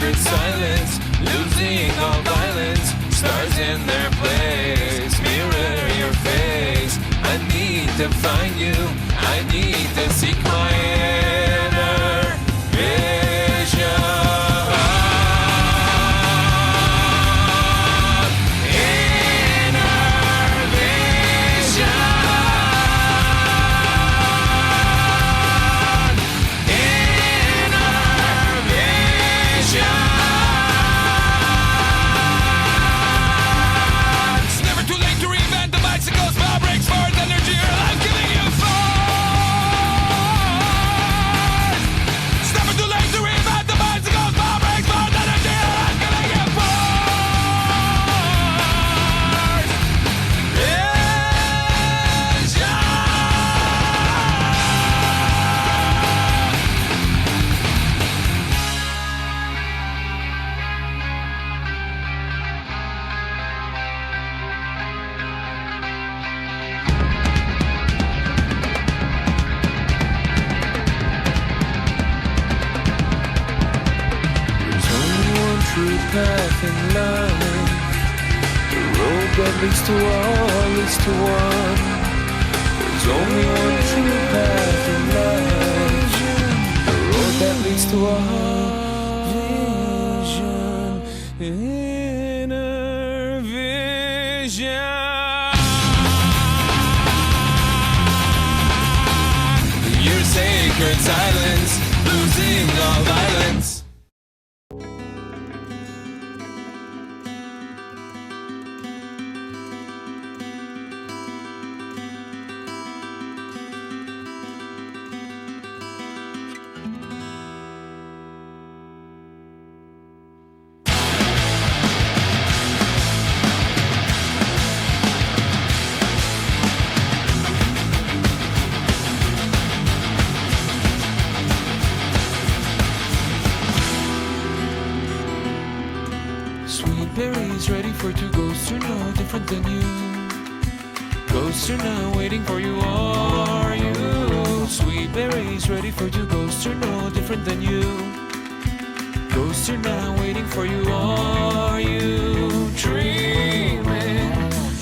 sacred silence, losing all violence. Stars in their place, mirror your face. I need to find you, I need to seek my inner vision. Path in life, the road that leads to all leads to one. There's only one true path in life, the road that leads to all vision, inner vision. Your sacred silence, losing all violence. Berries ready for two ghosts are no different than you. Ghosts are now waiting for you, are you? Sweet berries ready for two ghosts are no different than you. Ghosts are now waiting for you, are you? Dreaming,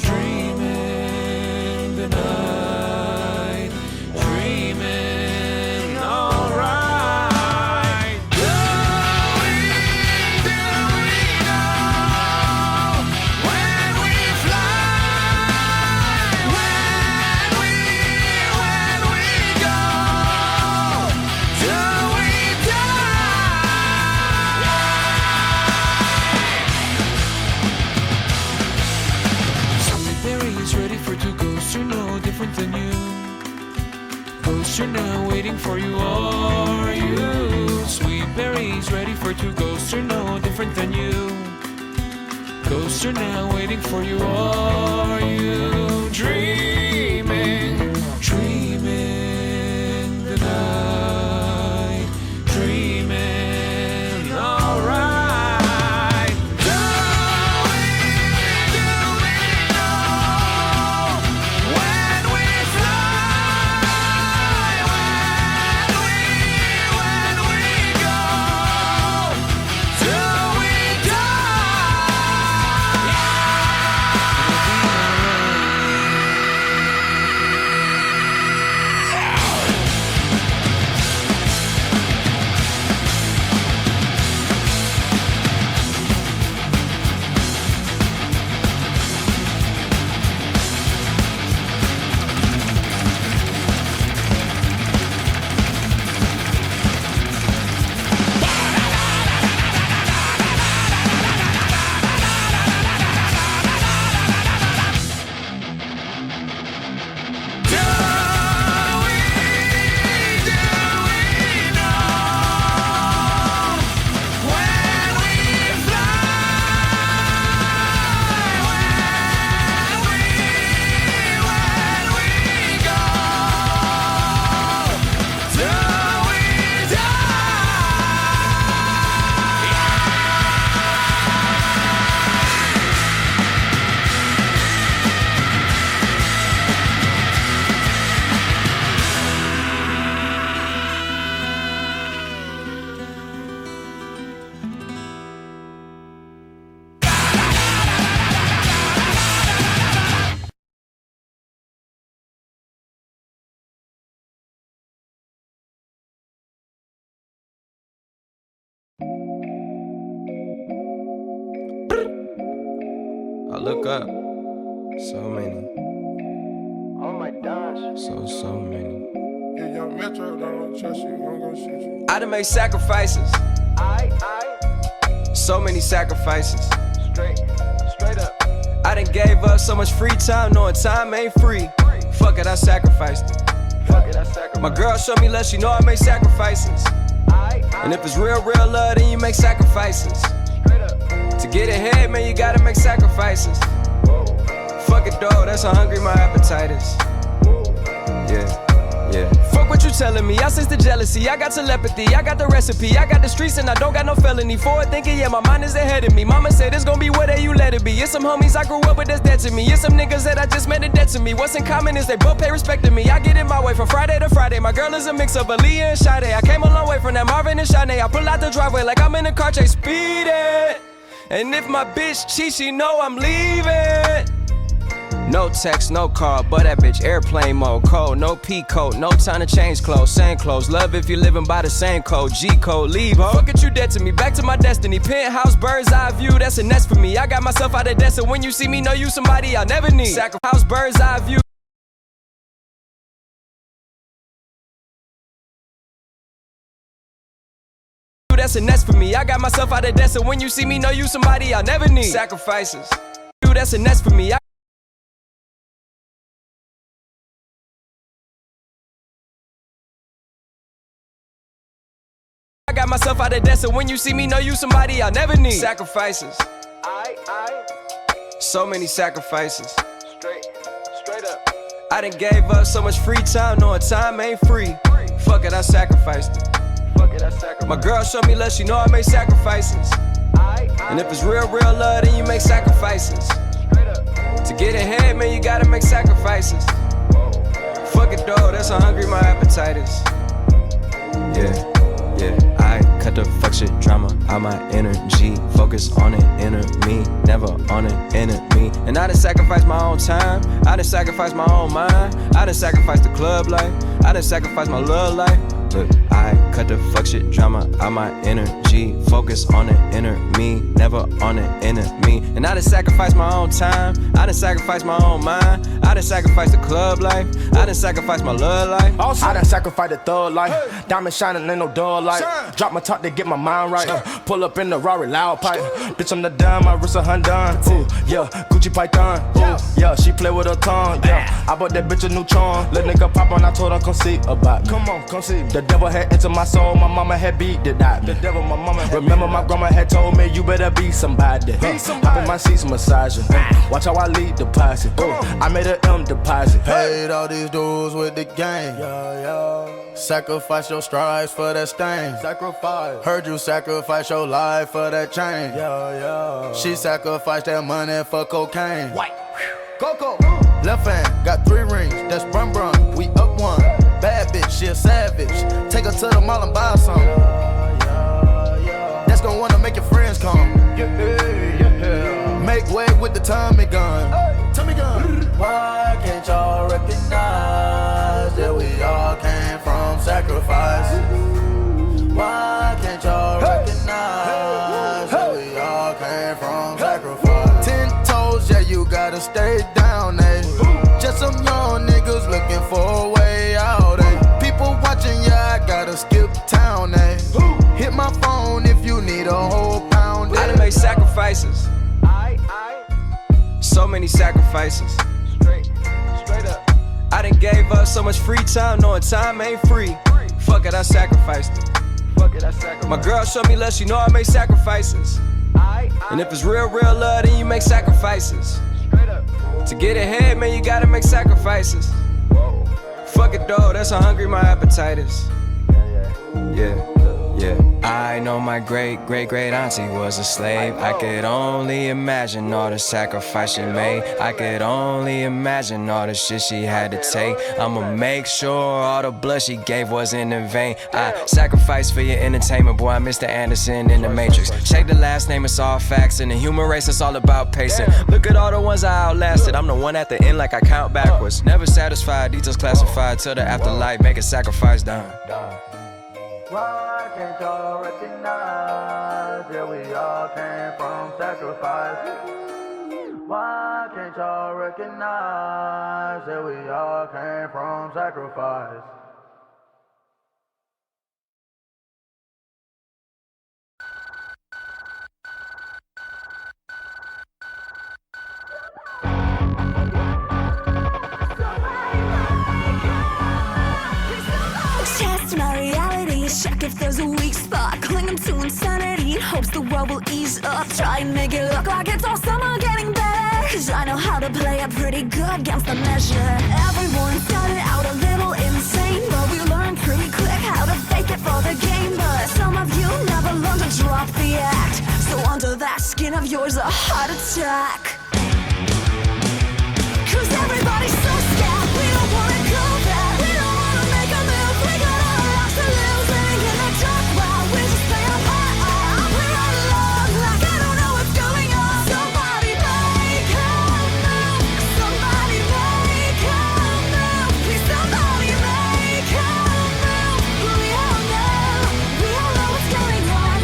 dreaming the night, dreaming alright. Than you. Ghosts are now waiting for you, are you? Sweet berries ready for two ghosts are no different than you. Ghosts are now waiting for you, are you? Dreaming, dreaming the night, dreaming alright. look up. So many. Oh my gosh. So many. Yeah, young Metro don't trust you, I'm gonna shoot you. I done made sacrifices. So many sacrifices. Straight up. I done gave up so much free time, knowing time ain't free. Fuck it, I sacrificed it. My girl showed me love, she know I make sacrifices. And if it's real love, then you make sacrifices. To get ahead, man, you gotta make sacrifices. Fuck it, dog, that's how hungry my appetite is. Yeah. Fuck what you telling me, I sense the jealousy, I got telepathy, I got the recipe, I got the streets and I don't got no felony. Forward thinking, yeah, my mind is ahead of me. Mama said it's gonna be whatever you let it be. It's some homies I grew up with that's dead to me. It's some niggas that I just met that dead to me. What's in common is they both pay respect to me. I get in my way from Friday to Friday. My girl is a mix of Aaliyah and Sade. I came a long way from that Marvin and Shanae. I pull out the driveway like I'm in a car chase speeding. And if my bitch cheats, she know I'm leaving. No text, no call, but that bitch airplane mode. Cold, no P code, no time to change clothes. Same clothes, love if you living by the same code. G code, leave, ho. Fuck it, you dead to me, back to my destiny. Penthouse, bird's eye view, that's a nest for me. I got myself out of debt, so when you see me, know you somebody I'll never need. Sacrifice, bird's eye view. That's a nest for me. I got myself out of debt, so when you see me, know you somebody I'll never need. Sacrifices, that's a nest for me. I got myself out of debt, so when you see me, know you somebody I'll never need. Sacrifices. So many sacrifices. Straight up. I done gave up so much free time, knowing time ain't free. Fuck it, I sacrificed it. My girl showed me love, she know I make sacrifices. And if it's real love, then you make sacrifices. To get ahead, man, you gotta make sacrifices. Fuck it, dog, that's how hungry my appetite is. Yeah. I cut the fuck shit drama out my energy. Focus on it, inner me, never on an enemy. And I done sacrificed my own time, I done sacrificed my own mind, I done sacrificed the club life, I done sacrificed my love life. Look, I cut the fuck shit drama out my energy. Focus on the inner me, never on the enemy. And I done sacrificed my own time, I done sacrificed my own mind, I done sacrificed the club life, I done sacrificed my love life. I done sacrificed the thug life, diamond shining, ain't no dull light. Drop my top to get my mind right, pull up in the Rari loud pipe. Bitch, I'm the dime, my wrist a Hyundai. Ooh, yeah, Gucci Python. Ooh, yeah, she play with her tongue. Yeah, I bought that bitch a new charm. Let nigga pop on, I told her come see about me. Come on, come see. The devil had entered my soul, my mama had beat the dot. The devil, my mama had remember my grandma had told me you better be somebody. Hop in my seats, massaging. Watch how I lead the posse. I made a M deposit. Paid all these dues with the game. Sacrifice your strides for that stain. Sacrifice. Heard you sacrifice your life for that chain. She sacrificed that money for cocaine. White. Coco. Left hand got 3 rings, that's brum brum. We up one. Bad bitch, she a savage. Take her to the mall and buy some. That's gonna wanna make your friends come. Make way with the Tommy gun. Tommy gun. Why can't y'all recognize that we all came from sacrifice? Why can't y'all recognize that we all came from sacrifice? 10 toes, yeah, you gotta stay down, eh? Just some young niggas looking for a way out, eh? People watching, yeah, I gotta skip town, eh? Hit my phone if you need a whole pound, eh? I done made sacrifices. So many sacrifices. Straight up. I done gave up so much free time, knowing time ain't free. Fuck it, I sacrificed it. My girl showed me love, she know I make sacrifices. And if it's real love, then you make sacrifices. To get ahead, man, you gotta make sacrifices. Fuck it, dog, that's how hungry my appetite is. Yeah. I know my great auntie was a slave. I could only imagine all the sacrifice she made. I could only imagine all the shit she had to take. I'ma make sure all the blood she gave wasn't in vain. I sacrificed for your entertainment, boy, I'm Mr. Anderson in the Matrix. Check the last name, it's all facts. In the human race, it's all about pacing. Look at all the ones I outlasted. I'm the one at the end like I count backwards. Never satisfied, details classified till the afterlife. Make a sacrifice done. Why can't y'all recognize that we all came from sacrifice? Why can't y'all recognize that we all came from sacrifice? Test my reality, check if there's a weak spot. Clinging to insanity in hopes the world will ease up. Try and make it look like it's all summer getting better, 'cause I know how to play it pretty good against the measure. Everyone started out a little insane, but we learned pretty quick how to fake it for the game. But some of you never learned to drop the act, so under that skin of yours a heart attack. 'Cause everybody's so scared, we don't wanna go there. We don't wanna make a move, we got our lives to lose. Living in the dark while we just play our part. We're all alone, like I don't know what's going on. Somebody make a move, somebody make a move. Please somebody make a move. We all know what's going on.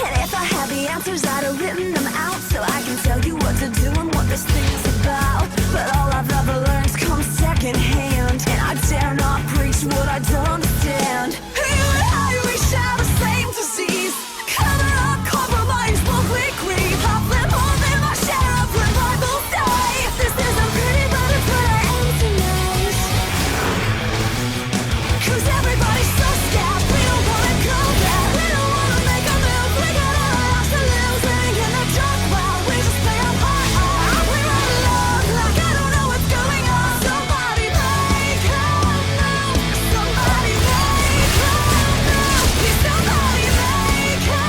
And if I had the answers, I'd have written them out, so I can tell you what to do and what this thing's about. But all I've ever learned comes secondhand, and I dare not preach what I don't understand. You and I, we share the same disease. Cover up, compromise, both we grieve. I've lived more than my share of when Bible say this isn't pretty, but it's what I am tonight. 'Cause everybody's so scared, we don't wanna go there. We don't wanna make a move, we got our lives to lose. Living in the dark while we just play our part. We're all alone, like I don't know what's going on. Somebody make a move, somebody make a move. Please somebody make a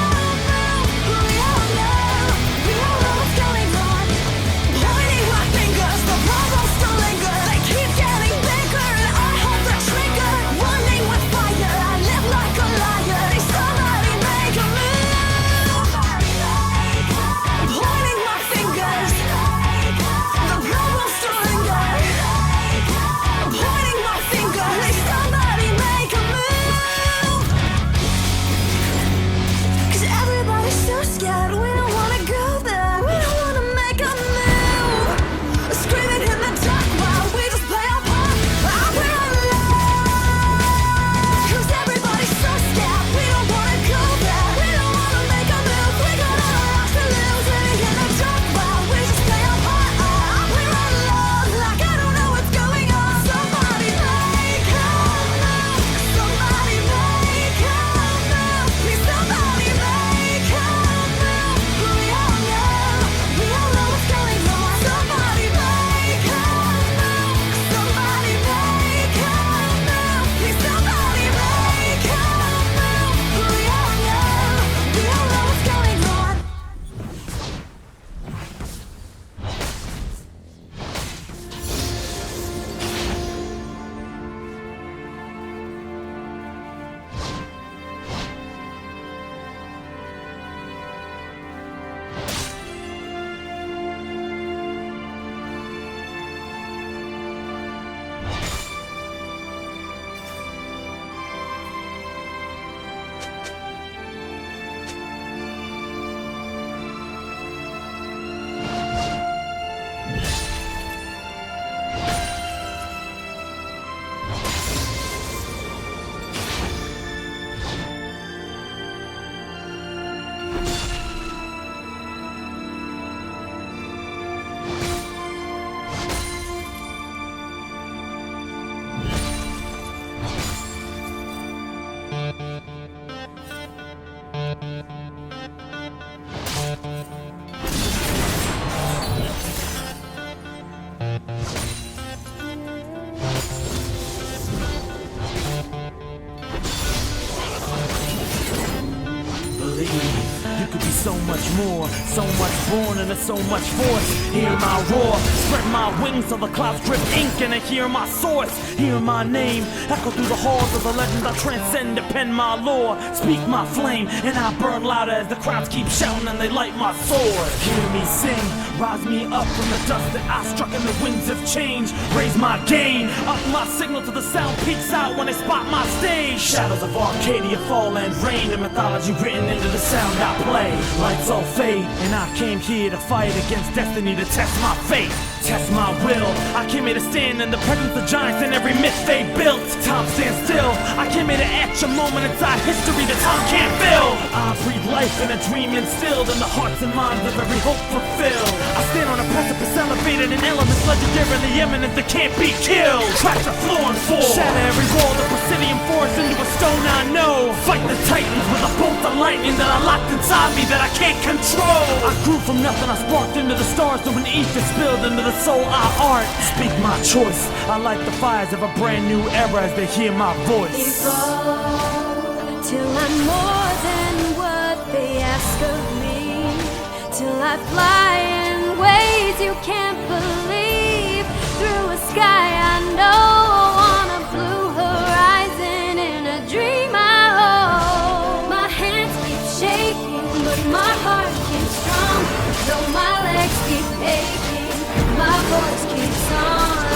move. We all know what's going on. Pointing our fingers, the problems still linger. They keep getting bigger, and I hold the trigger. Running with fire, I live like a liar. Somebody make a move. Pointing my fingers, the problems still linger. Pointing my fingers, somebody make a move. 'Cause everybody's so scared, we don't wanna go there. We don't wanna make a move. Screaming in the dark while we just play our part. We're alone. 'Cause everybody's so scared, we don't wanna go there. We don't wanna make a move, we got our lives to lose. Living in the dark while we just play our part. We're alone, like I don't know what's going on. Somebody make a move, somebody make a move. Please somebody make a move. We all know what's going on. Somebody make a move, somebody make a move. Please somebody make a move. We all know what's going on. so much more, so much born and there's so much force. Hear my roar, spread my wings so the clouds drip ink and I hear my source. Hear my name, echo through the halls of the legend I transcend to pen my lore. Speak my flame and I burn louder as the crowds keep shouting and they light my sword. Hear me sing, rise me up from the dust that I struck in the winds of change. Raise my gain, up my signal till the sound peaks out when they spot my stage. Shadows of Arcadia fall and rain, the mythology written into the sound I play. Lights Shadows all fade, and I came here to fight against destiny, to test my fate, test my will. I came here to stand in the presence of giants and every myth they built. Time stands still. I came here to etch a moment inside history that time can't fill. I breathe life in a dream instilled in the hearts and minds of every hope fulfilled. I stand on a precipice elevated in elements legendarily eminent that can't be killed. Tracks are flowing full. Shatter every wall, the Presidium force into a stone I know. Fight the titans with a bolt of lightning that I locked inside me that I can't control. I grew from nothing, I sparked into the stars, through an ether spilled into the soul I art. Speak my choice, I light the fires of a brand new era as they hear my voice. Evolve till I'm more than what they ask of me, till I fly in ways you can't believe, through a sky I know, on a blue horizon, in a dream I hold. My hands keep shaking, but my heart keeps strong, though my legs keep aching, my voice keeps on,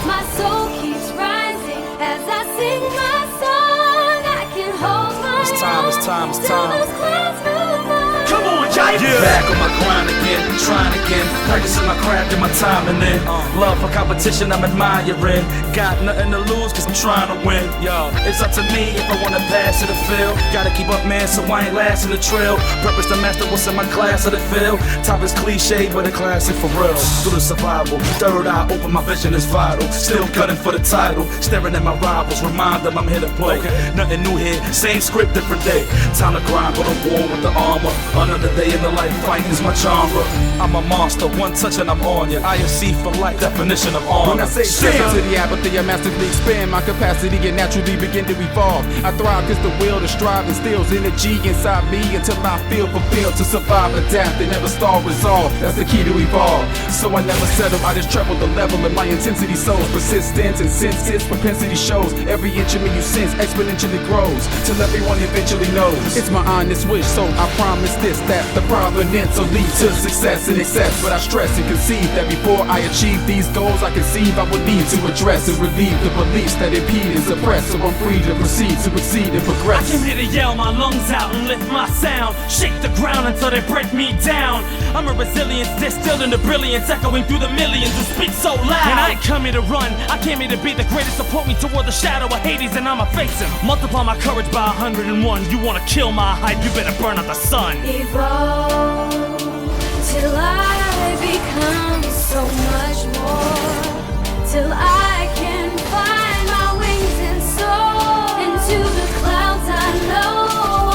my soul keeps rising as I sing my song. I can hold my It's time, it's time, it's time. till those clouds move on. Come on, Giant! Back on my grind again, trying again, practicing my craft and my timing in. Love for competition, I'm admiring. Got nothing to lose, cause I'm trying to win. Yo, it's up to me if I wanna pass it or fail. Gotta keep up, man, so I ain't lasting the trail. Purpose to master what's in my class of the field. Top is cliche, but a classic for real. Through the survival, third eye open, my vision is vital. Still gunning for the title, staring at my rivals, remind them I'm here to play. Nothing new here, same script, different day. Time to grind, go to war with the armor. Another day in the life, fighting is my genre. I'm a monster, one touch and I'm on ya. IFC for life, definition of honor. When I say step to the apathy, I massively expand my capacity and naturally begin to evolve. I thrive cause the will to strive instills energy inside me until I feel fulfilled to survive, adapt, and never stall, resolve. That's the key to evolve. So I never settle, I just treble the level and my intensity soars. Persistence and since its propensity shows. Every inch of me you sense exponentially grows till everyone eventually knows. It's my honest wish, so I promise this, that the provenance will lead to success and excess. But I stress and conceive that before I achieve these goals I conceive, I will need to address and relieve the beliefs that impede and suppress, so I'm free to proceed to exceed and I progress. came here to yell my lungs out and lift my sound, shake the ground until they break me down. I'm a resilience distilled into brilliance, echoing through the millions who speak so loud. And I ain't come here to run, I came here to be the greatest. Support me toward the shadow of Hades and I'ma face him. Multiply my courage by 101. You wanna kill my hype, you better burn out the sun. Evolve till I become so much more, till I can find my wings and soar into the clouds I know,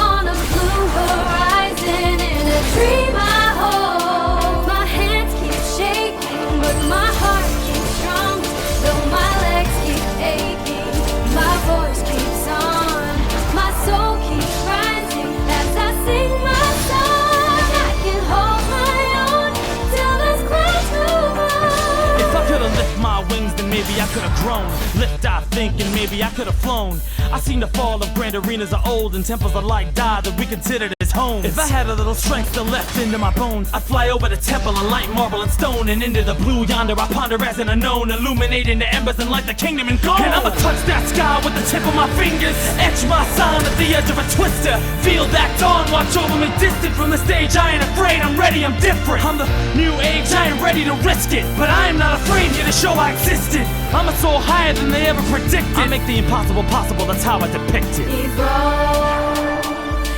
on a blue horizon, in a dream I hold. My hands keep shaking, but my heart keeps strong, though my legs keep aching, my voice keeps on, my soul keeps rising as I sing my song. I can hold my own till those clouds move on. If I could've lifted my wings, then maybe I could've grown. Lift off thinking maybe I could've flown. I seen the fall of grand arenas of old and temples of light die that we considered as home. If I had a little strength still left into my bones, I'd fly over the temple of light, marble and stone, and into the blue yonder I ponder as an unknown, illuminating the embers and light the kingdom in gold. And I'ma touch that sky with the tip of my fingers, etch my sign at the edge of a twister. Feel that dawn watch over me distant from the stage. I ain't afraid, I'm ready, I'm different. I'm the new age, I ain't ready to risk it, but I am not afraid here to show I existed. I'm a soul higher than they ever predicted. I make the impossible possible, that's how I depict it. Evolve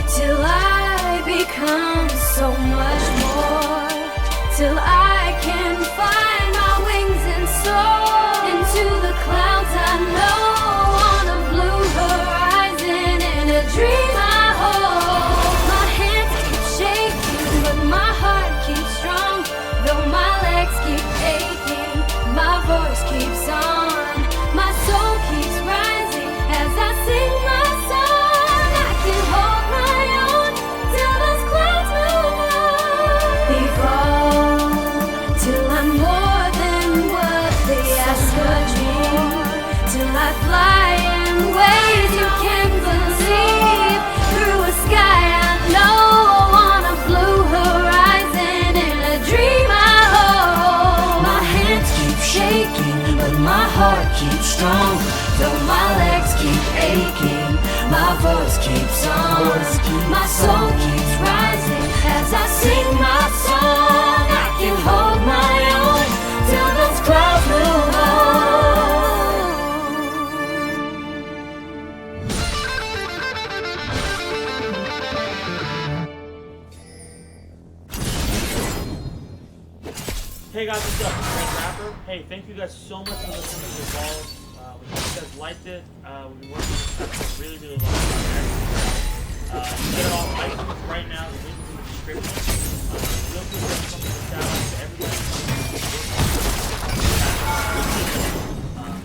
till I become so much more, till I can find my wings and soar into the clouds I know, on a blue horizon, in a dream I hold. My hands keep shaking, but my heart keeps strong, though my legs keep aching, my voice keeps on, my soul keeps rising as I sing my song. I can hold my own till those clouds move on. Evolve till I'm more than what they ask of me, till I fly in ways you can't conceive, through a sky I know, on a blue horizon, in a dream I hold. My hands keep shaking, but my heart keeps strong, though my legs keep aching, my voice keeps on, my soul keeps rising as I sing my song, I can hold my own till those clouds move Hey guys, what's up? Frank Rapper. Hey, thank you guys so much for listening to Evolve. We hope you guys liked it. We've been working on this for a really, really long time. You get it off iTunes right now. The link is in the description. Feel free to send some shout outs to everybody.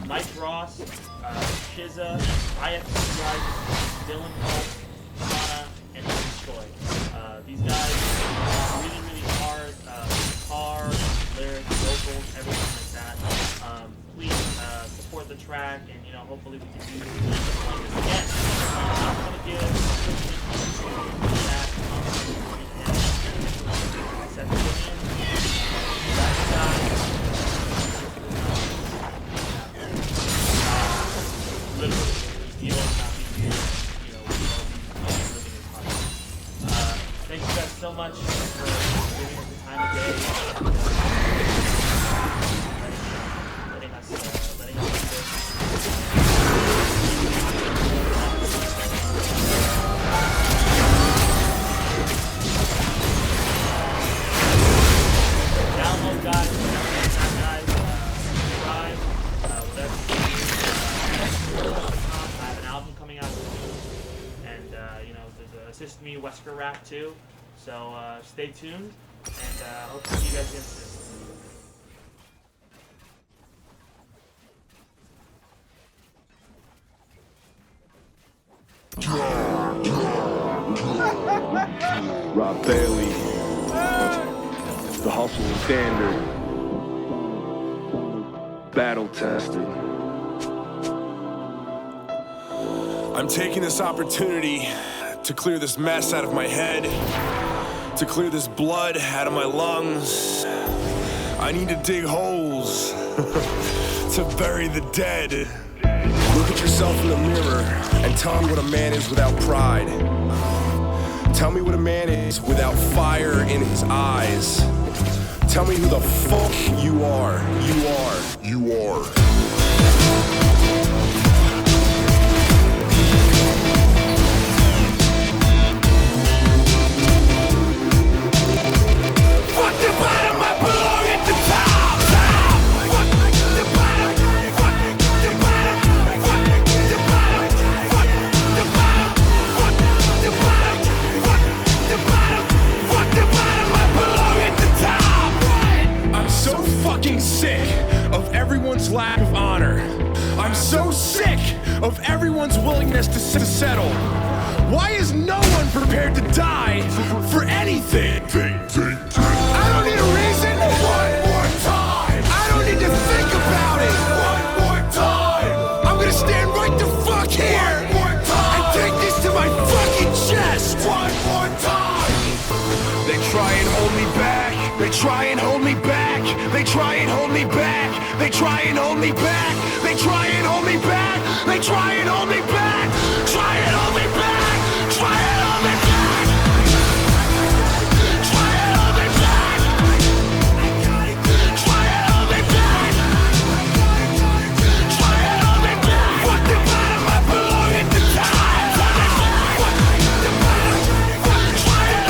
Mike Ross, Shiza, IFCI, Dylan Paul, Sana, and Choi. These guys are really, really hard guitar, lyrics, vocals, everything like that. Please support the track, and hopefully we can do this again. I'm gonna give thank you guys so much for giving us the time of day. Letting us do this. Download, guys. Subscribe. Whatever you do. I have an album coming out soon, and there's Assist Me Wesker Rap too. So stay tuned, and hope to see you guys again soon. Rob Bailey, the hustle standard, battle tested. I'm taking this opportunity to clear this mess out of my head, to clear this blood out of my lungs. I need to dig holes to bury the dead. Look at yourself in the mirror and tell me what a man is without pride. Tell me what a man is without fire in his eyes. Tell me who the fuck you are. You are. Lack of honor. I'm so sick of everyone's willingness to settle. Why is no one prepared to die for anything? I don't need a reason. One more time. I don't need to think about it. One more time. I'm gonna stand right the fuck here and take this to my fucking chest. One more time. They try and hold me back. They try and hold me back. They try and hold me back. They try and hold me back. They try and hold me back. They try and hold me back. Try and hold me back. Try and hold me back. Try and hold me back. Try and hold me back. Try and hold me back. What the bottom I belong at the top. Try and hold me back. Try and hold me back.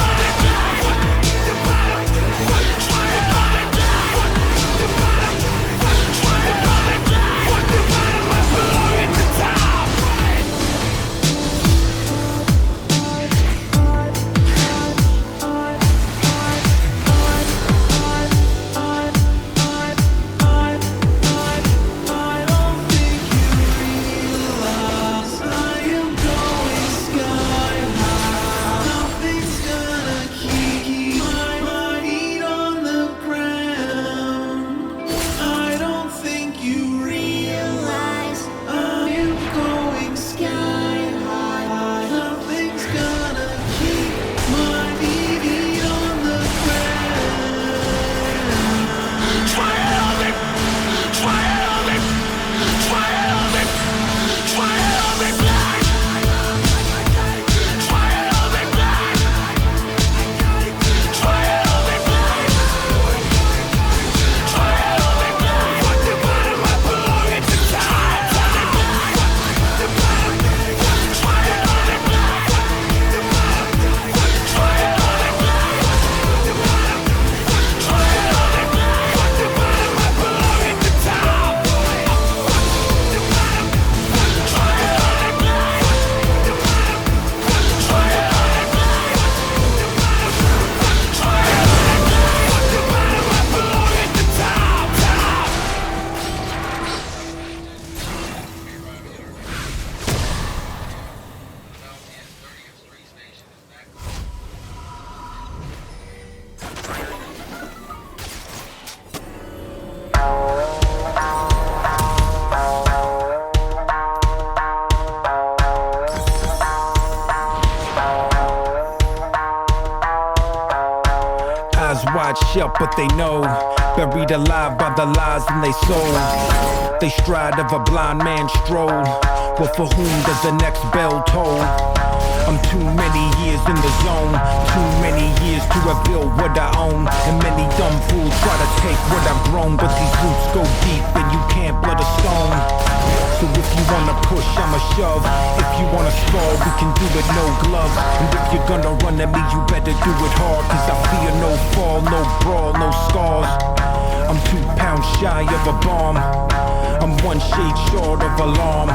shut, but they know. Buried alive by the lies in they soul. They stride of a blind man's stroll. But for whom does the next bell toll? I'm too many years in the zone. Too many years to have built what I own. And many dumb fools try to take what I've grown. But these roots go deep and you can't blood a stone. So if you wanna push, I'ma shove. If you wanna spar, we can do it no gloves. And if you're gonna run at me, you better do it hard. Cause I fear no fall, no brawl, no scars. I'm 2 pounds shy of a bomb. I'm 1 shade short of alarm.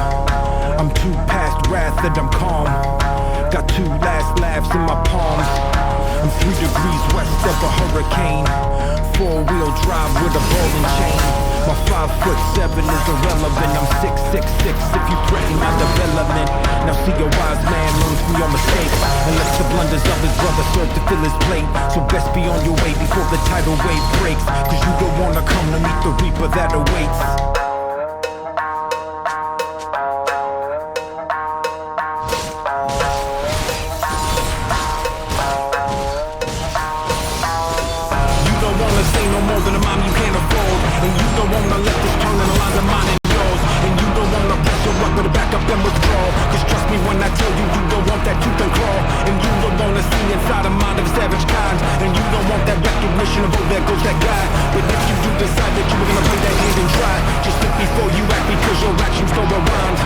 I'm too past wrath that I'm calm. Got 2 last laughs in my palms. I'm 3 degrees west of a hurricane. 4-wheel drive with a ball and chain. My 5'7" is irrelevant. I'm 6'6" if you threaten my development. Now see a wise man learns from your mistakes. And lets the blunders of his brother serve to fill his plate. So best be on your way before the tidal wave breaks. Cause you don't wanna come to meet the reaper that awaits. Say no more than a mom you can't afford. And you don't wanna let this turn in the lines of mine and yours. And you don't wanna pressure up but back up and withdraw. Cause trust me when I tell you, you don't want that tooth and claw. And you don't wanna see inside a mind of savage kind. And you don't want that recognition of oh there goes that guy. But if you do decide that you were gonna play that hand and try, just think before you act because your actions go around.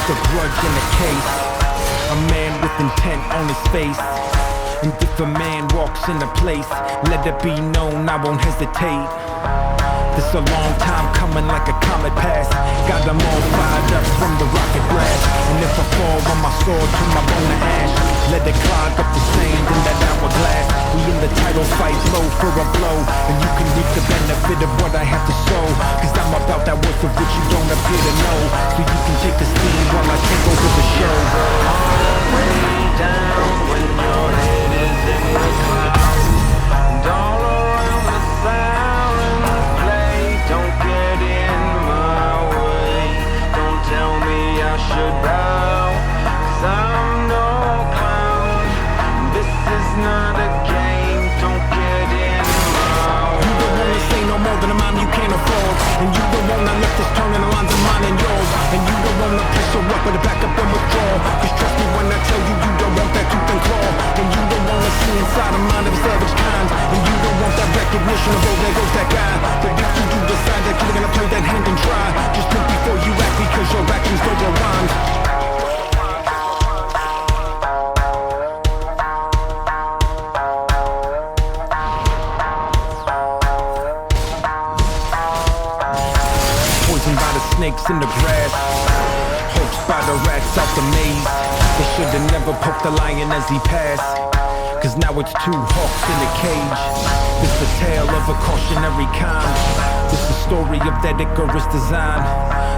A grudge in a case, a man with intent on his face. And if a man walks in a place, let it be known I won't hesitate. This a long time coming like a comet pass. Got them all fired up from the rocket blast. And if I fall on my sword to my bone to ash, let it clog up the sand in that hourglass. We in the title fight, blow for a blow. And you can reap the benefit of what I have to sow. Cause I'm about that worth of which you don't appear to know. So you can take the steam while I take over the show. All the way down when your head is in the clouds. And all around the sirens play. Don't get in my way. Don't tell me I should bow. Cause I'm no clown. This is not a game. Don't get in my way. You don't wanna say no more than a mom you can't afford. And you don't wanna let this turn in the lines of mine and yours. And you don't wanna piss her up but back up and withdraw. Cause trust me when I tell you, you don't want that tooth and claw. And you don't wanna see inside a mind of a savage kind. And you don't want that recognition of oh there goes that guy. But if you do decide that you're gonna play that hand and try, just think before you act because your actions go around. Poisoned by the snakes in the grass, hoaxed by the rats out the maze. They should've never poked the lion as he passed. Cause now it's 2 hawks in a cage. This the tale of a cautionary kind. This the story of that Icarus design.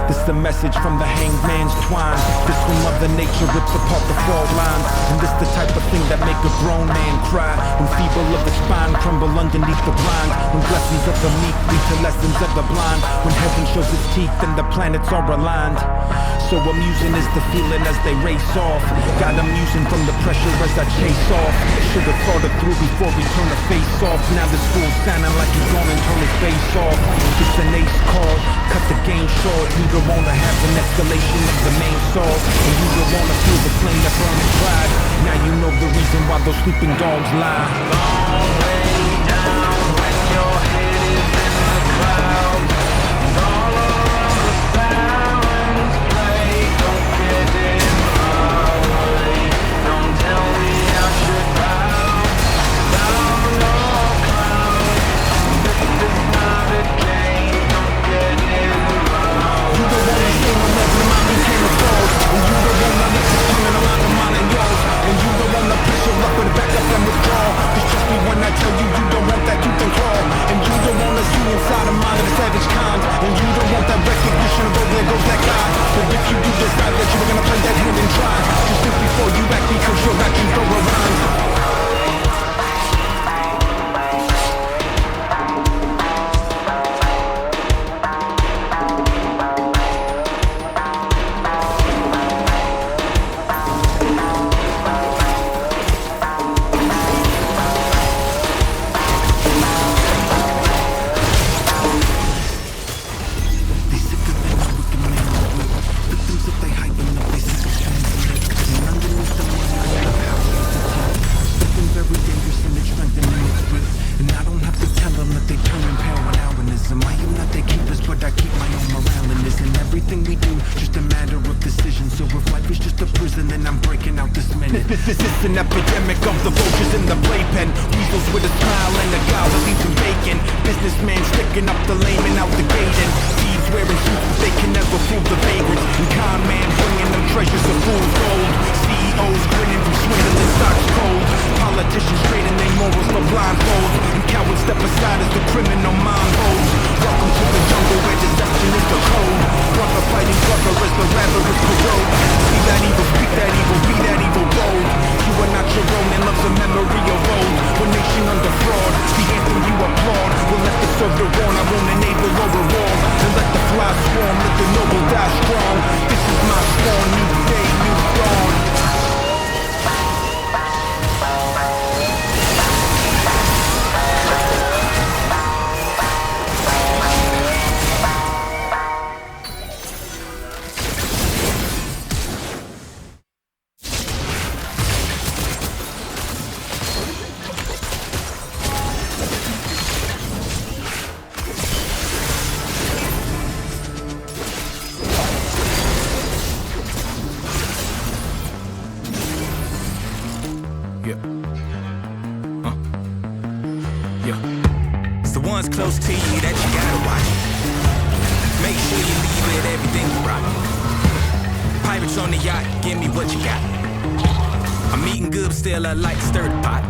This the message from the hanged man's twine. This when Mother Nature rips apart the fault lines. And this the type of thing that make a grown man cry. When feeble of the spine crumble underneath the blind. When blessings of the meek lead to lessons of the blind. When heaven shows its teeth and the planets are aligned. So amusing is the feeling as they race off. Got amusing from the pressure as I chase off. Should've thought it through before we turn the face off. Now this fool's sounding like he's gonna turn his face off. It's an ace card, cut the game short. You don't wanna have an escalation of the main sword. And you don't wanna feel the flame that burns pride. Now you know the reason why those sleeping dogs lie. Long way down when your head is in the clouds. And all around the sirens play. Don't get in my way. Don't tell me I should bow. Cause I'm no clown. This is not a game. Don't get in my way. You don't wanna stay on every mind you can't afford. And you don't wanna let this turn in a line of mine and yours. And you don't wanna push your up and back up and withdraw. Cause trust me when I tell you, you don't want that tooth and claw. And you don't wanna see inside a mind of a savage kind. And you don't want that recognition of oh there goes that guy. But if you do decide that you were gonna play that hand and try, just think before you act because your actions go around. but I keep my own morale. And isn't everything we do just a matter of decision? So if life is just a prison, then I'm breaking out this minute. This is an epidemic of the vultures in the playpen. Weasels with a smile and a guy with eating bacon. Businessmen sticking up the lame and out the gate. And thieves wearing suits, but they can never fool the vagrants. And con man bringing them treasures of fool's gold. CEOs grinning from swindling stocks cold. Politicians trading their morals for blindfolds. And cowards step aside as the criminal mind holds. Welcome to the jungle where deception is the code. Brother fighting brother as the rabbit corrode. See that evil, speak that evil, be that evil bold. You are not your own and love's a memory of old. One nation under fraud, the anthem you applaud. Will let the serve the wrong, I won't enable or reward. And let the fly swarm, let the noble die strong. This is my spawn, new day, new dawn. Close to you that you gotta watch. Make sure you leave it everything you rock. Pirates on the yacht, give me what you got. I'm eating good, but still I like to stir the pot.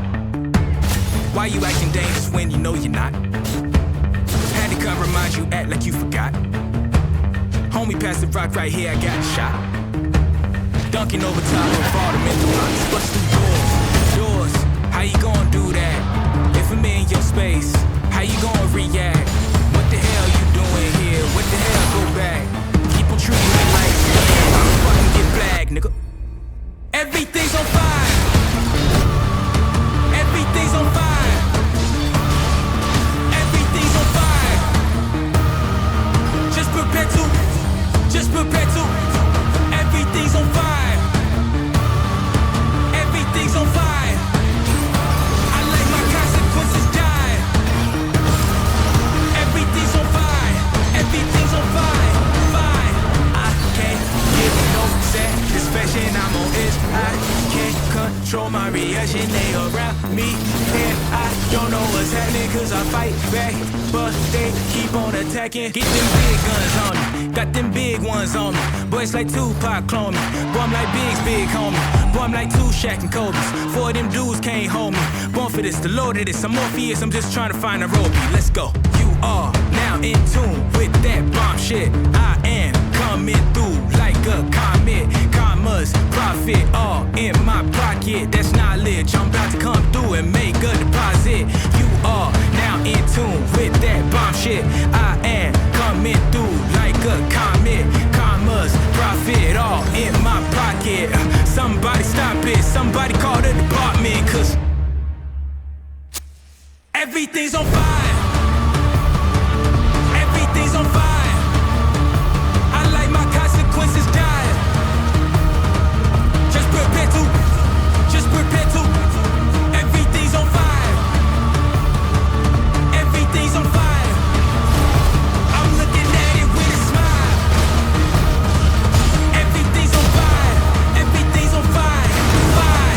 Why you acting dangerous when you know you're not? Had to come remind you, act like you forgot. Homie, pass the rock right here, I got a shot. Dunking over top of all the mental blocks. Bust through doors, how you gonna do that? If I'm in your space, how you gonna react? What the hell you doing here? What the hell, go back? Keep on treating me like I'm fucking get flagged, nigga. Everything's on fire. Everything's on fire. Everything's on fire. Just prepare to. Everything's on fire. Everything's on fire. I let my consequences die. Everything's on fire. Everything's on fire. Fire. I can't give no satisfaction. I'm on edge. I can't control my reaction. They around me and I don't know what's happening, cause I fight back, but they keep on attacking. Get them big guns on me, got them big ones on me. Boys like Tupac clone me, boy I'm like Biggs, big homie. Boy I'm like two Shaq and Kobe's, four of them dudes can't hold me. Born for this, the Lord of this, I'm Morpheus, I'm just trying to find a rope. Let's go. You are now in tune with that bomb shit. I am coming through like a comet. Commas, profit, all in my pocket. That's knowledge, I'm about to come through and make a deposit. You are now in tune with that bomb shit. I am coming through like a comet. Commas, profit, all in my pocket. Somebody stop it, somebody call the department, cause everything's on fire. Everything's on fire. I like my consequences die. Just prepare to. Everything's on fire. Everything's on fire. I'm looking at it with a smile. Everything's on fire. Everything's on fire. Fire.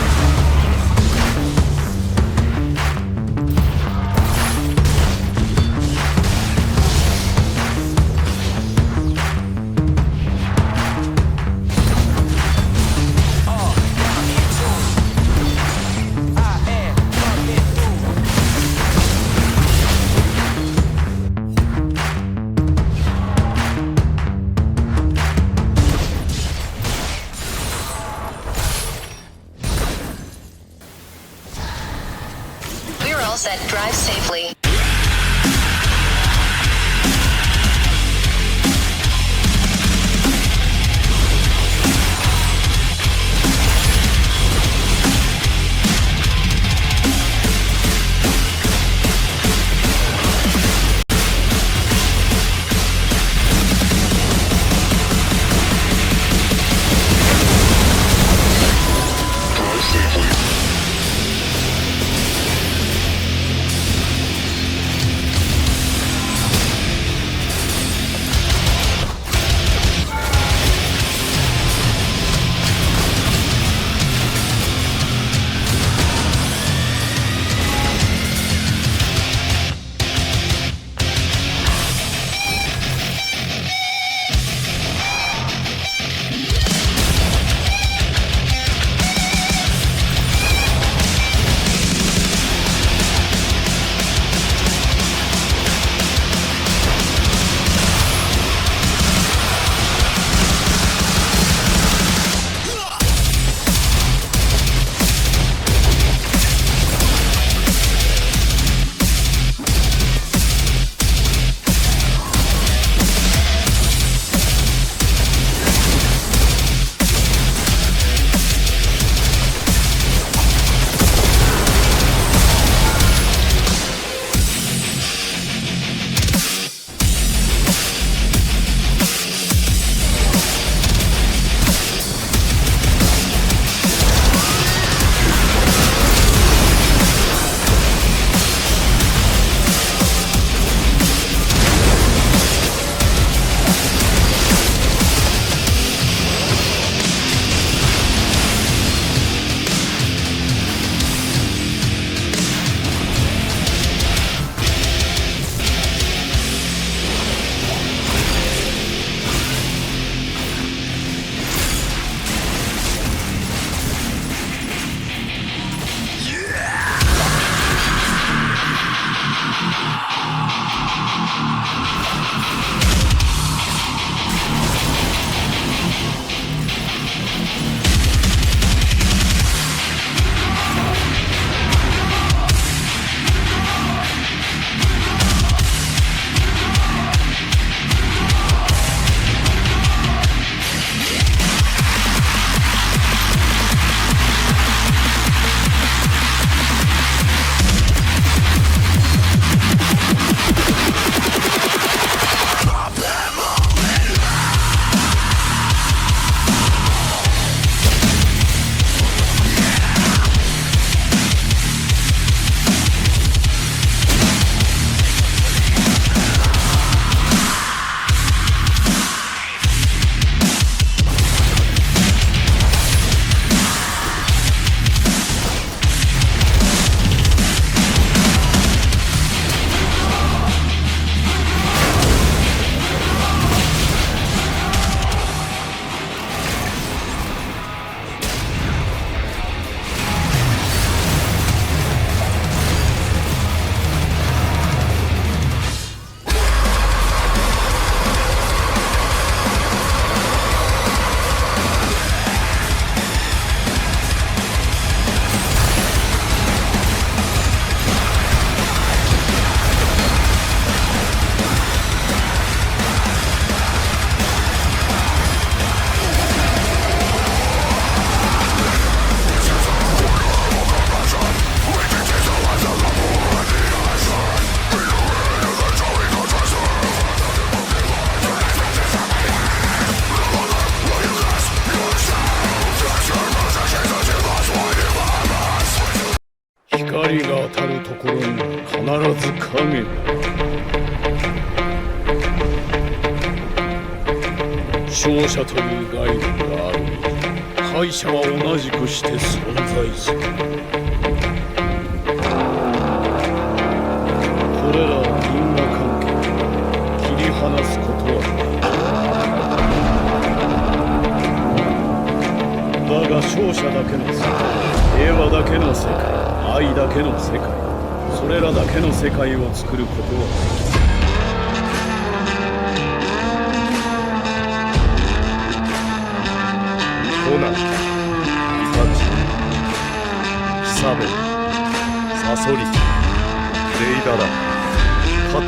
We're all set. Drive safely. ころには必ず影が。勝者という概念がある以上、敗者は同じくして存在する。これら因果関係を切り離すことはない。だが勝者だけの世界、平和だけの世界、愛だけの世界、それらだけの世界を作ることはできる。コナン、イタチ、キサベ、サソリ、デイダラ、カク、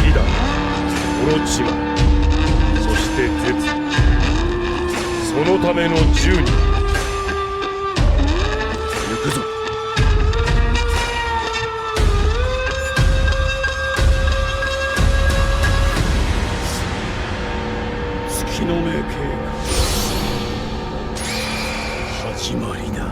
ヒダ、オロチマ、そしてテツ。そのための10人。行くぞ。月の目計画始まりだ。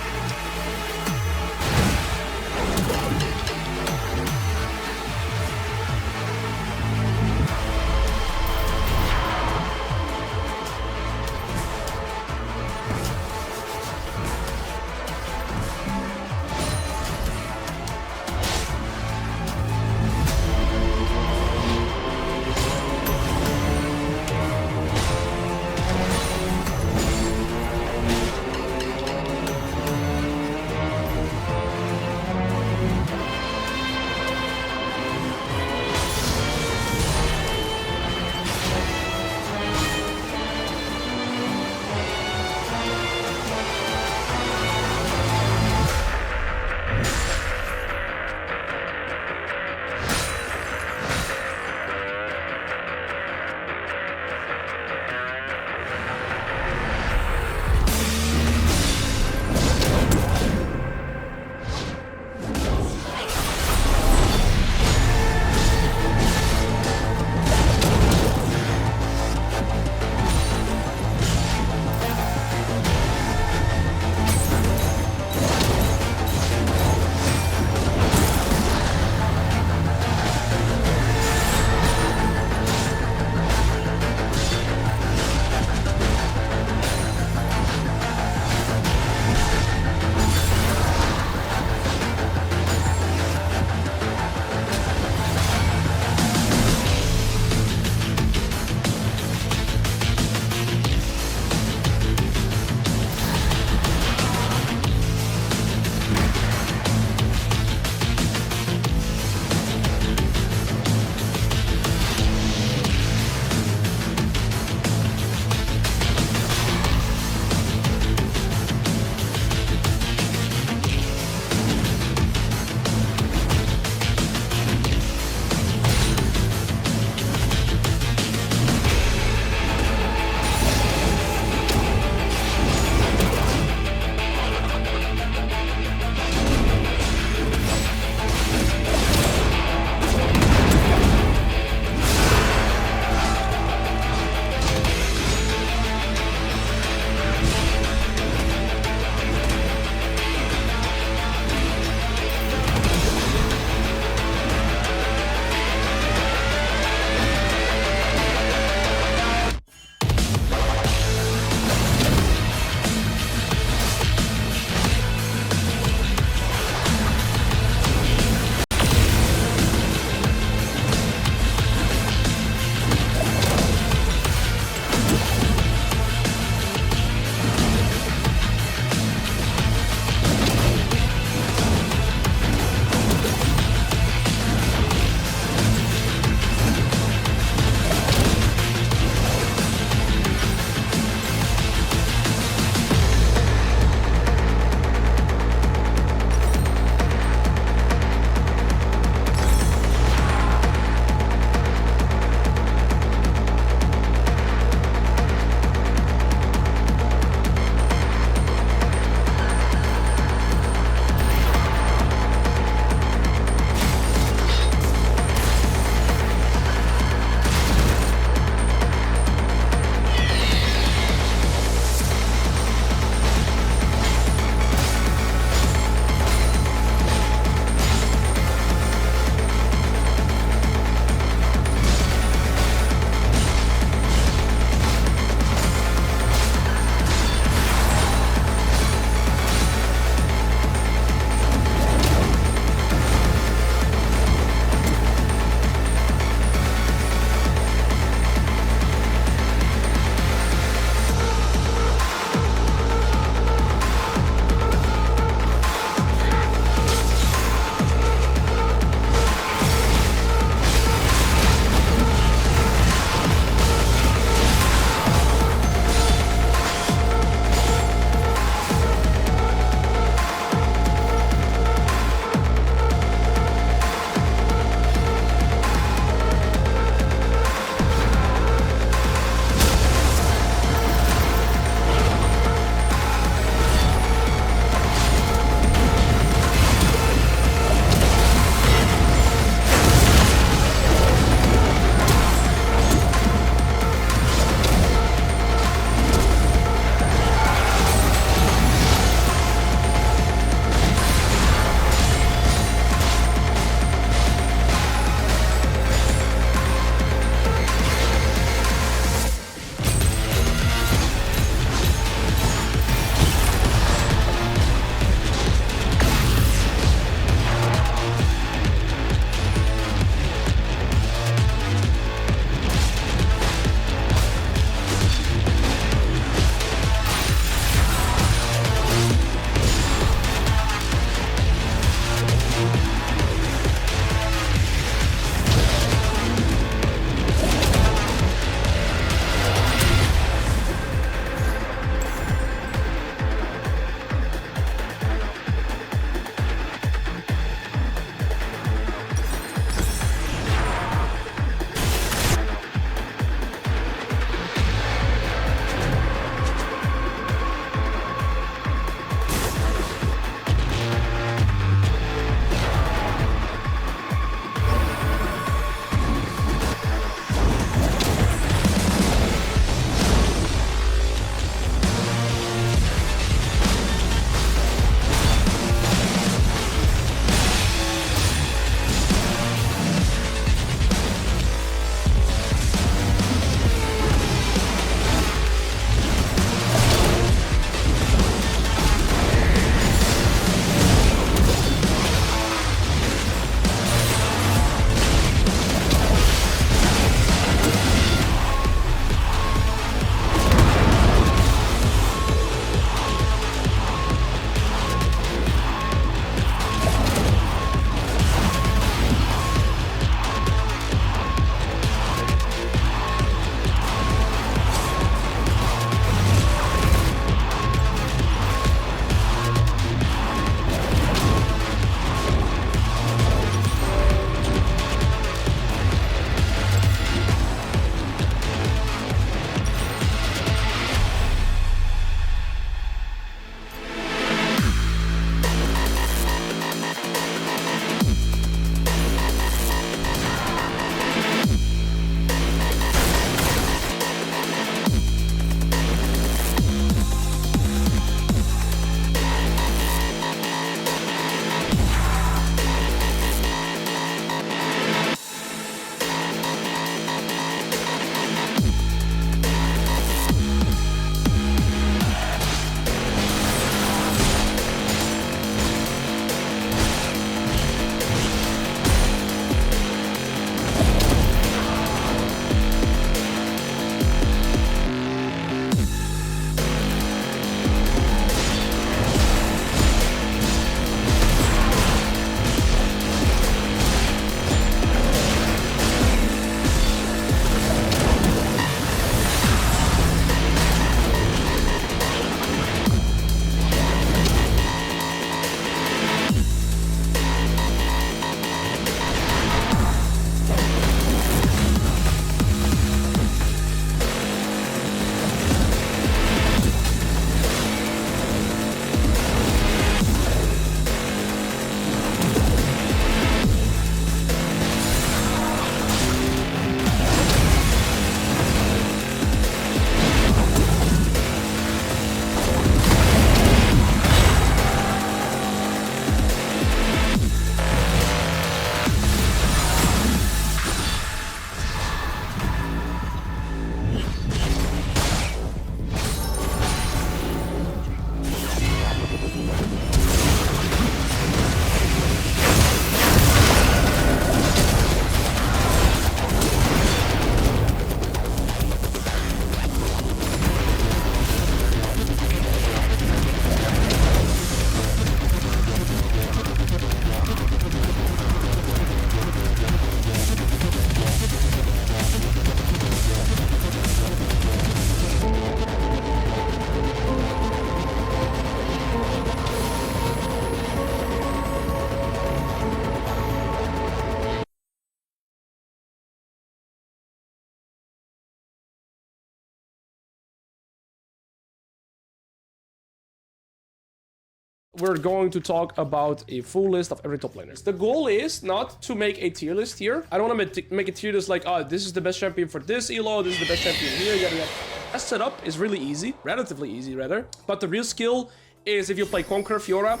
we're going to talk about a full list of every top laners. The goal is not to make a tier list here. I don't want to make a tier list like, oh, this is the best champion for this elo, this is the best champion here, yada yada. That setup is really easy, relatively easy rather. But the real skill is if you play Conqueror, Fiora.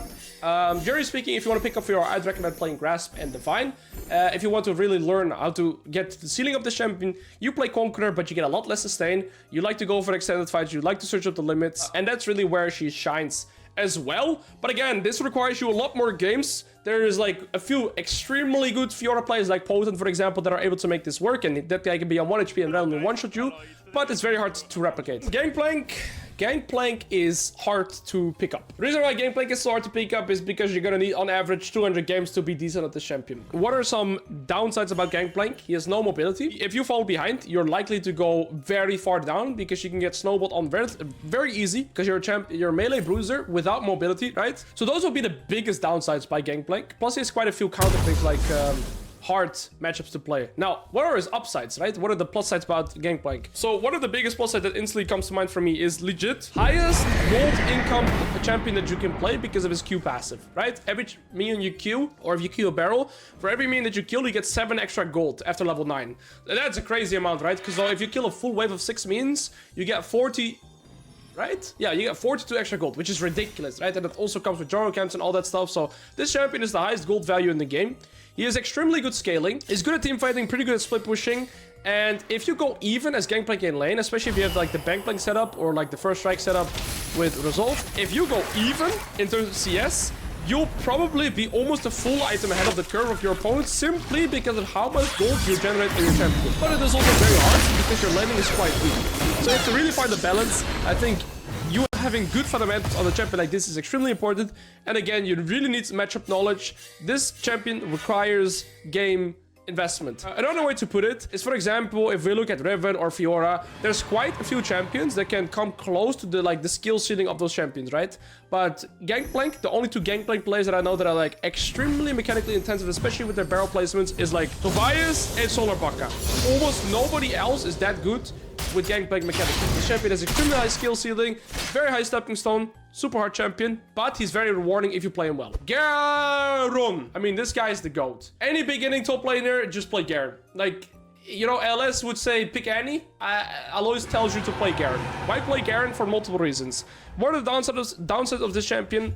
Generally speaking, if you want to pick up Fiora, I'd recommend playing Grasp and Divine. If you want to really learn how to get to the ceiling of the champion, you play Conqueror, but you get a lot less sustain. You like to go for extended fights, you like to search up the limits, and that's really where she shines as well. But again, this requires you a lot more games. There's like a few extremely good Fiora players like Potent, for example, that are able to make this work, and that guy can be on 1 HP and randomly one-shot you, but it's very hard to replicate. Gangplank is hard to pick up. The reason why Gangplank is so hard to pick up is because you're gonna need on average 200 games to be decent at this champion. What are some downsides about Gangplank? He has no mobility. If you fall behind, you're likely to go very far down because you can get snowballed on very easy because you're a melee bruiser without mobility, right? So those will be the biggest downsides by Gangplank. Plus he has quite a few counter things like hard matchups to play. Now, what are his upsides, right? What are the plus sides about Gangplank? So one of the biggest plus sides that instantly comes to mind for me is legit highest gold income champion that you can play because of his Q passive, right? Every minion you Q, or if you Q a barrel, for every minion that you kill, you get 7 extra gold after level 9. That's a crazy amount, right? Because if you kill a full wave of 6 minions, you get 40... right? Yeah, you get 42 extra gold, which is ridiculous, right? And it also comes with Joro camps and all that stuff. So this champion is the highest gold value in the game. He has extremely good scaling. He's good at team fighting, pretty good at split pushing. And if you go even as Gangplank in lane, especially if you have like the Bankplank setup or like the first strike setup with Resolve, if you go even in terms of CS, you'll probably be almost a full item ahead of the curve of your opponent simply because of how much gold you generate in your champion. But it is also very hard because your laning is quite weak. So you have to really find the balance. I think you having good fundamentals on a champion like this is extremely important. And again, you really need matchup knowledge. This champion requires game investment. Another way to put it is, for example, if we look at Riven or Fiora, there's quite a few champions that can come close to the skill ceiling of those champions, right? But Gangplank, the only 2 Gangplank players that I know that are like extremely mechanically intensive, especially with their barrel placements, is like Tobias and Solar Baka. Almost nobody else is that good with Gangplank mechanics. This champion has extremely high skill ceiling, very high stepping stone, super hard champion, but he's very rewarding if you play him well. Garen! I mean, this guy is the GOAT. Any beginning top laner, just play Garen. Like, you know, LS would say pick any. Alois tells you to play Garen. Why play Garen? For multiple reasons. What are the downsides of this champion?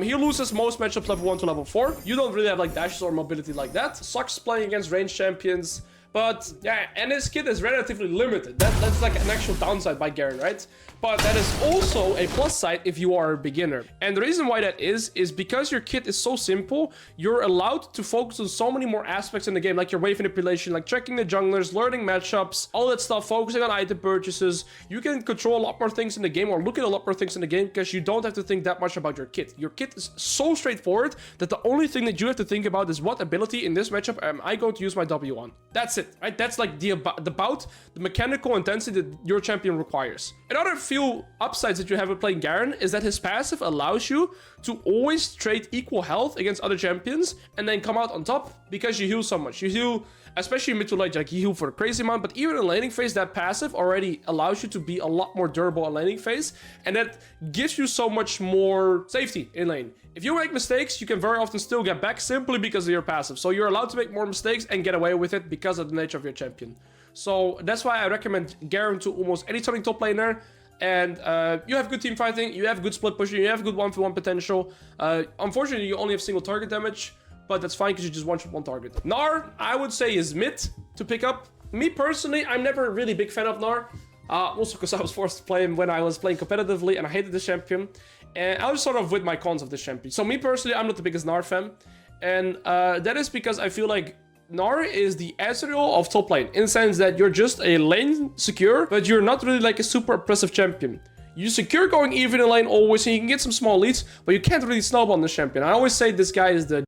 He loses most matchups level 1 to level 4. You don't really have like dashes or mobility like that. Sucks playing against ranged champions. But yeah, and his kit is relatively limited. That's like an actual downside by Garen, right? But that is also a plus side if you are a beginner. And the reason why that is because your kit is so simple, you're allowed to focus on so many more aspects in the game, like your wave manipulation, like checking the junglers, learning matchups, all that stuff, focusing on item purchases. You can control a lot more things in the game or look at a lot more things in the game because you don't have to think that much about your kit. Your kit is so straightforward that the only thing that you have to think about is what ability in this matchup am I going to use my W on. That's it, right? That's like the mechanical intensity that your champion requires. Another few upsides that you have with playing Garen is that his passive allows you to always trade equal health against other champions and then come out on top because you heal so much. You heal, especially mid to late, like you heal for a crazy amount, but even in laning phase, that passive already allows you to be a lot more durable in laning phase, and that gives you so much more safety in lane. If you make mistakes, you can very often still get back simply because of your passive. So you're allowed to make more mistakes and get away with it because of the nature of your champion. So that's why I recommend Garen to almost any starting top laner. And you have good team fighting, you have good split pushing, you have good 1v1 potential. Unfortunately, you only have single target damage, but that's fine because you just one-shot one target. Gnar, I would say, is mid to pick up. Me personally, I'm never a really big fan of Gnar. Also because I was forced to play him when I was playing competitively and I hated this champion. And I was sort of with my cons of this champion. So me personally, I'm not the biggest Gnar fan. And that is because I feel like Gnar is the Ezreal of top lane, in the sense that you're just a lane secure, but you're not really like a super oppressive champion. You secure going even in lane always, and you can get some small leads, but you can't really snowball this champion. I always say this guy is the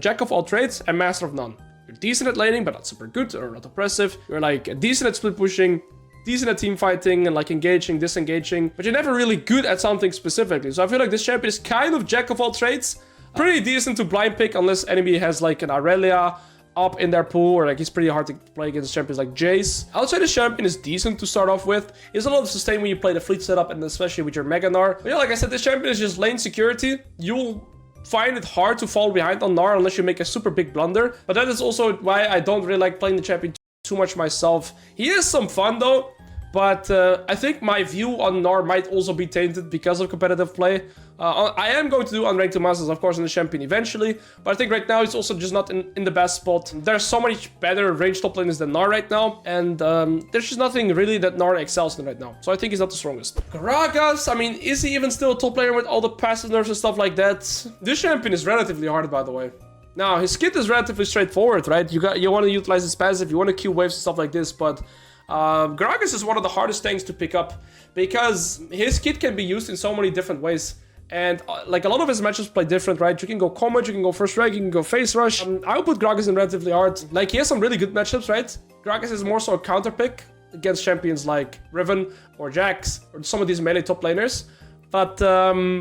jack of all trades and master of none. You're decent at laning, but not super good or not oppressive. You're like decent at split pushing, decent at team fighting and like engaging, disengaging, but you're never really good at something specifically. So I feel like this champion is kind of jack of all trades. Pretty decent to blind pick unless enemy has like an Aurelia up in their pool, or like he's pretty hard to play against champions like Jace. I would say this champion is decent to start off with. He's a lot of sustain when you play the fleet setup and especially with your Mega Gnar. But yeah, like I said, this champion is just lane security. You'll find it hard to fall behind on Gnar unless you make a super big blunder. But that is also why I don't really like playing the champion too much myself. He is some fun though, but I think my view on Gnar might also be tainted because of competitive play. I am going to do Unranked 2 Masters, of course, in the champion eventually, but I think right now he's also just not in the best spot. There's so much better range top laners than Gnar right now, and there's just nothing really that Gnar excels in right now. So I think he's not the strongest. Gragas, I mean, is he even still a top player with all the passive nerfs and stuff like that? This champion is relatively hard, by the way. Now, his kit is relatively straightforward, right? You want to utilize his passive, you want to Q waves and stuff like this, but Gragas is one of the hardest things to pick up because his kit can be used in so many different ways. And like a lot of his matchups play different, right? You can go combat, you can go first strike, you can go face rush. I would put Gragas in relatively hard. Like he has some really good matchups, right? Gragas is more so a counter pick against champions like Riven or Jax or some of these melee top laners. But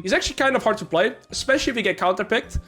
he's actually kind of hard to play, especially if you get counter picked.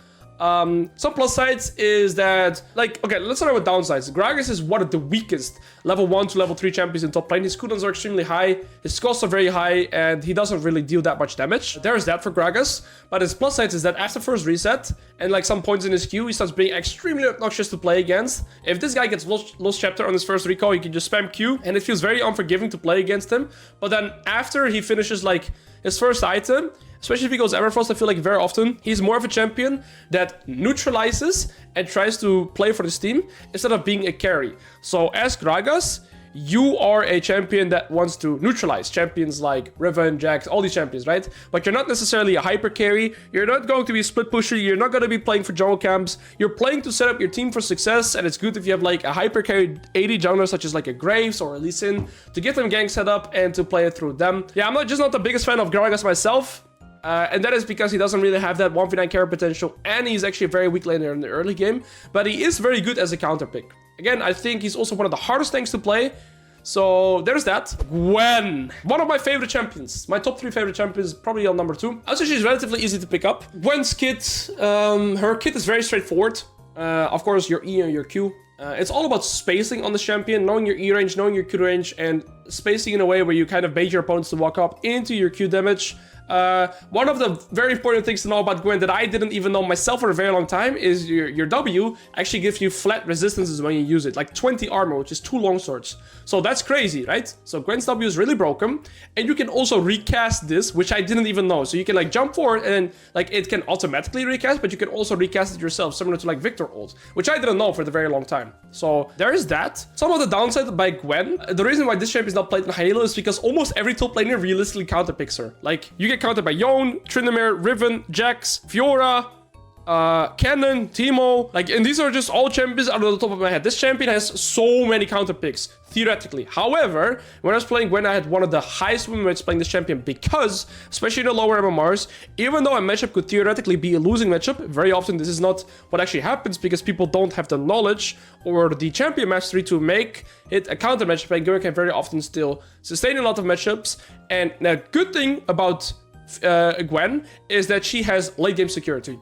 Some plus sides is that, like, okay, let's start with downsides. Gragas is one of the weakest level 1 to level 3 champions in top lane. His cooldowns are extremely high, his costs are very high, and he doesn't really deal that much damage. There's that for Gragas, but his plus sides is that after first reset, and like some points in his queue, he starts being extremely obnoxious to play against. If this guy gets lost chapter on his first recall, he can just spam Q, and it feels very unforgiving to play against him. But then after he finishes like his first item, especially if he goes Everfrost, I feel like very often he's more of a champion that neutralizes and tries to play for this team instead of being a carry. So as Gragas, you are a champion that wants to neutralize champions like Riven, Jax, all these champions, right? But you're not necessarily a hyper carry. You're not going to be a split pusher. You're not going to be playing for jungle camps. You're playing to set up your team for success, and it's good if you have like a hyper carry AD jungler such as like a Graves or a Lee Sin to get them gang set up and to play it through them. Yeah, I'm not the biggest fan of Gragas myself. And that is because he doesn't really have that 1v9 carry potential, and he's actually a very weak laner in the early game, but he is very good as a counter pick. Again, I think he's also one of the hardest things to play, so there's that. Gwen, one of my favorite champions. My top 3 favorite champions, probably on number 2. I would say she's relatively easy to pick up. Gwen's kit, her kit is very straightforward. Of course, your E and your Q. It's all about spacing on the champion, knowing your E range, knowing your Q range, and spacing in a way where you kind of bait your opponents to walk up into your Q damage. One of the very important things to know about Gwen that I didn't even know myself for a very long time is your W actually gives you flat resistances when you use it, like 20 armor, which is 2 longswords. So that's crazy, right? So Gwen's W is really broken, and you can also recast this, which I didn't even know. So you can like jump forward and then like it can automatically recast, but you can also recast it yourself, similar to like Victor ult, which I didn't know for the very long time. So there is that. Some of the downside by Gwen, the reason why this champion is not played in Halo is because almost every top laner realistically counterpicks her. Like you get countered by Yone, Tryndamere, Riven, Jax, Fiora, Cannon, Teemo, like, and these are just all champions out of the top of my head. This champion has so many counter picks, theoretically. However, when I was playing Gwen, I had one of the highest win rates playing this champion because, especially in the lower MMRs, even though a matchup could theoretically be a losing matchup, very often this is not what actually happens because people don't have the knowledge or the champion mastery to make it a counter matchup, and Gwen can very often still sustain a lot of matchups. And the good thing about Gwen is that she has late game security.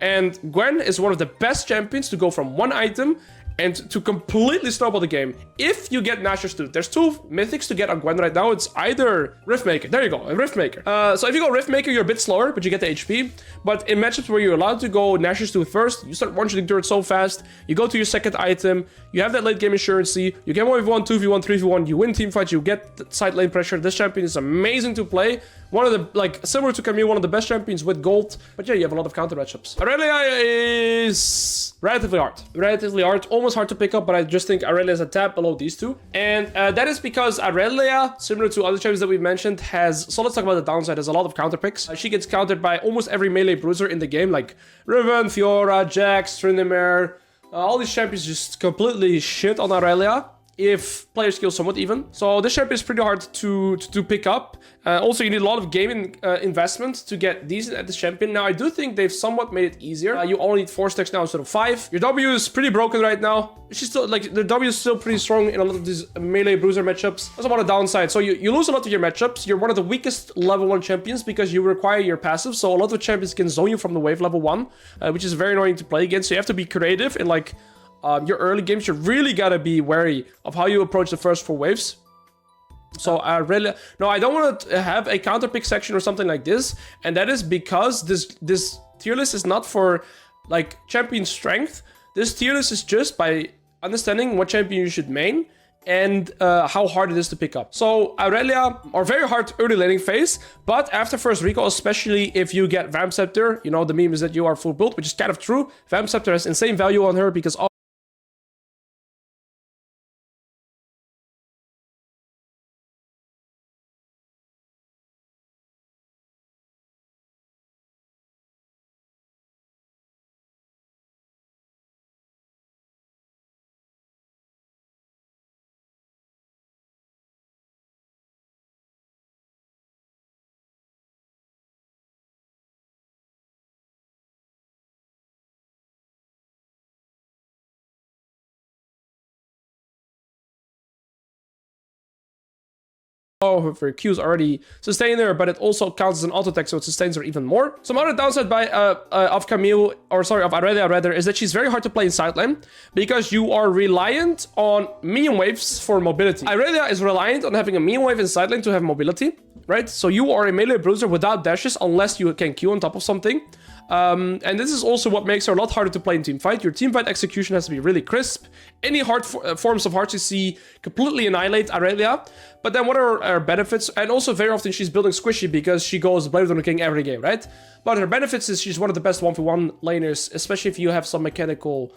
And Gwen is one of the best champions to go from one item and to completely snowball the game. If you get Nashor's Tooth, there's 2 mythics to get on Gwen right now. It's either Riftmaker. There you go, a Riftmaker. So if you go Riftmaker, you're a bit slower, but you get the HP. But in matchups where you're allowed to go Nashor's Tooth first, you start one-shooting turrets so fast, you go to your second item, you have that late game insurancy, you get 1v1, 2v1, 3v1, you win team fights, you get the side lane pressure. This champion is amazing to play. One of the, like, similar to Camille, one of the best champions with gold. But yeah, you have a lot of counter matchups. Aurelia is relatively hard. Relatively hard, almost hard to pick up, but I just think Aurelia is a tad below these 2. And that is because Aurelia, similar to other champions that we mentioned, has, so let's talk about the downside, has a lot of counter picks. She gets countered by almost every melee bruiser in the game, like Riven, Fiora, Jax, Tryndamere. All these champions just completely shit on Aurelia. if player skill is somewhat even. So this champion is pretty hard to pick up. Also, you need a lot of gaming investment to get decent at this champion. Now, I do think they've somewhat made it easier. You only need 4 stacks now instead of 5. Your W is pretty broken right now. She's still, like, the W is still pretty strong in a lot of these melee bruiser matchups. That's about a downside. So you lose a lot of your matchups. You're one of the weakest level 1 champions because you require your passive. So a lot of champions can zone you from the wave level 1, which is very annoying to play against. So you have to be creative in, like, your early games. You really gotta be wary of how you approach the first 4 waves. So I don't want to have a counter pick section or something like this, and that is because this tier list is not for like champion strength. This tier list is just by understanding what champion you should main and how hard it is to pick up. So Aurelia are very hard early laning phase, but after first recall, especially if you get Vamp Scepter, you know, the meme is that you are full build, which is kind of true. Vamp Scepter has insane value on her because her Q is already sustained there, but it also counts as an auto attack, so it sustains her even more. Some other downside of Camille, or sorry, of Aurelia rather, is that she's very hard to play in side lane because you are reliant on minion waves for mobility. Aurelia is reliant on having a minion wave in side lane to have mobility, right? So you are a melee bruiser without dashes unless you can Q on top of something. And this is also what makes her a lot harder to play in teamfight. Your teamfight execution has to be really crisp. Any hard forms of hard CC completely annihilate Aurelia. But then what are her benefits? And also very often she's building squishy because she goes Blade on the King every game, right? But her benefits is she's one of the best 1v1 laners, especially if you have some mechanical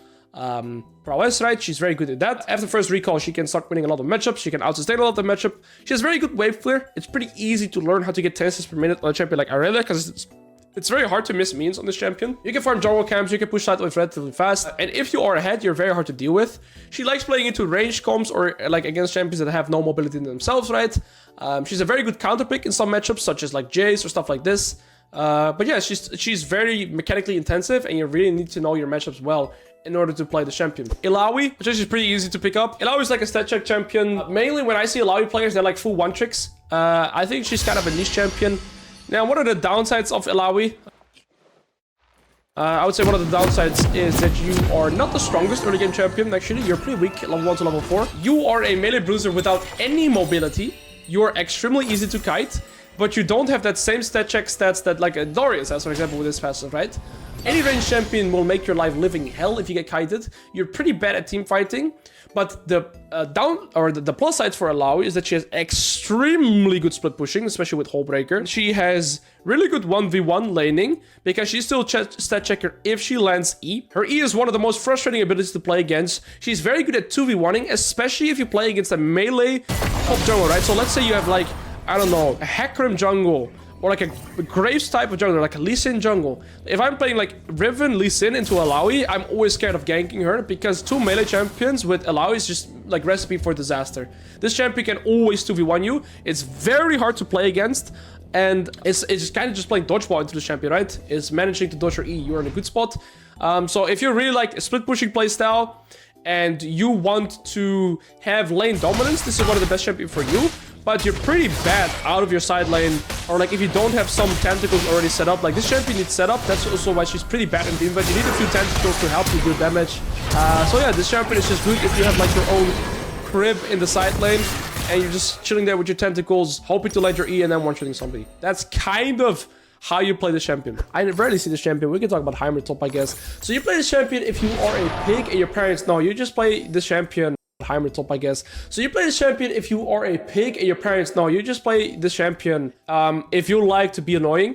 prowess, right? She's very good at that. After first recall, she can start winning a lot of matchups. She can out-sustain a lot of matchup. She has very good wave clear. It's pretty easy to learn how to get 10 assists per minute on a champion like Aurelia because it's very hard to miss means on this champion. You can farm jungle camps, you can push side wave relatively fast, and if you are ahead, you're very hard to deal with. She likes playing into range comps or like against champions that have no mobility in themselves, right? She's a very good counter pick in some matchups, such as like Jace or stuff like this. But yeah, she's very mechanically intensive, and you really need to know your matchups well in order to play the champion. Illaoi, which is pretty easy to pick up. Illaoi is like a stat check champion. Mainly when I see Illaoi players, they're like full one tricks. I think she's kind of a niche champion. Now, what are the downsides of Illaoi? I would say one of the downsides is that you are not the strongest early game champion, actually. You're pretty weak, level 1 to level 4. You are a melee bruiser without any mobility. You're extremely easy to kite, but you don't have that same stat check stats that like a Darius has, for example, with this passive, right? Any range champion will make your life living hell if you get kited. You're pretty bad at team fighting, but the the plus side for Illaoi is that she has extremely good split pushing, especially with Hullbreaker. She has really good 1v1 laning because she's still stat checker if she lands E. Her E is one of the most frustrating abilities to play against. She's very good at 2v1ing, especially if you play against a melee top jungle, right? So let's say you have like, I don't know, a Hecarim jungle, or like a Graves type of jungle, like a Lee Sin jungle. If I'm playing like Riven, Lee Sin into Illaoi, I'm always scared of ganking her because 2 melee champions with Illaoi is just like recipe for disaster. This champion can always 2v1 you. It's very hard to play against, and it's just kind of just playing dodgeball into the champion, right? It's managing to dodge her E. You're in a good spot. So if you really like a split pushing playstyle and you want to have lane dominance, this is one of the best champions for you. But you're pretty bad out of your side lane, or like if you don't have some tentacles already set up. Like this champion needs setup. That's also why she's pretty bad in team, but you need a few tentacles to help you do damage. So yeah, this champion is just good if you have like your own crib in the side lane and you're just chilling there with your tentacles, hoping to land your E and then one-shooting somebody. That's kind of how you play the champion. I rarely see this champion. We can talk about Heimer top, I guess. So you play this champion if you are a pig and your parents know. You just play this champion. Heimer top, I guess. So you play this champion if you are a pig and your parents know. You just play this champion if you like to be annoying.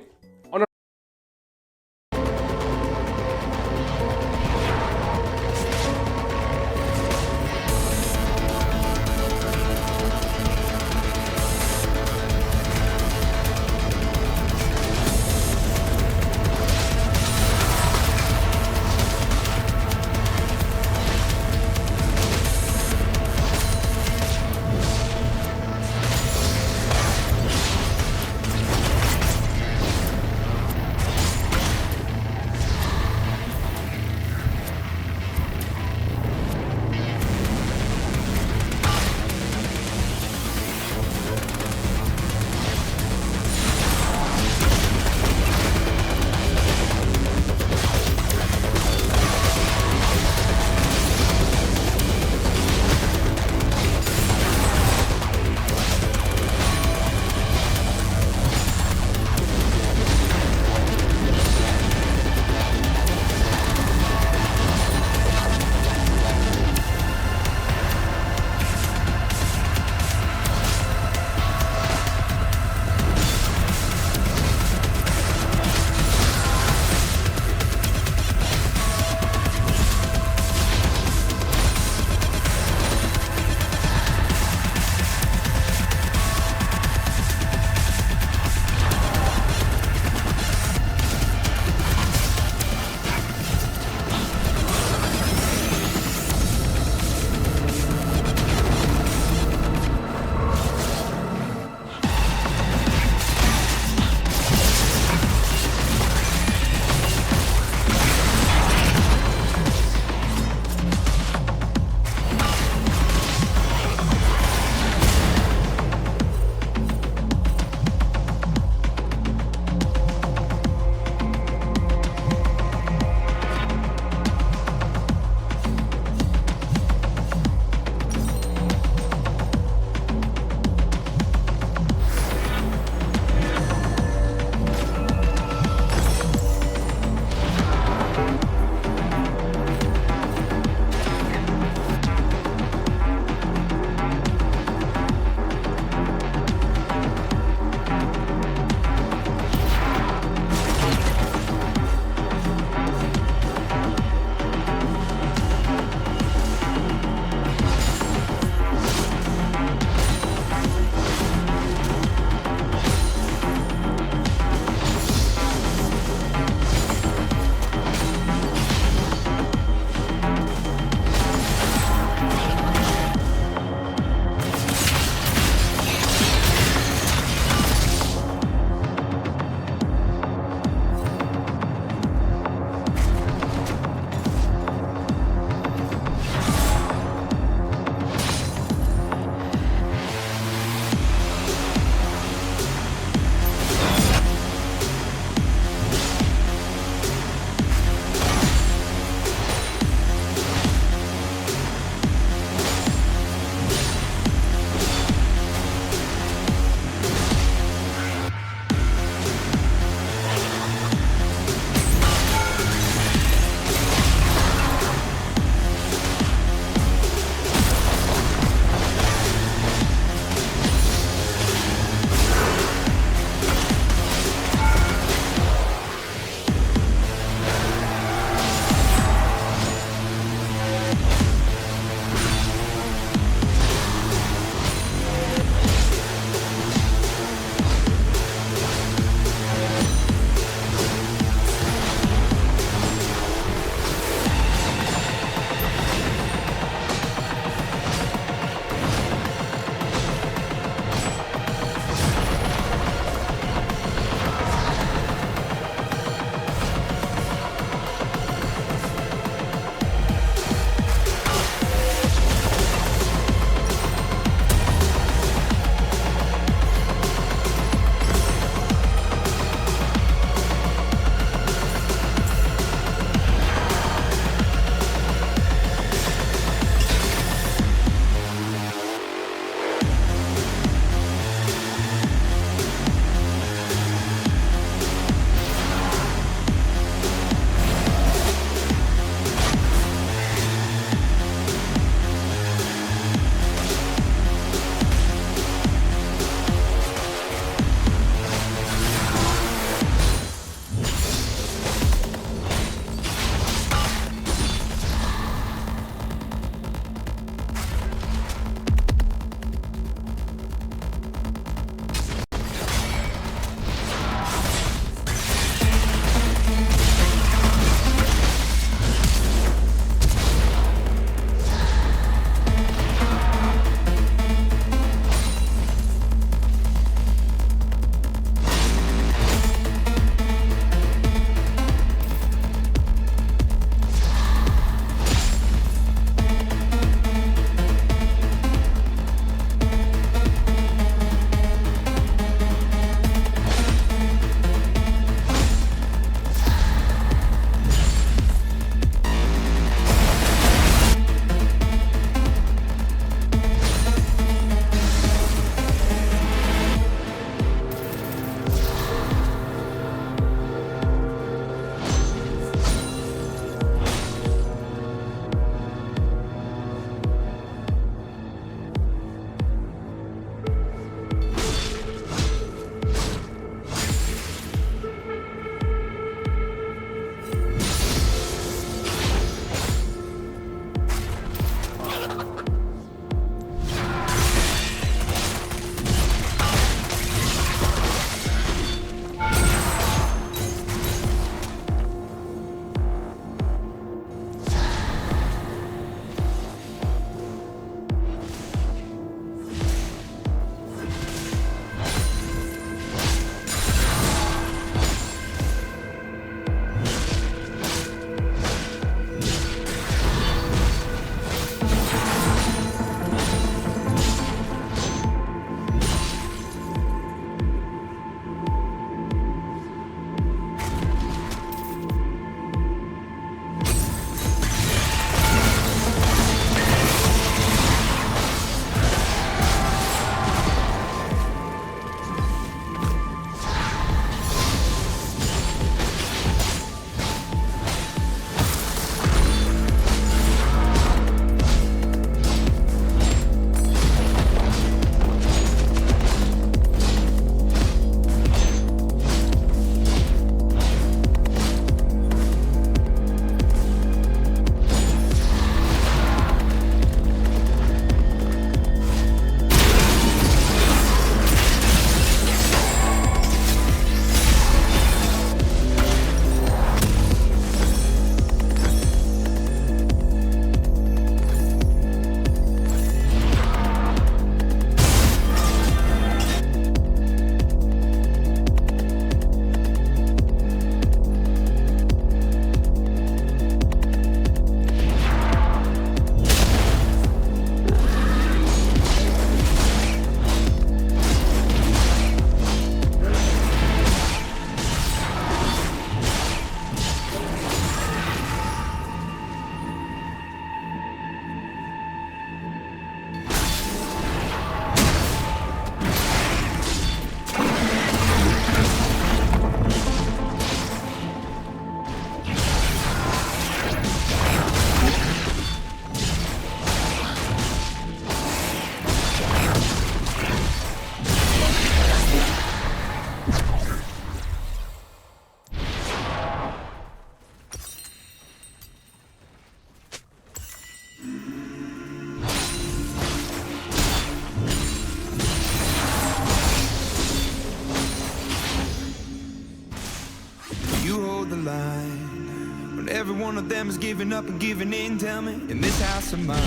every one of them is giving up and giving in. Tell me, in this house of mine,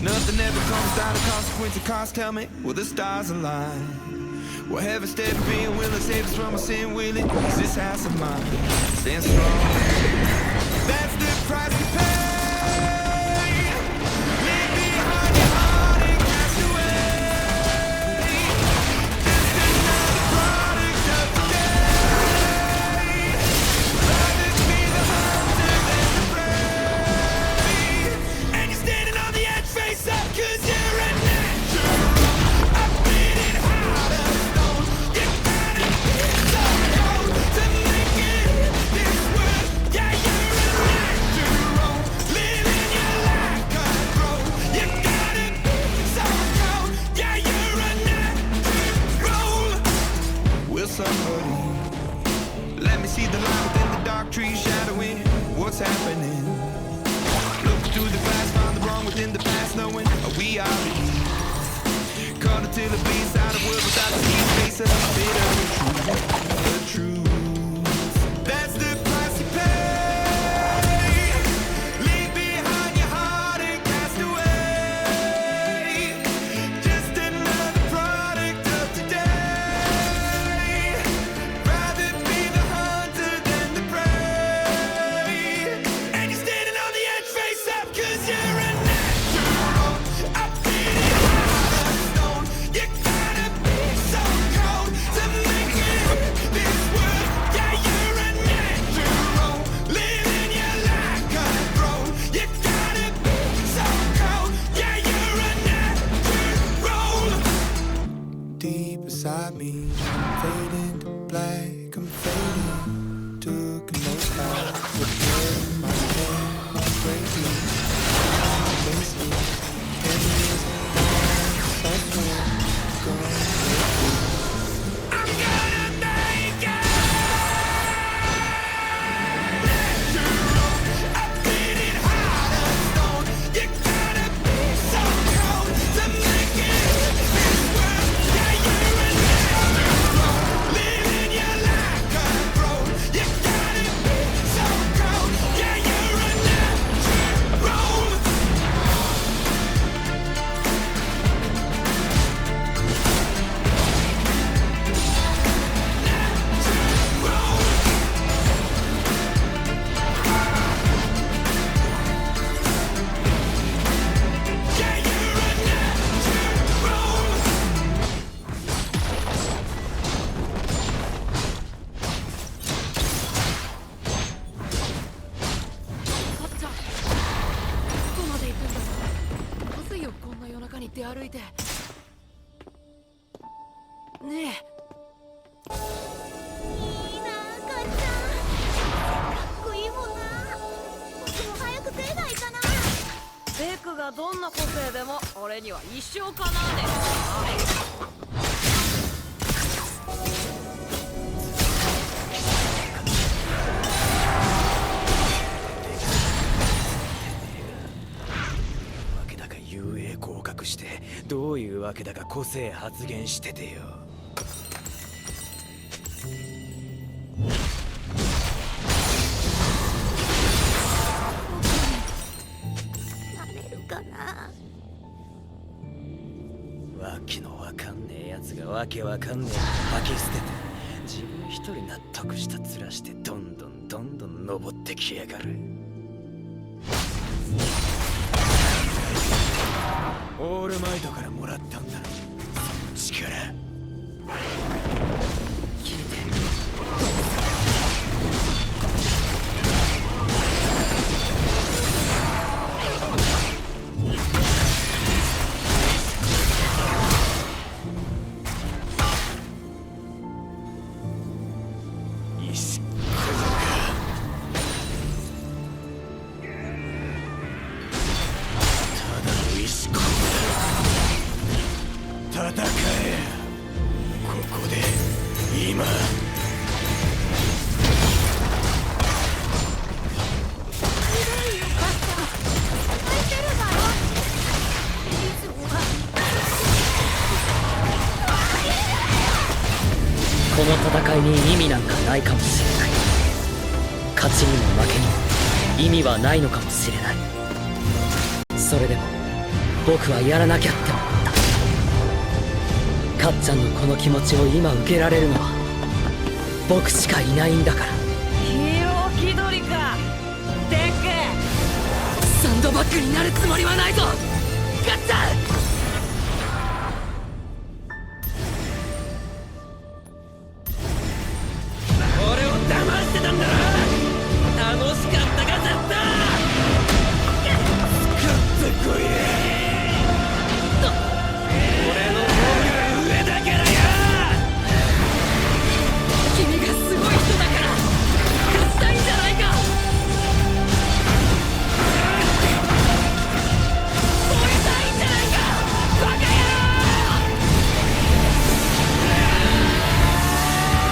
nothing ever comes down to consequence of cost. Tell me, will the stars align? Will heaven step in? Will it save us from our sin? Will it? Is this house of mine stand strong? That's the price we pay. Leave behind your heart and cast away. Just another product of today. Rather be the hunter than the prey. And you're standing on the edge, face up, 'cause you're a natural. I've been in heart of stone. You gotta be so cold to make it in this world. Yeah, you're a natural. Living your life control. You gotta be so cold. Yeah, you're a natural. Will somebody let me see the light within the dark trees shadowing what's happening? Look through the glass, find the wrong within the past, knowing we are real. Caught until it bleeds out of world without the sea face of the bit of the truth. That's the price you pay. Leave behind your heart and cast away. Just another product of today. Rather be the hunter than the prey. And you're standing on the edge, face up, 'cause you're a natural. I've been in heart of stone. You gotta be so cold to make it in this world. Yeah, you're a natural. Living your life control. You gotta be so cold. Yeah, you're a natural. Deep beside me, fading to black, I'm fading. Took a note out, with my head, my crazy. Basically, enemies, I swear, gonna I'm gonna make it. Natural, I've been in heart of stone. You gotta be so cold to make it in this world. Yeah, you're a natural. Living your life control. You gotta be so cold. Yeah, you're a natural. Yeah, you're a natural. かっちゃん、どこまで行くんだろう。まずいよ、こんな夜中に出歩いて。ねえ。いいなあ、かっちゃん。かっこいいもんな。僕も早く手がいかな。デクがどんな個性でも俺には一生かなわねわけだか遊泳合格してどういうわけだか個性発言しててよ。なれるかな。わけのわかんねえやつがわけわかんねえ吐き捨てて自分一人納得した面してどんどん登ってきやがる。オールマイトからもらったんだろその力。聞いて石こただの石こだ。戦えここで今。この戦いに意味なんかないかもしれない。勝ちにも負けにも意味はないのかもしれない。それでも僕はやらなきゃって思った。かっちゃんのこの気持ちを今受けられるのは僕しかいないんだから。ヒーロー気取りか。でっけえ。サンドバッグになるつもりはないぞかっちゃん。俺を騙してたんだろ。楽しかったか絶対。使ってこい。俺の方が上だからよ。君がすごい人だから勝ちたいんじゃないか。燃えたいんじゃないか。バカ野郎。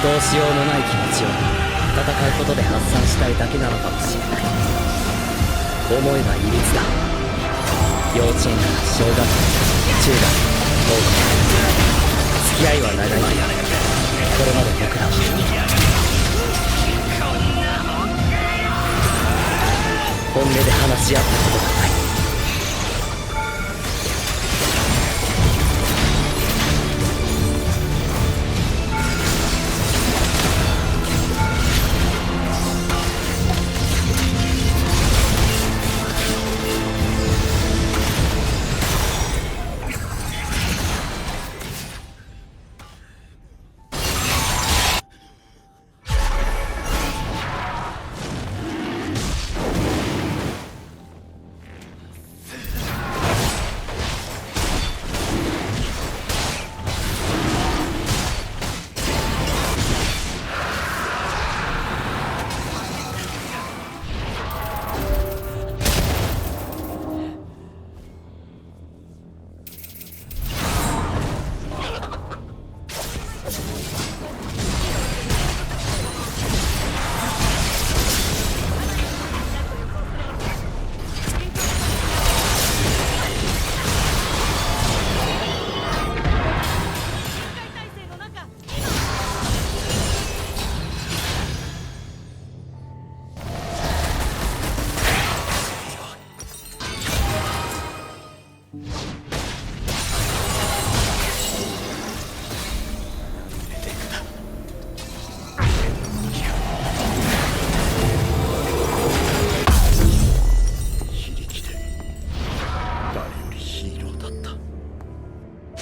どうしようもない気持ちを戦うことで発散したいだけなのかもしれない。思えばいびつだ。幼稚園から小学校、中学、高校、付き合いは長いけどこれまで僕らは本音で話し合ったことがない。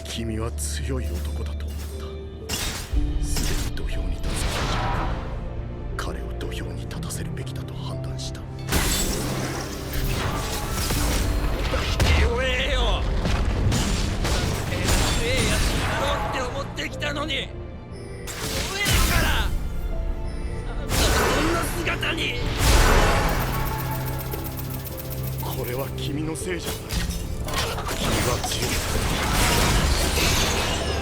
君は強い男だと思った。すでに土俵に立つべきじゃなく、彼を土俵に立たせるべきだと判断した。弱えよ。強えやつになろうって思ってきたのに弱えからあんたそんな姿に。これは君のせいじゃない。君は強い。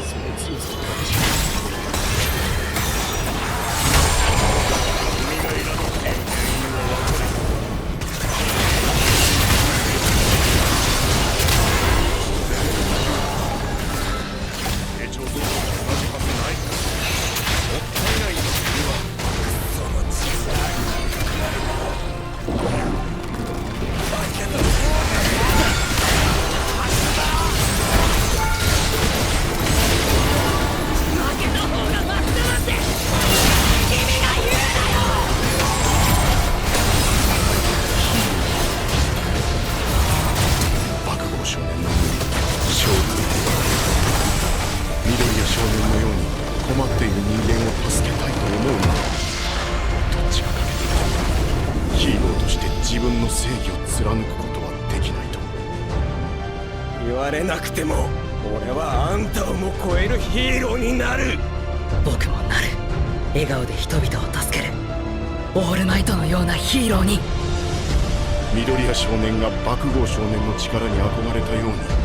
その強さだけじゃ君が選ぶっていう原因は分かる。成長すると同じはずない。もったいないよ君は。その小さい少年の無理、勝負。緑谷少年のように困っている人間を助けたいと思うなら、どっちがかけてヒーローとして自分の正義を貫くことはできないと。言われなくても俺はあんたをも超えるヒーローになる。僕もなる。笑顔で人々を助けるオールマイトのようなヒーローに。緑谷少年が爆豪少年の力に憧れたように、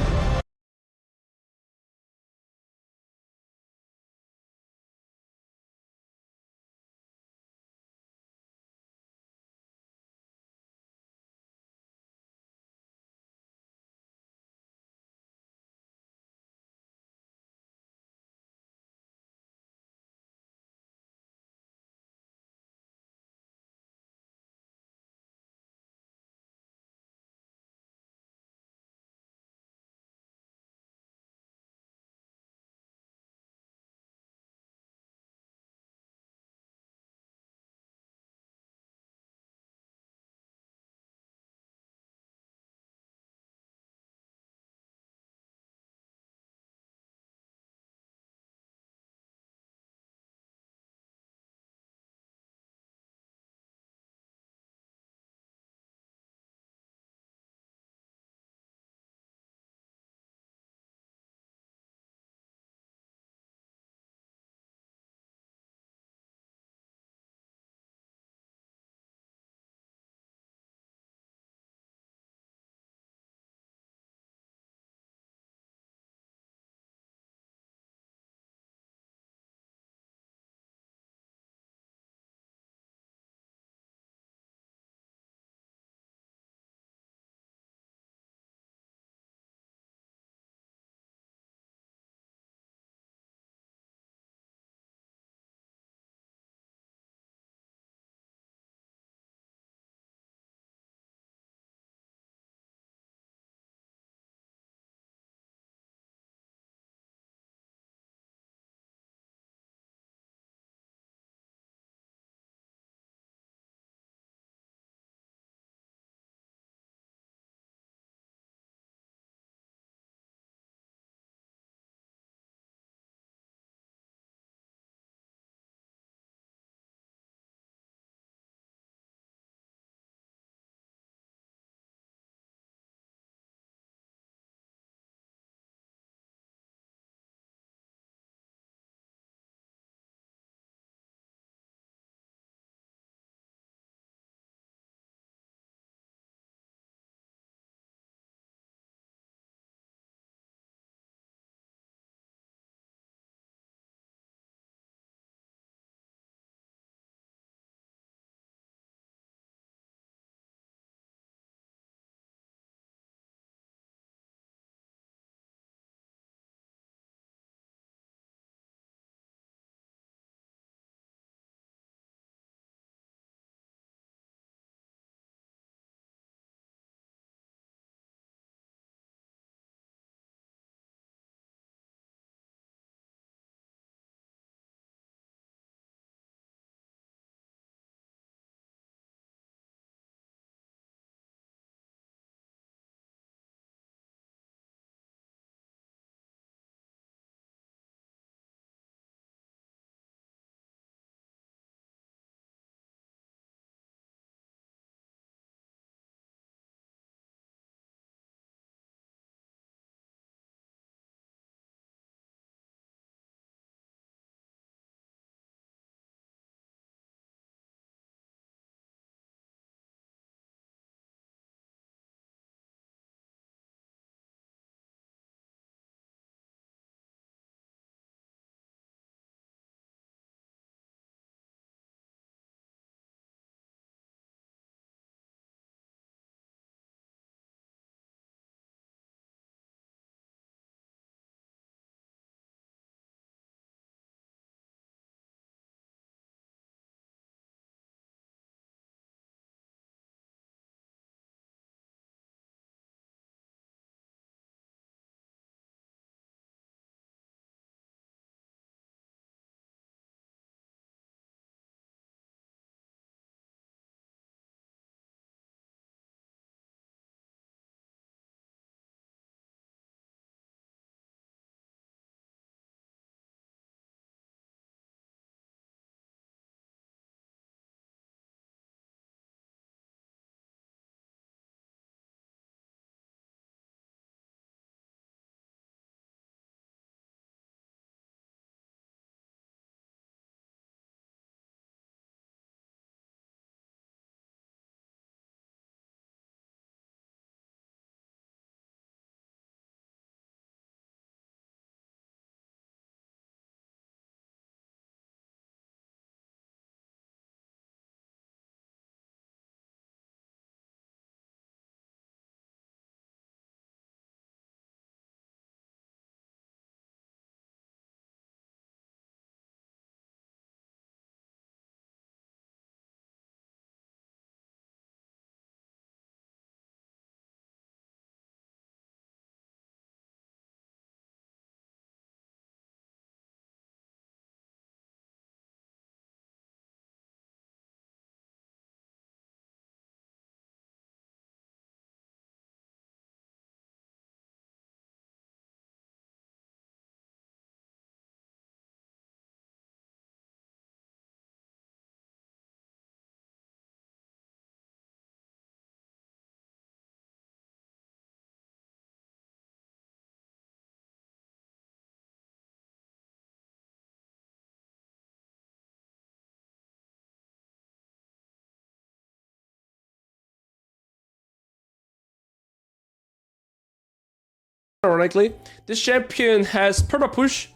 Ironically, this champion has perma push.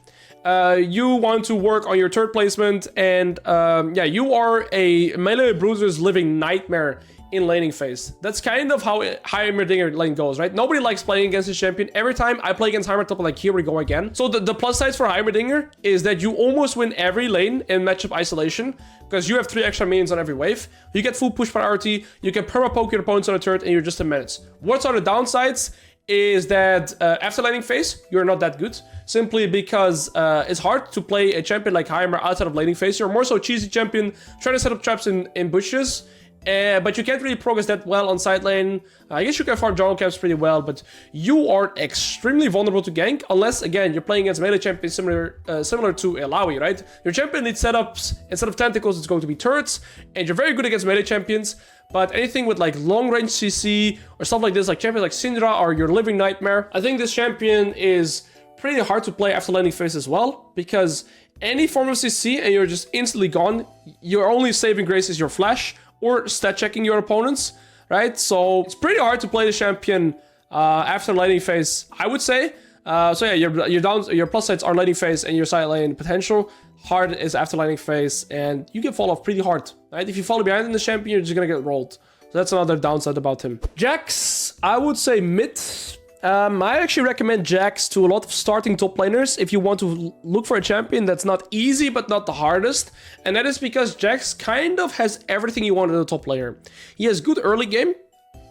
You want to work on your third placement, and yeah, you are a melee bruiser's living nightmare in laning phase. That's kind of how Heimerdinger lane goes, right? Nobody likes playing against this champion. Every time I play against Heimerdinger, like, here we go again. So the plus sides for Heimerdinger is that you almost win every lane in matchup isolation, because you have 3 extra minions on every wave. You get full push priority, you can perma poke your opponents on a turret, and you're just in minutes. What's on the downsides is that after laning phase, you're not that good. Simply because it's hard to play a champion like Heimer outside of laning phase. You're more so a cheesy champion, trying to set up traps in bushes. But you can't really progress that well on side lane. I guess you can farm jungle camps pretty well, but you are extremely vulnerable to gank, unless, again, you're playing against melee champions similar to Illaoi, right? Your champion needs setups. Instead of tentacles, it's going to be turrets, and you're very good against melee champions. But anything with like long range CC or stuff like this, like champions like Syndra are your living nightmare. I think this champion is pretty hard to play after laning phase as well, because any form of CC and you're just instantly gone. Your only saving grace is your flash or stat checking your opponents, right? So it's pretty hard to play the champion after laning phase, I would say. So yeah, your plus sides are laning phase and your side lane potential. Hard is after laning phase, and you can fall off pretty hard, right? If you fall behind in the champion, you're just gonna get rolled. So that's another downside about him. Jax, I would say mid. I actually recommend Jax to a lot of starting top laners if you want to look for a champion that's not easy but not the hardest. And that is because Jax kind of has everything you want in a top laner. He has good early game,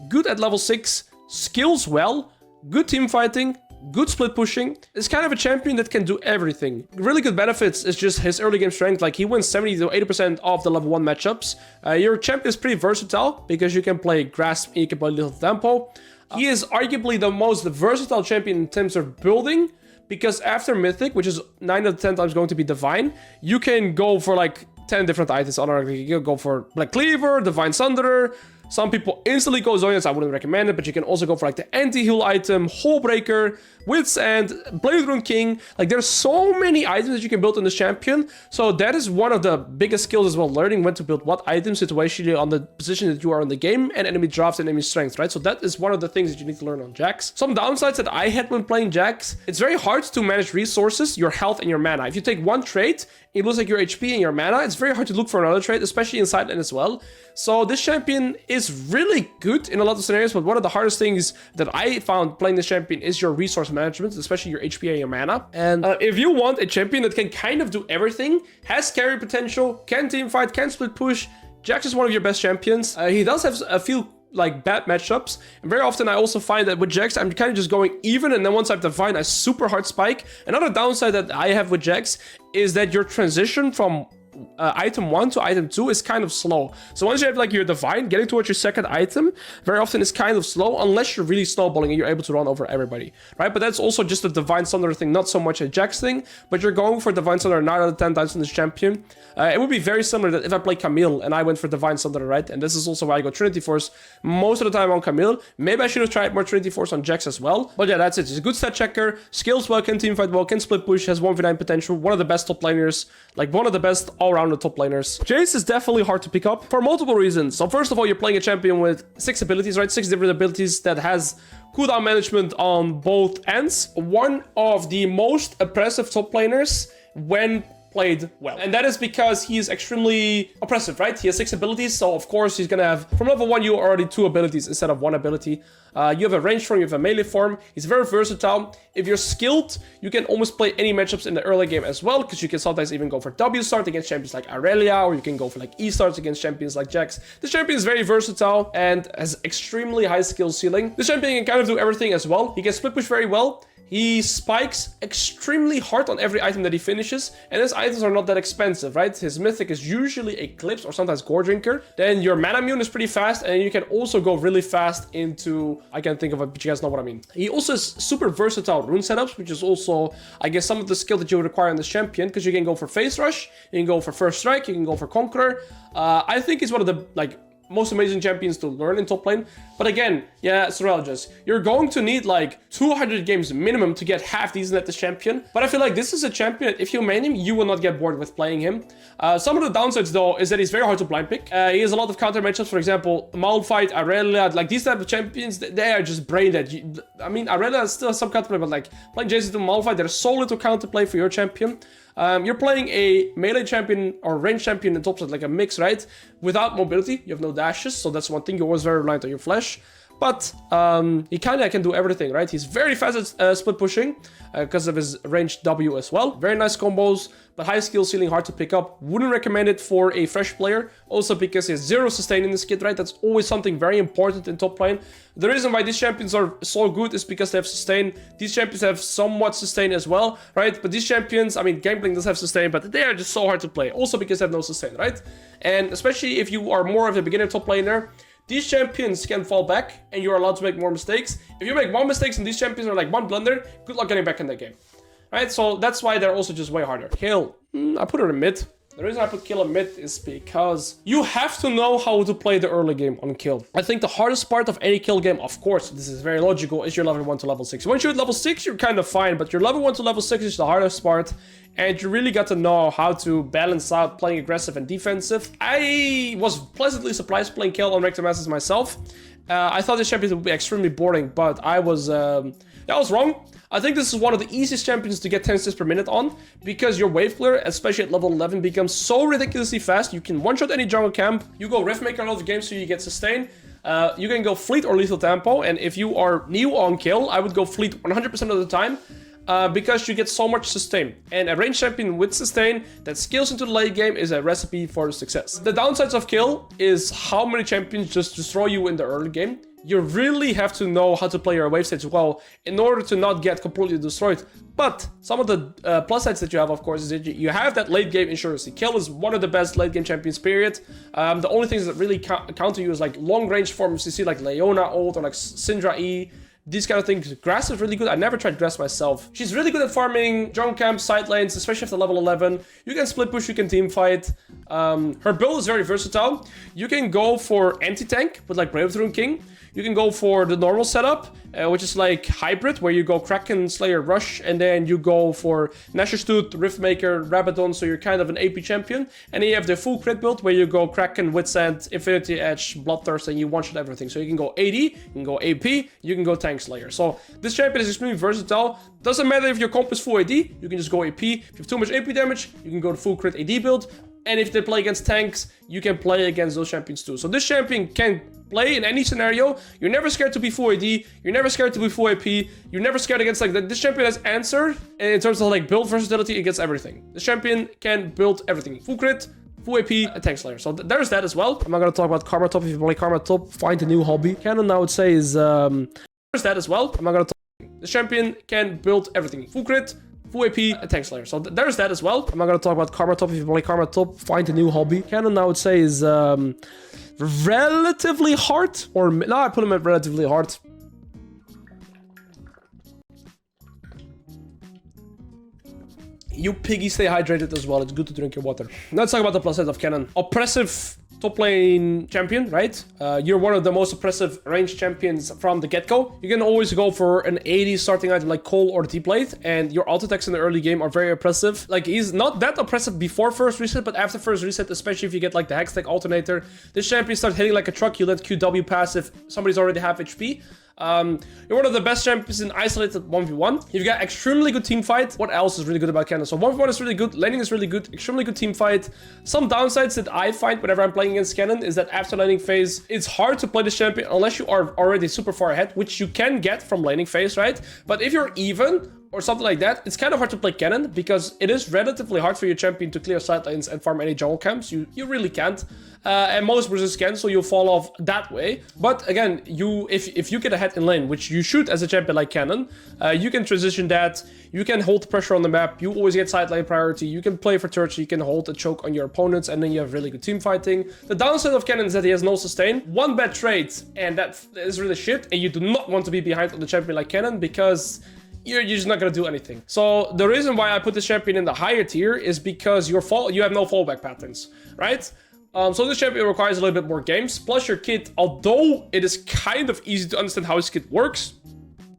good at level 6, skills well, good team fighting, good split pushing. It's kind of a champion that can do everything. Really good benefits is just his early game strength. Like, he wins 70 to 80% of the level 1 matchups. Your champion is pretty versatile because you can play Grasp and you can play Little Tempo. He is arguably the most versatile champion in terms of building, because after Mythic, which is 9 out of 10 times going to be Divine, you can go for like 10 different items. You can go for Black Cleaver, Divine Sunderer. Some people instantly go Zhonya's, I wouldn't recommend it, but you can also go for like the anti-heal item, Hole Breaker, Wits End, Blade Rune King. Like, there's so many items that you can build in this champion. So that is one of the biggest skills as well, learning when to build what item situationally on the position that you are in the game, and enemy drafts and enemy strength, right? So that is one of the things that you need to learn on Jax. Some downsides that I had when playing Jax: it's very hard to manage resources, your health and your mana. If you take one trait, it looks like your HP and your mana. It's very hard to look for another trait, especially in side lane as well. So this champion is really good in a lot of scenarios, but one of the hardest things that I found playing this champion is your resource management, especially your HP and your mana. And if you want a champion that can kind of do everything, has carry potential, can team fight, can split push, Jax is one of your best champions. He does have a few like bad matchups, and very often I also find that with Jax I'm kind of just going even, and then once I've defined a super hard spike. Another downside that I have with Jax is that your transition from item 1 to item 2 is kind of slow. So once you have like your divine, getting towards your second item very often is kind of slow, unless you're really snowballing and you're able to run over everybody, right? But that's also just a Divine Thunder thing, not so much a Jax thing. But you're going for Divine Thunder 9 out of 10 times in this champion. It would be very similar that if I play Camille and I went for Divine Thunder, right? And this is also why I go Trinity Force most of the time on Camille. Maybe I should have tried more Trinity Force on Jax as well. But yeah, that's it. He's a good stat checker, skills well, can team fight well, can split push, has 1v9 potential, one of the best top laners, like one of the best all-around top laners. Jace is definitely hard to pick up for multiple reasons. So first of all, you're playing a champion with 6 abilities, right? 6 different abilities that has cooldown management on both ends. One of the most oppressive top laners when played well. And that is because he is extremely oppressive, right? He has 6 abilities, so of course he's gonna have, from level 1 you already 2 abilities instead of 1 ability. You have a range form, you have a melee form. He's very versatile. If you're skilled, you can almost play any matchups in the early game as well, because you can sometimes even go for W start against champions like Aurelia, or you can go for like E starts against champions like Jax. This champion is very versatile and has extremely high skill ceiling. This champion can kind of do everything as well. He can split push very well. He spikes extremely hard on every item that he finishes, and his items are not that expensive, right? His mythic is usually Eclipse or sometimes Gore Drinker. Then your Mana Mune is pretty fast, and you can also go really fast into, I can't think of it, but you guys know what I mean. He also has super versatile rune setups, which is also, I guess, some of the skill that you would require in this champion, because you can go for Phase Rush, you can go for First Strike, you can go for Conqueror. I think he's one of the, like, most amazing champions to learn in top lane. But again, yeah, Soreljas, you're going to need like 200 games minimum to get half decent at this champion. But I feel like this is a champion, if you main him, you will not get bored with playing him. Some of the downsides though is that he's very hard to blind pick. He has a lot of counter matchups, for example, Malphite, Aurelia, like these type of champions, they are just brain dead. I mean, Aurelia is still some counterplay, but like playing Jason to Malphite, there's so little counterplay for your champion. You're playing a melee champion or range champion in top side, like a mix, right? Without mobility, you have no dashes, so that's one thing. You're always very reliant on your flash. But he kind of can do everything, right? He's very fast at split pushing because of his range W as well. Very nice combos, but high skill ceiling, hard to pick up. Wouldn't recommend it for a fresh player. Also because he has 0 sustain in this kit, right? That's always something very important in top lane. The reason why these champions are so good is because they have sustain. These champions have somewhat sustain as well, right? But these champions, I mean, Gangplank does have sustain, but they are just so hard to play. Also because they have no sustain, right? And especially if you are more of a beginner top laner, these champions can fall back and you're allowed to make more mistakes. If you make one mistake and these champions are like one blunder, good luck getting back in that game. Right? So that's why they're also just way harder. Kill. I put her in mid. The reason I put Kill in mid is because you have to know how to play the early game on Kill. I think the hardest part of any Kill game, of course, this is very logical, is your level 1 to level 6. Once you're at level 6, you're kind of fine, but your level 1 to level 6 is the hardest part. And you really got to know how to balance out playing aggressive and defensive. I was pleasantly surprised playing Kill on Rector Masters myself. I thought this champion would be extremely boring, but I was wrong. I think this is one of the easiest champions to get 10 assists per minute on, because your wave clear, especially at level 11, becomes so ridiculously fast. You can one-shot any jungle camp. You go Riftmaker a lot of games so you get sustain. You can go Fleet or Lethal Tempo, and if you are new on Kill, I would go Fleet 100% of the time. Because you get so much sustain. And a range champion with sustain that scales into the late game is a recipe for success. The downsides of Kill is how many champions just destroy you in the early game. You really have to know how to play your wave stage well in order to not get completely destroyed. But some of the plus sides that you have, of course, is that you have that late game insurance. Kill is one of the best late game champions, period. The only things that really counter you is like long range forms you see, like Leona ult or like Syndra E. These kind of things. Grass is really good. I never tried Grass myself. She's really good at farming jungle camps, side lanes, especially after level 11. You can split push, you can team fight. Her build is very versatile. You can go for anti-tank with like Brave Rune King. You can go for the normal setup, which is like hybrid, where you go Kraken, Slayer, Rush, and then you go for Nashor's Tooth, Riftmaker, Rabadon, so you're kind of an AP champion. And then you have the full crit build, where you go Kraken, Witsend, Infinity Edge, Bloodthirst, and you one-shot everything. So you can go AD, you can go AP, you can go Tank Slayer. So this champion is extremely versatile. Doesn't matter if your comp is full AD, you can just go AP. If you have too much AP damage, you can go the full crit AD build. And if they play against tanks, you can play against those champions too. So this champion can play in any scenario. You're never scared to be full AD. You're never scared to be full AP. You're never scared against like that. This champion has answered in terms of like build versatility against everything. This champion can build everything. Full crit, full AP, and Tank Slayer. So there's that as well. I'm not gonna talk about Karma Top. If you play Karma Top, find a new hobby. Canon, I would say, is there's that as well. I'm not gonna talk. This champion can build everything. Full crit, full AP, and Tank Slayer. So there's that as well. I'm not gonna talk about Karma Top. If you play Karma Top, find a new hobby. Canon, I would say, is relatively hard. Or no, I put him at relatively hard. You piggy, stay hydrated as well. It's good to drink your water. Now let's talk about the plus side of Canon. Oppressive top lane champion, right? You're one of the most oppressive range champions from the get-go. You can always go for an 80 starting item like Cole or T-Blade, and your auto attacks in the early game are very oppressive. Like, he's not that oppressive before first reset, but after first reset, especially if you get like the Hextech alternator, this champion starts hitting like a truck. You let QW pass if somebody's already half HP. You're one of the best champions in isolated 1v1. You've got extremely good team fight. What else is really good about Canon? So 1v1 is really good, laning is really good, extremely good team fight. Some downsides that I find whenever I'm playing against Canon is that after laning phase, it's hard to play this champion unless you are already super far ahead, which you can get from laning phase, right? But if you're even, or something like that, it's kind of hard to play Canon because it is relatively hard for your champion to clear side lanes and farm any jungle camps. You really can't. And most bruisers can, so you'll fall off that way. But again, if you get ahead in lane, which you should as a champion like Canon, you can transition that, you can hold the pressure on the map, you always get side lane priority, you can play for turret, you can hold a choke on your opponents, and then you have really good team fighting. The downside of Canon is that he has no sustain. One bad trait, and that is really shit, and you do not want to be behind on the champion like Canon because you're just not gonna do anything. So the reason why I put this champion in the higher tier is because you have no fallback patterns, right? So this champion requires a little bit more games. Plus your kit, although it is kind of easy to understand how his kit works,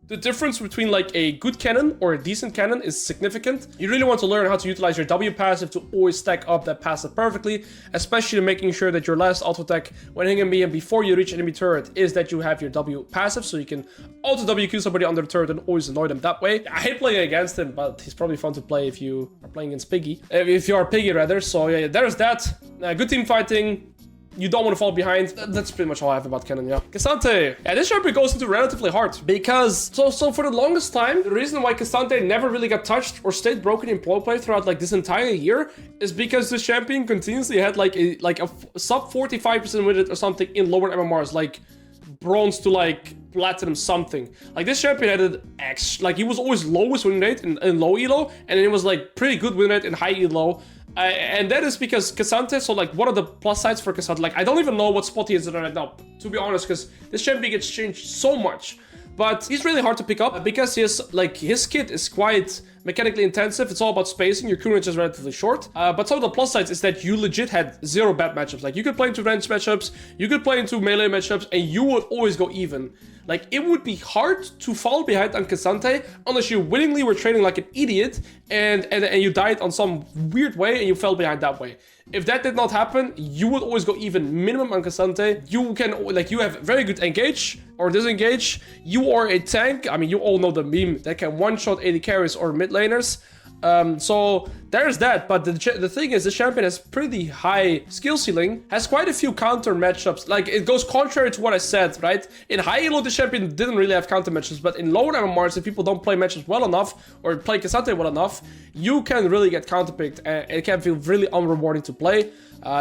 the difference between like a good cannon or a decent cannon is significant. You really want to learn how to utilize your W passive to always stack up that passive perfectly, especially making sure that your last auto attack when hitting me and before you reach enemy turret is that you have your W passive, so you can auto WQ somebody under the turret and always annoy them that way. I hate playing against him, but he's probably fun to play if you are playing against Piggy. If you are Piggy rather, so yeah, there's that. Good team fighting. You don't want to fall behind. That's pretty much all I have about Cannon, yeah. K'Sante. Yeah, this champion goes into relatively hard because... So for the longest time, the reason why K'Sante never really got touched or stayed broken in pro play throughout like this entire year is because this champion continuously had like a sub 45% win rate or something in lower MMRs, like bronze to like platinum something. Like this champion had an X, like he was always lowest win rate in low elo, and then it was like pretty good win rate in high elo. And that is because K'Sante, so like what are the plus sides for K'Sante? Like I don't even know what spot he is in right now, to be honest, because this champion gets changed so much. But he's really hard to pick up because his kit is quite mechanically intensive. It's all about spacing. Your Q range is relatively short. But some of the plus sides is that you legit had zero bad matchups. Like you could play into range matchups, you could play into melee matchups, and you would always go even. Like it would be hard to fall behind on K'Sante unless you willingly were training like an idiot and you died on some weird way and you fell behind that way. If that did not happen, you would always go even minimum on K'Sante. You can, like, you have very good engage or disengage. You are a tank. I mean, you all know the meme that can one-shot AD carries or mid laners. So there's that, but the thing is, the champion has pretty high skill ceiling, has quite a few counter matchups. Like it goes contrary to what I said, right? In high elo, the champion didn't really have counter matchups, but in lower MMRs, if people don't play matchups well enough or play K'Sante well enough, you can really get counterpicked and it can feel really unrewarding to play.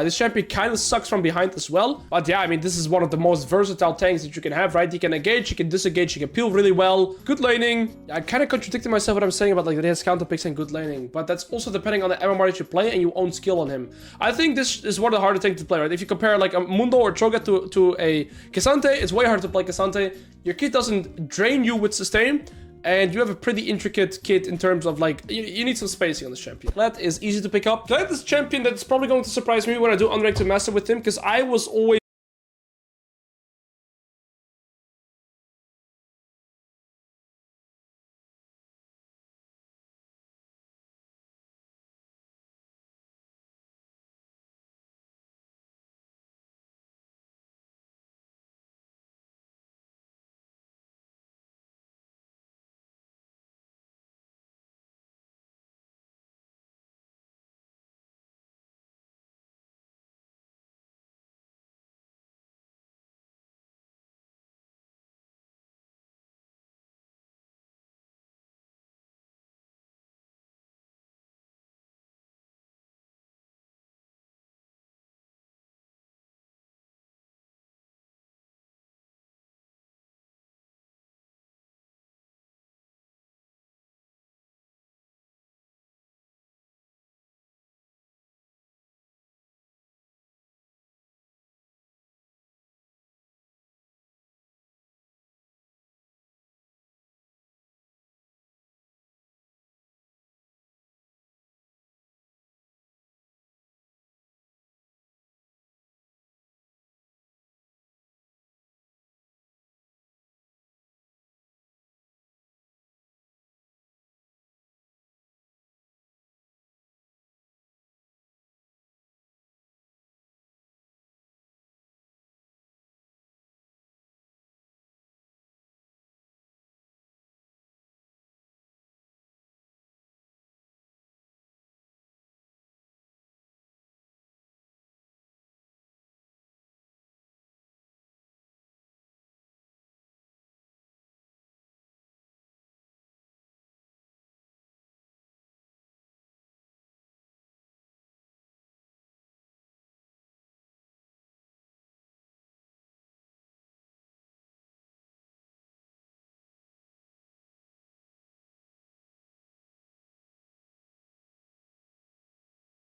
This champion kind of sucks from behind as well. But yeah, I mean, this is one of the most versatile tanks that you can have, right? You can engage, you can disengage, you can peel really well. Good laning. I kind of contradicted myself what I'm saying about like that he has counter picks and good laning. But that's also depending on the MMR that you play and you own skill on him. I think this is one of the harder things to play, right? If you compare like a Mundo or Cho'Gath to a K'Sante, it's way harder to play K'Sante. Your kit doesn't drain you with sustain. And you have a pretty intricate kit in terms of like, you need some spacing on this champion. Kled is easy to pick up. Kled is a champion that's probably going to surprise me when I do unranked to master with him, because I was always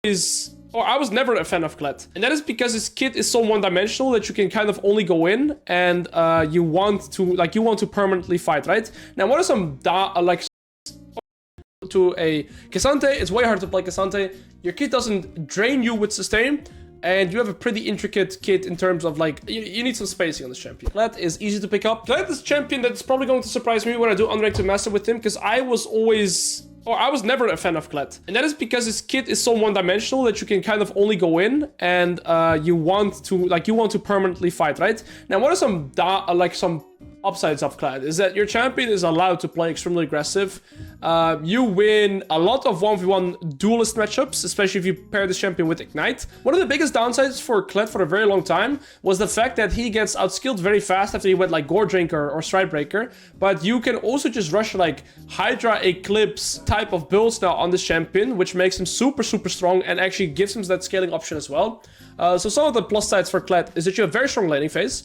I was never a fan of Kled, and that is because his kit is so one-dimensional that you can kind of only go in and you want to permanently fight, right? Now, what are some like to a K'Sante? It's way hard to play K'Sante. Your kit doesn't drain you with sustain. and you have a pretty intricate kit in terms of like, you need some spacing on this champion. Kled is easy to pick up. Kled is a champion that's probably going to surprise me when I do Unranked to Master with him, because I was never a fan of Kled. And that is because his kit is so one-dimensional that you can kind of only go in and you want to permanently fight, right? Now, what are some upsides of Kled is that your champion is allowed to play extremely aggressive. You win a lot of 1v1 duelist matchups, especially if you pair this champion with Ignite. One of the biggest downsides for Kled for a very long time was the fact that he gets outskilled very fast after he went like Gore Drinker or Stridebreaker, but you can also just rush like Hydra Eclipse type of builds now on this champion, which makes him super strong and actually gives him that scaling option as well. So some of the plus sides for Kled is that you have very strong laning phase.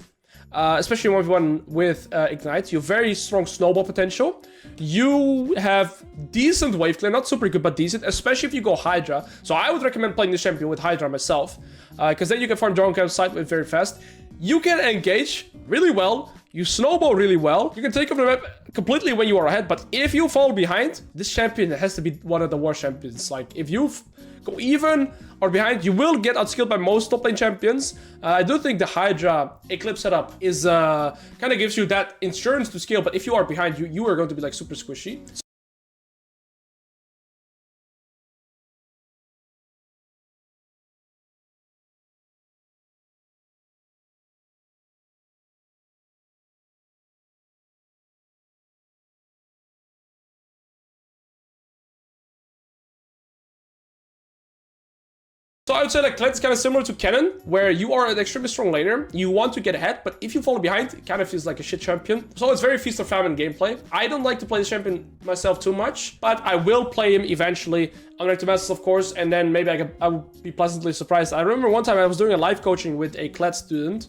Especially 1v1 with Ignite, you have very strong snowball potential. You have decent wave clear, not super good, but decent, especially if you go Hydra. So I would recommend playing this champion with Hydra myself, because then you can farm Dragon Camp side with very fast. You can engage really well, you snowball really well, you can take over the map completely when you are ahead, but if you fall behind, this champion has to be one of the worst champions. Like, if you go even or behind, you will get outskilled by most top lane champions. I do think the Hydra Eclipse setup is kind of gives you that insurance to scale, but if you are behind, you are going to be like super squishy. So I would say that Kled is kind of similar to Kennen, where you are an extremely strong laner, you want to get ahead, but if you fall behind, it kind of feels like a shit champion. So it's very feast or famine gameplay. I don't like to play this champion myself too much, but I will play him eventually on Unranked to Masters, of course, and then maybe I would be pleasantly surprised. I remember one time I was doing a live coaching with a Kled student,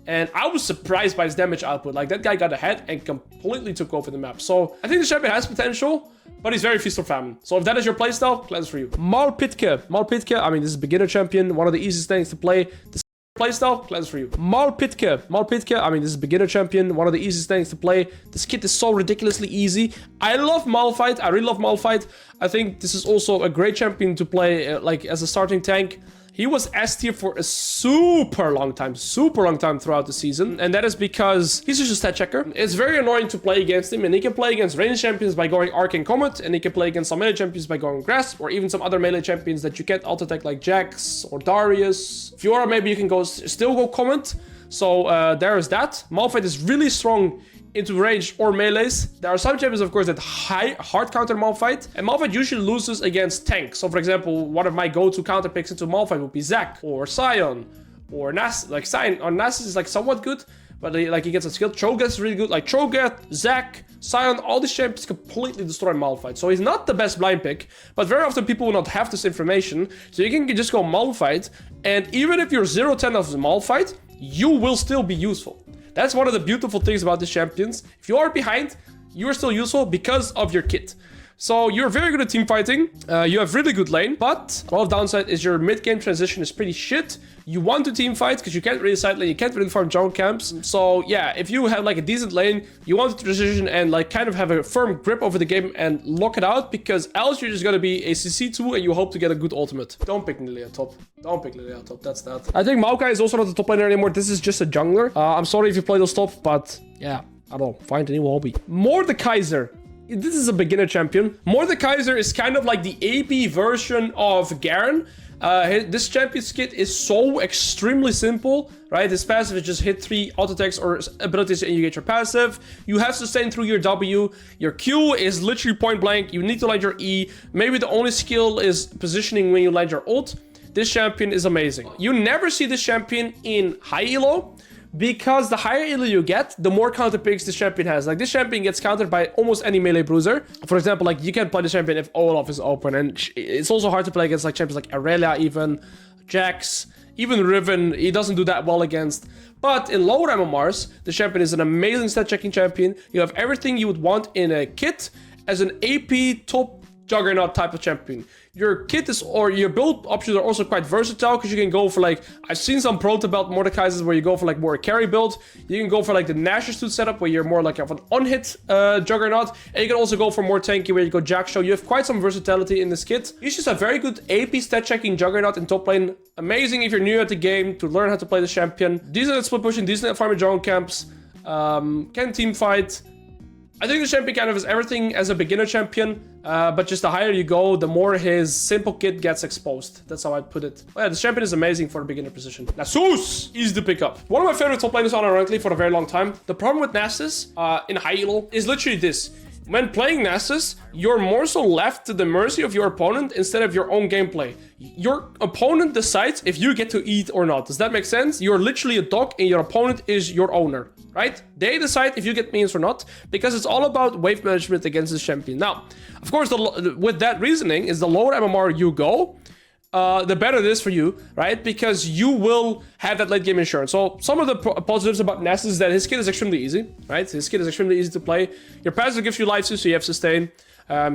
and I was surprised by his damage output. Like, that guy got ahead and completely took over the map. So I think the champion has potential, but he's very feast or famine. So if that is your playstyle, Kled's for you. Malpitka, I mean, this is a beginner champion, one of the easiest things to play. This playstyle, Kled's for you. Malpitka, I mean, this is a beginner champion, one of the easiest things to play. This kit is so ridiculously easy. I love Malphite, I really love Malphite. I think this is also a great champion to play like as a starting tank. He was S tier for a super long time throughout the season, and that is because he's just a stat checker. It's very annoying to play against him, and he can play against range champions by going Arcane Comet, and he can play against some melee champions by going Grasp, or even some other melee champions that you can't auto-attack like Jax or Darius. Fiora, maybe you can still go Comet. So there is that. Malphite is really strong into range or melees. There are some champions, of course, that hard counter Malphite, and Malphite usually loses against tanks. So, for example, one of my go-to counter picks into Malphite would be Zac or Sion or Nasus. Like, Sion or Nasus is like somewhat good, but he gets a skill. Cho'Gath is really good. Like Cho'Gath, Zac, Sion, all these champions completely destroy Malphite. So he's not the best blind pick, but very often people will not have this information. So you can just go Malphite, and even if you're 0-10 of the Malphite, you will still be useful. That's one of the beautiful things about these champions. If you are behind, you are still useful because of your kit. So you're very good at team fighting, you have really good lane, but a lot of downside is your mid-game transition is pretty shit. You want to team fight because you can't really side lane, you can't really farm jungle camps. So yeah, if you have like a decent lane, you want to transition and like kind of have a firm grip over the game and lock it out, because else you're just gonna be a CC2 and you hope to get a good ultimate. Don't pick Nidalee top. Don't pick Nidalee top, that's that. I think Maokai is also not the top laner anymore, this is just a jungler. I'm sorry if you play those top, but yeah, I don't know, find a new hobby. Mordekaiser. This is a beginner champion. Mordekaiser is kind of like the AP version of Garen. This champion's kit is so extremely simple, right? His passive is just hit 3 auto attacks or abilities and you get your passive. You have sustain through your W. Your Q is literally point blank. You need to land your E. Maybe the only skill is positioning when you land your ult. This champion is amazing. You never see this champion in high elo, because the higher elo you get, the more counter picks this champion has. Like, this champion gets countered by almost any melee bruiser. For example, like, you can't play this champion if Olaf is open, and it's also hard to play against like champions like Aurelia, even Jax, even Riven. He doesn't do that well against. But in lower MMRs, the champion is an amazing stat checking champion. You have everything you would want in a kit. As an AP top Juggernaut type of champion. Your kit is, or your build options are also quite versatile, because you can go for like, I've seen some proto belt Mordekaisers where you go for like more a carry build. You can go for like the Nashor suit setup where you're more like of an on-hit Juggernaut, and you can also go for more tanky where you go Jackshaw. You have quite some versatility in this kit. He's just a very good AP stat checking Juggernaut in top lane. Amazing if you're new at the game to learn how to play the champion. Decent at split pushing, decent at farming drone camps. Can team fight. I think the champion kind of has everything as a beginner champion, but just the higher you go, the more his simple kit gets exposed. That's how I'd put it. But yeah, the champion is amazing for the beginner position. Nasus is the pickup. One of my favorite top laners unironically for a very long time. The problem with Nasus in high elo is literally this. When playing Nasus, you're more so left to the mercy of your opponent instead of your own gameplay. Your opponent decides if you get to eat or not. Does that make sense? You're literally a dog and your opponent is your owner, right? They decide if you get minions or not, because it's all about wave management against this champion. Now, of course, with that reasoning is the lower MMR you go, the better it is for you, right? Because you will have that late game insurance. So some of the positives about Nasus is that his kit is extremely easy, right? His kit is extremely easy to play. Your passive gives you life steal, so you have sustain.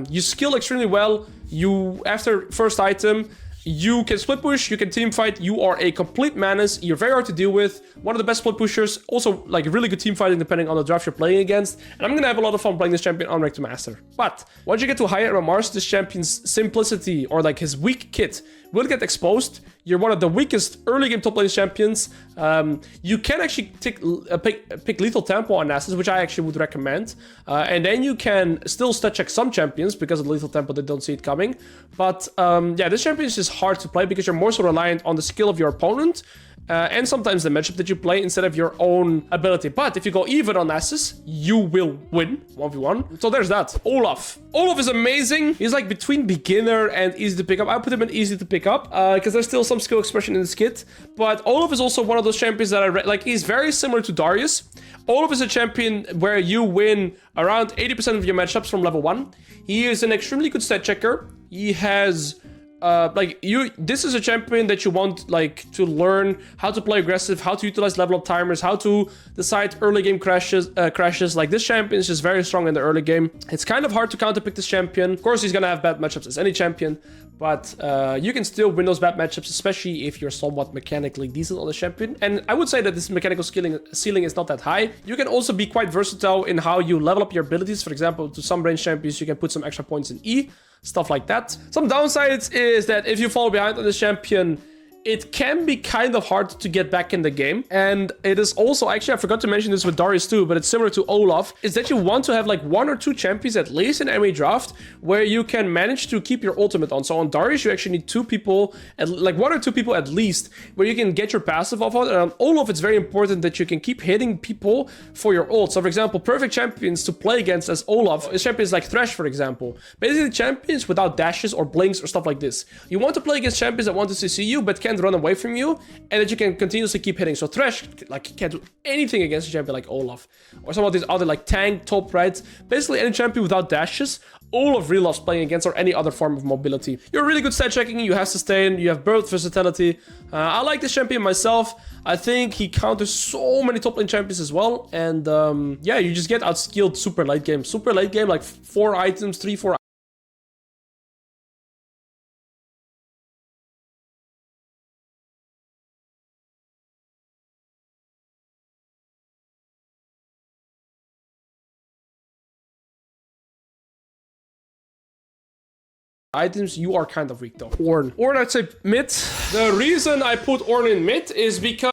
You skill extremely well. You, after first item, you can split push, you can team fight, you are a complete menace, you're very hard to deal with, one of the best split pushers, also like really good team fighting depending on the draft you're playing against, and I'm gonna have a lot of fun playing this champion on Rank to Master. But once you get to higher MMRs, this champion's simplicity, or like his weak kit, will get exposed. You're one of the weakest early game top lane champions. You can actually pick Lethal Tempo on Nasus, which I actually would recommend. And then you can still stat check some champions because of the Lethal Tempo, they don't see it coming. But yeah, this champion is just hard to play because you're more so reliant on the skill of your opponent. And sometimes the matchup that you play instead of your own ability. But if you go even on Nasus, you will win 1v1. So there's that. Olaf. Olaf is amazing. He's like between beginner and easy to pick up. I put him in easy to pick up because there's still some skill expression in this kit. But Olaf is also one of those champions that like, he's very similar to Darius. Olaf is a champion where you win around 80% of your matchups from level 1. He is an extremely good stat checker. He has... this is a champion that you want like to learn how to play aggressive, how to utilize level up timers, how to decide early game crashes. Like this champion is just very strong in the early game. It's kind of hard to counterpick this champion. Of course, he's gonna have bad matchups as any champion, but you can still win those bad matchups, especially if you're somewhat mechanically decent on the champion. And I would say that this mechanical ceiling is not that high. You can also be quite versatile in how you level up your abilities. For example, to some range champions, you can put some extra points in E. Stuff like that. Some downsides is that if you fall behind on this champion, it can be kind of hard to get back in the game. And it is also, actually, I forgot to mention this with Darius too, but it's similar to Olaf, is that you want to have like 1 or 2 champions at least in every draft where you can manage to keep your ultimate on. So on Darius, you actually need 2 people, like 1 or 2 people at least, where you can get your passive off on. And on Olaf, it's very important that you can keep hitting people for your ult. So for example, perfect champions to play against as Olaf is champions like Thresh, for example. Basically champions without dashes or blinks or stuff like this. You want to play against champions that want to CC you, but can't run away from you, and that you can continuously keep hitting. So Thresh like can't do anything against a champion like Olaf, or some of these other like tank, top right, basically any champion without dashes. Olaf really loves playing against, or any other form of mobility. You're really good stat checking, you have sustain, you have birth versatility. I like this champion myself. I think he counters so many top lane champions as well, and yeah, you just get outskilled super late game. Super late game, like 4 items, 3-4items, you are kind of weak though. Ornn, I'd say mid. The reason I put Ornn in mid is because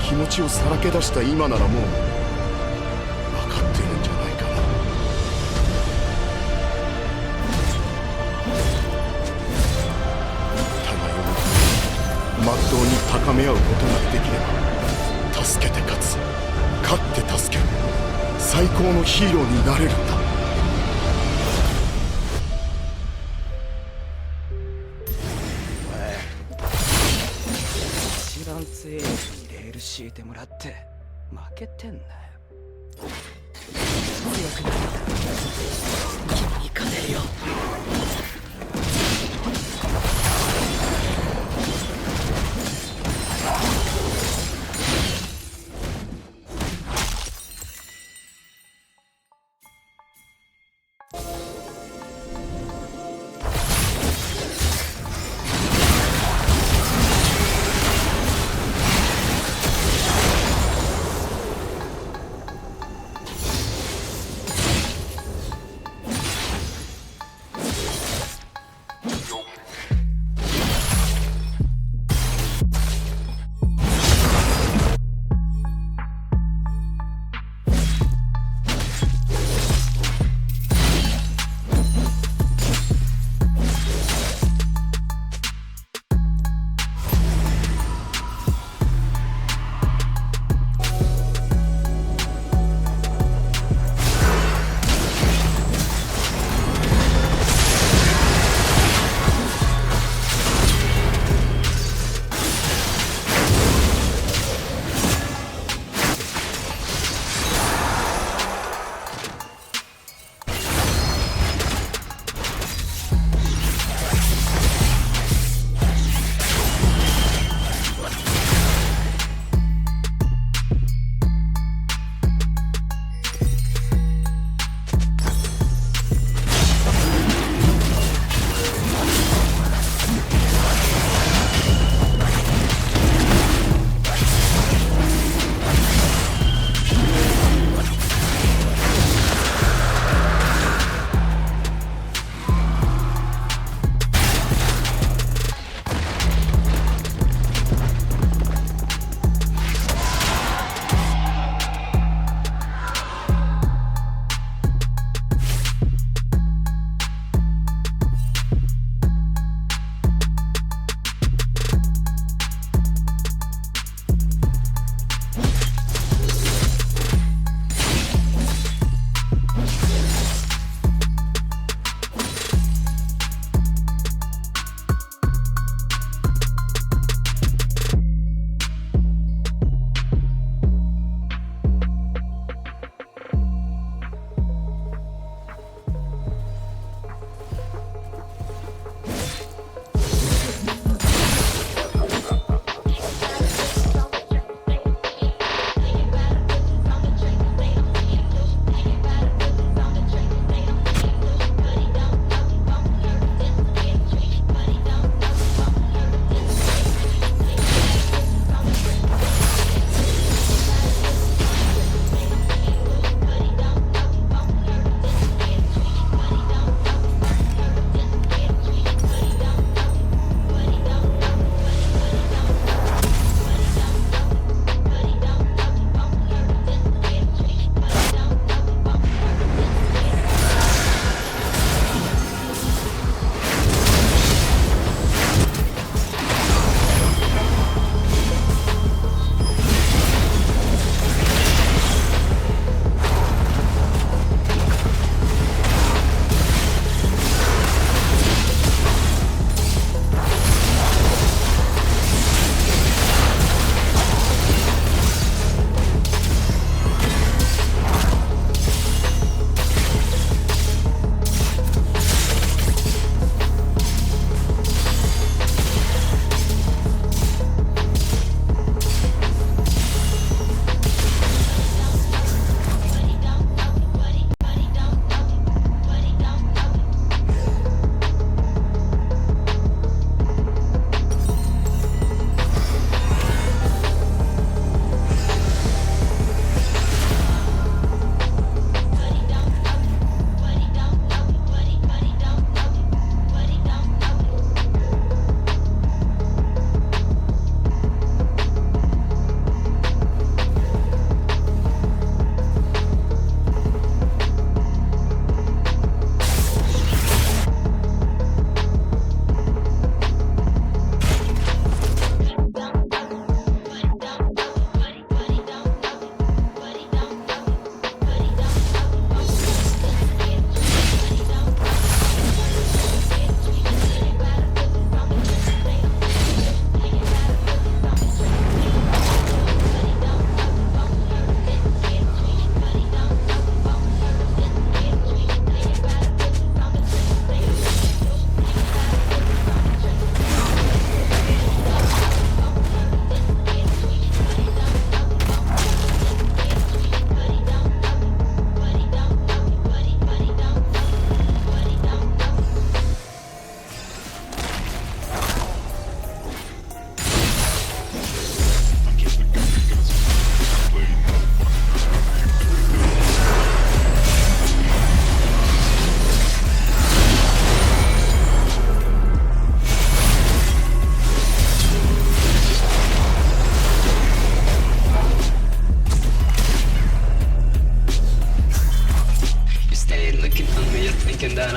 気持ちをさらけ出した今ならもう分かってるんじゃないかな。互いをまっとうに高め合うことができれば助けて勝つ、勝って助ける最高のヒーローになれるんだ。一番強いやつにレール敷いてもらって負けてんだよ。強くなったら君に勝てるよ。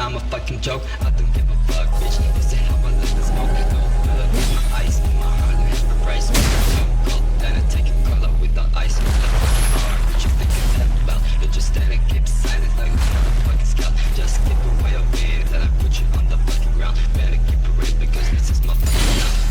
I'm a fucking joke. I don't give a fuck, bitch. This is how I let the smoke go. With my ice in my heart, I have a price. So cold, then I take a color with the ice. What you think it's that about? You just stand and keep silent like a motherfucking scout. Just keep away a bit, then I put you on the fucking ground. Better keep it real because this is my fucking life.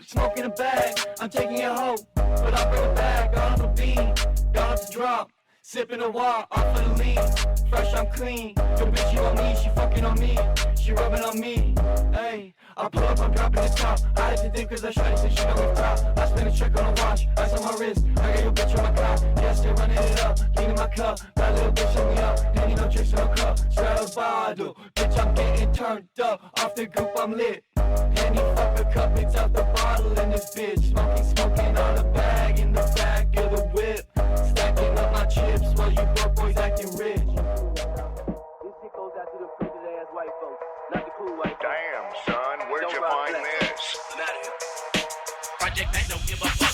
Smoking a bag, I'm taking it home, but I'll bring it back. Got off the bean, got off the drop, sipping the water off of the lean. Fresh, I'm clean. Your bitch, you on me, she fucking on me, she rubbing on me. Hey, I pull up, I'm dropping the top. I had to think cause I tried to say shit on the top. I spent a check on a watch, ice on my wrist. I got your bitch on my clock. Yeah, still running it up, lean in my cup. That little bitch shut me up, ain't need no tricks in no cup. Straddle bottle, bitch, I'm getting turned up. Off the group, I'm lit. Penny fuck a cup, it's out the bottle in this bitch. Smoking on a bag in the back of the whip. Stacking up my chips while you broke boys acting rich. This shit goes out to the pretty ass white folks, not the cool white folks. Damn, son, where'd you find this? Project Mac don't give a fuck.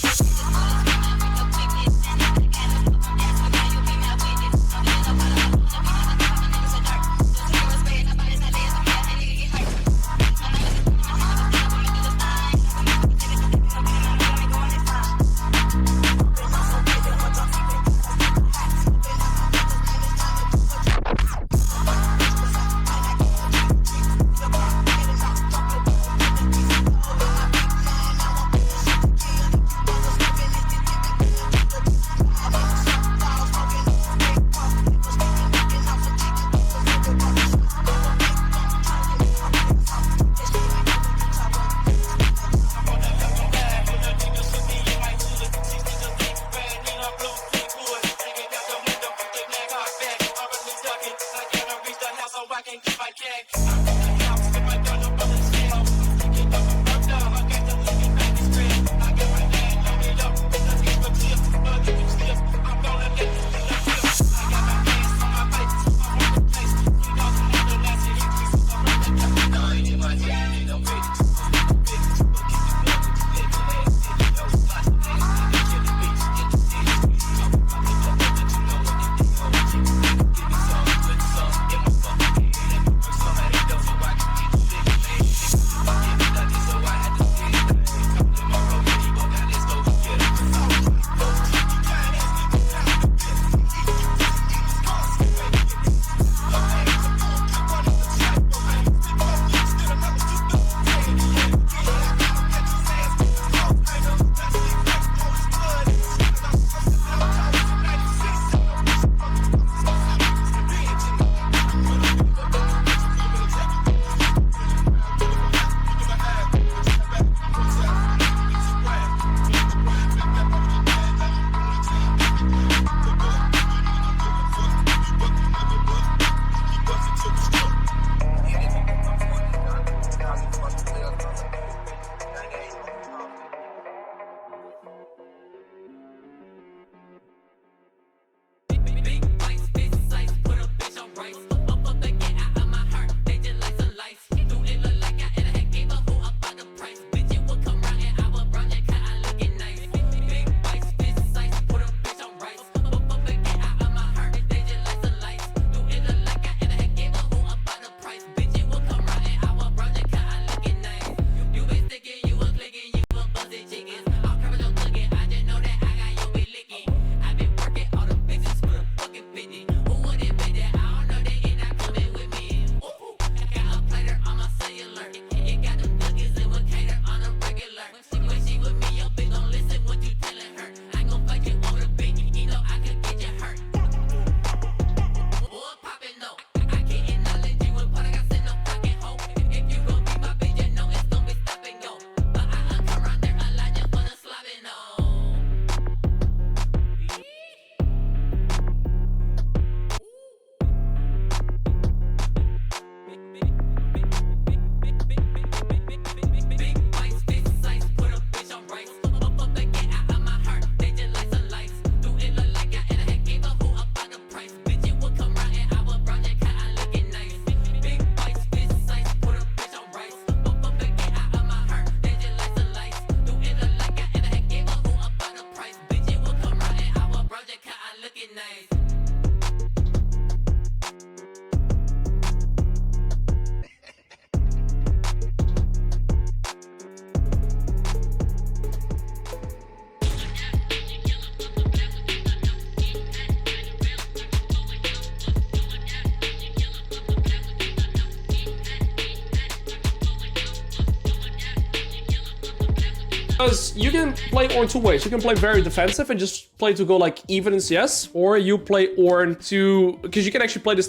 you can play Ornn two ways. You can play very defensive and just play to go like even in CS, or you play Ornn to, because you can actually play this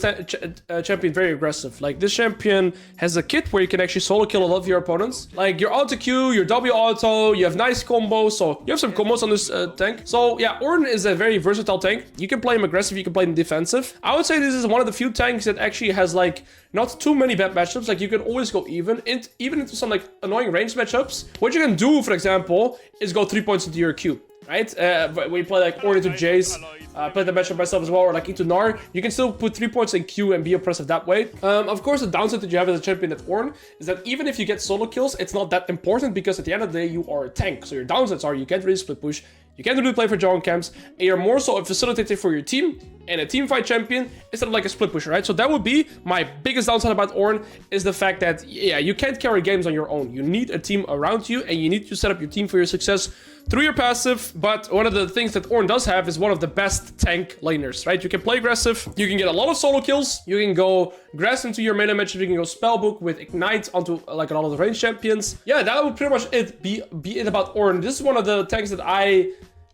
champion very aggressive. Like this champion has a kit where you can actually solo kill a lot of your opponents. Like your auto Q, your W auto, you have nice combos. So you have some combos on this tank. So yeah, Ornn is a very versatile tank. You can play him aggressive, you can play him defensive. I would say this is one of the few tanks that actually has like not too many bad matchups. Like you can always go even into some like annoying range matchups. What you can do, for example, is go 3 points into your Q, right? When you play like Ornn into Jace, play the matchup myself as well, or like into Gnar, you can still put 3 points in Q and be oppressive that way. Of course, the downside that you have as a champion at Ornn is that even if you get solo kills, it's not that important because at the end of the day, you are a tank. So your downsides are you can't really split push, you can't really play for jungle camps, and you're more so a facilitator for your team and a team fight champion instead of like a split pusher, right? So that would be my biggest downside about Ornn, is the fact that, yeah, you can't carry games on your own. You need a team around you, and you need to set up your team for your success through your passive. But one of the things that Ornn does have is one of the best tank laners, right? You can play aggressive, you can get a lot of solo kills, you can go grass into your melee matches, you can go spellbook with ignite onto like a lot of the range champions. Yeah, that would pretty much be it about Ornn. This is one of the tanks that I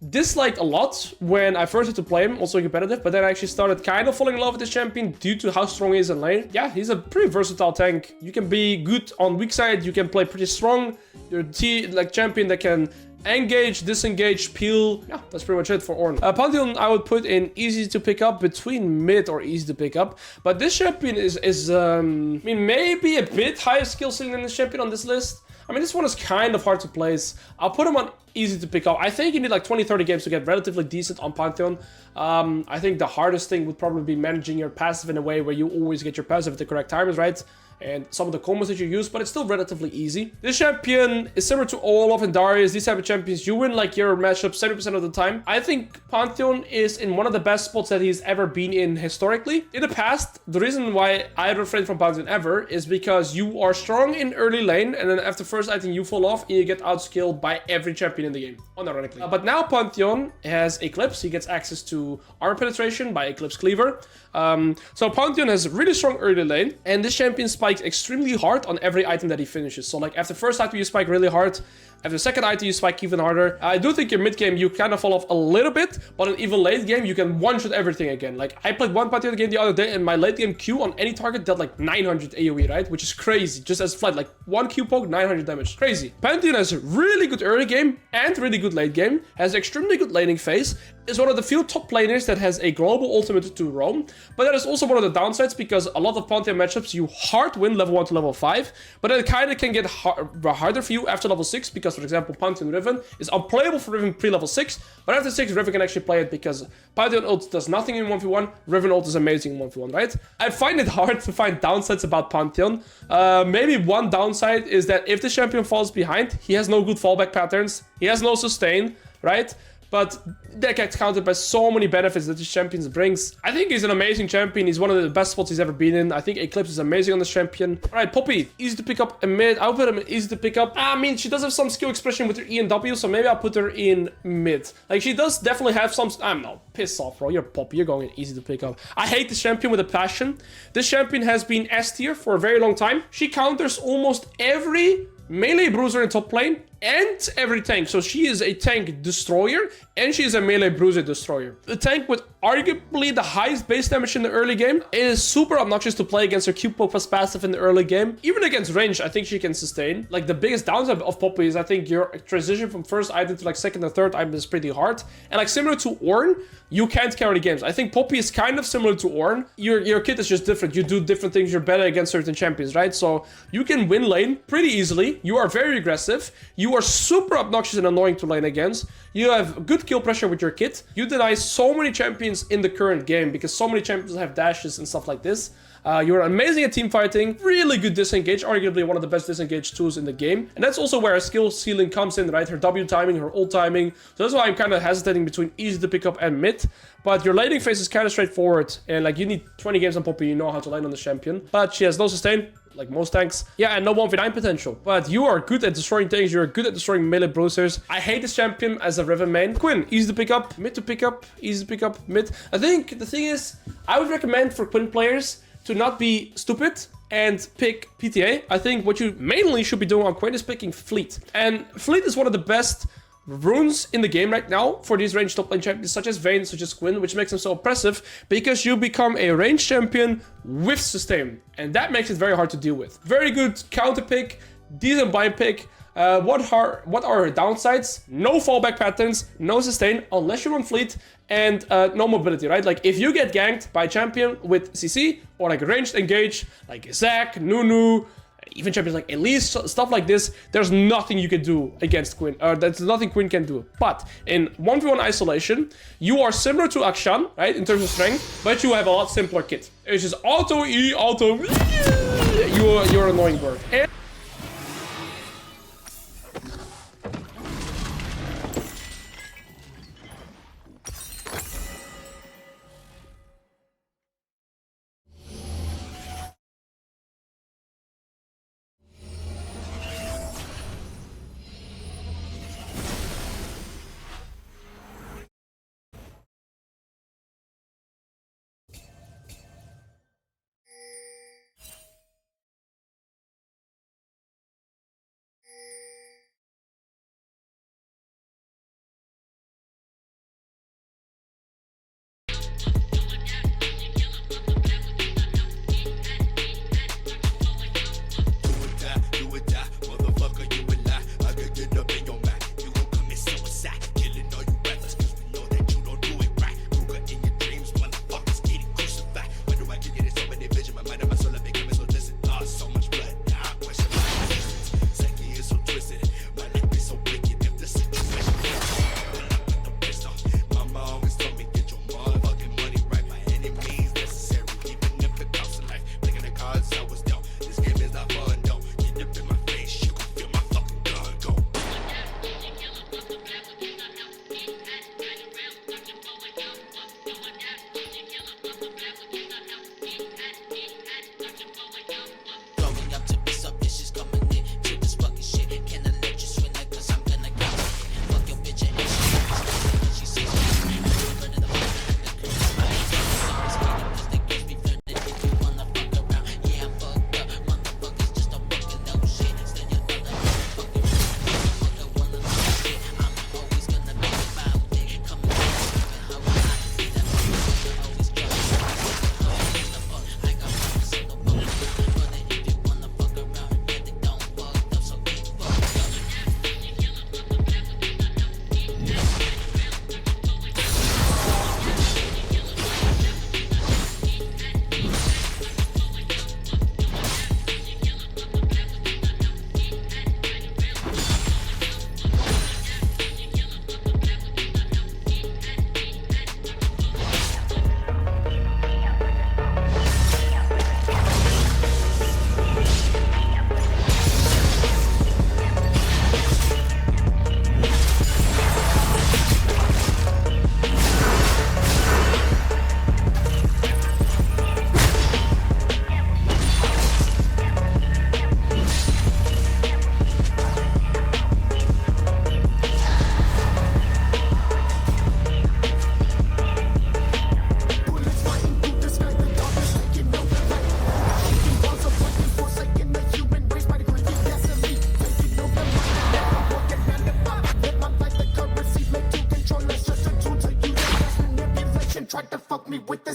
disliked a lot when I first had to play him, also competitive, but then I actually started kind of falling in love with this champion due to how strong he is in lane. Yeah, he's a pretty versatile tank. You can be good on weak side, you can play pretty strong. You're a champion that can engage, disengage, peel. Yeah, that's pretty much it for Ornn. Pantheon, I would put in easy to pick up, between mid or easy to pick up. But this champion is I mean, maybe a bit higher skill ceiling than this champion on this list. I mean, this one is kind of hard to place. I'll put him on easy to pick up. I think you need like 20-30 games to get relatively decent on Pantheon. I think the hardest thing would probably be managing your passive in a way where you always get your passive at the correct timers, right? And some of the combos that you use, but it's still relatively easy. This champion is similar to Olaf and Darius. These type of champions, you win like your matchup 70% of the time. I think Pantheon is in one of the best spots that he's ever been in historically. In the past, the reason why I refrained from Pantheon ever is because you are strong in early lane, and then after first item you fall off and you get outskilled by every champion in the game, unironically. But now Pantheon has Eclipse. He gets access to armor penetration by Eclipse Cleaver. So Pantheon has really strong early lane, and this champion spikes extremely hard on every item that he finishes. So like after first item you spike really hard, after second item you spike even harder. I do think your mid game you kind of fall off a little bit, but in even late game you can one-shot everything again. Like I played one Pantheon game the other day, and my late game Q on any target dealt like 900 AoE, right? Which is crazy, just as flat, like one Q poke, 900 damage, crazy. Pantheon has really good early game and really good late game, has extremely good laning phase, is one of the few top laners that has a global ultimate to roam, but that is also one of the downsides because a lot of Pantheon matchups you hard win level 1 to level 5, but it kind of can get harder for you after level 6 because, for example, Pantheon Riven is unplayable for Riven pre-level 6, but after 6 Riven can actually play it because Pantheon ult does nothing in 1v1, Riven ult is amazing in 1v1, right? I find it hard to find downsides about Pantheon. Maybe one downside is that if the champion falls behind, he has no good fallback patterns, he has no sustain, right? But that gets countered by so many benefits that this champion brings. I think he's an amazing champion. He's one of the best spots he's ever been in. I think Eclipse is amazing on this champion. All right, Poppy, easy to pick up in mid. I'll put him in easy to pick up. I mean, she does have some skill expression with her E and W, so maybe I'll put her in mid. Like, she does definitely have some... I don't know. Piss off, bro. You're Poppy. You're going in easy to pick up. I hate this champion with a passion. This champion has been S tier for a very long time. She counters almost every melee bruiser in top lane and every tank. So she is a tank destroyer and she is a melee bruiser destroyer. The tank with arguably the highest base damage in the early game. It is super obnoxious to play against her Q poke plus passive in the early game. Even against range, I think she can sustain. Like, the biggest downside of Poppy is I think your transition from first item to like second or third item is pretty hard. And like similar to Ornn, you can't carry games. I think Poppy is kind of similar to Ornn. Your kit is just different. You do different things. You're better against certain champions, right? So you can win lane pretty easily. You are very aggressive. You are super obnoxious and annoying to lane against. You have good kill pressure with your kit. You deny so many champions in the current game because so many champions have dashes and stuff like this. You're amazing at team fighting, really good disengage, arguably one of the best disengage tools in the game. And that's also where her skill ceiling comes in, right? Her W timing, her ult timing. So that's why I'm kind of hesitating between easy to pick up and mid. But your laning phase is kind of straightforward. And like, you need 20 games on Poppy, you know how to lane on the champion. But she has no sustain, like most tanks. Yeah, and no 1v9 potential. But you are good at destroying tanks. You're good at destroying melee bruisers. I hate this champion as a Riven main. Quinn, easy to pick up, mid to pick up, easy to pick up, mid. I think the thing is, I would recommend for Quinn players to not be stupid and pick PTA. I think what you mainly should be doing on Quinn is picking Fleet. And Fleet is one of the best runes in the game right now for these ranged top lane champions such as Vayne, such as Quinn, which makes them so oppressive because you become a ranged champion with sustain, and that makes it very hard to deal with. Very good counter pick, decent bind pick. What are her downsides? No fallback patterns, no sustain unless you're on fleet, and no mobility, right? Like if you get ganked by a champion with CC or like ranged engage, like Zac, Nunu, even champions like Elise, stuff like this, there's nothing you can do against Quinn, or there's nothing Quinn can do. But in 1v1 isolation, you are similar to Akshan, right, in terms of strength, but you have a lot simpler kit. It's just auto E, auto you're an annoying bird. And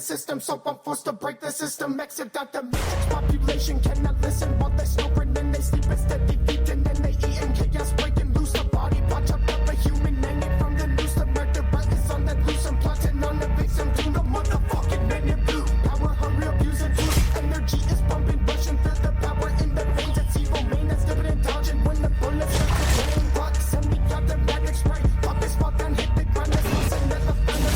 system, so I'm forced to break the system. Exit out the matrix, population cannot listen while they snoring and they sleep instead of eating and they eating chaos, breaking loose the body, watch up a human hanging from the noose. The murder buttons on that loose, I'm plotting on the victim to the motherfucking man in blue. Power, hurry, abusing truth, energy is pumping, rushing through the power in the veins. It's evil, main that's dividend dodging when the bullets start to rain. Rock, send me automatic spray, pop this spot and hit the ground. That's what's in never find a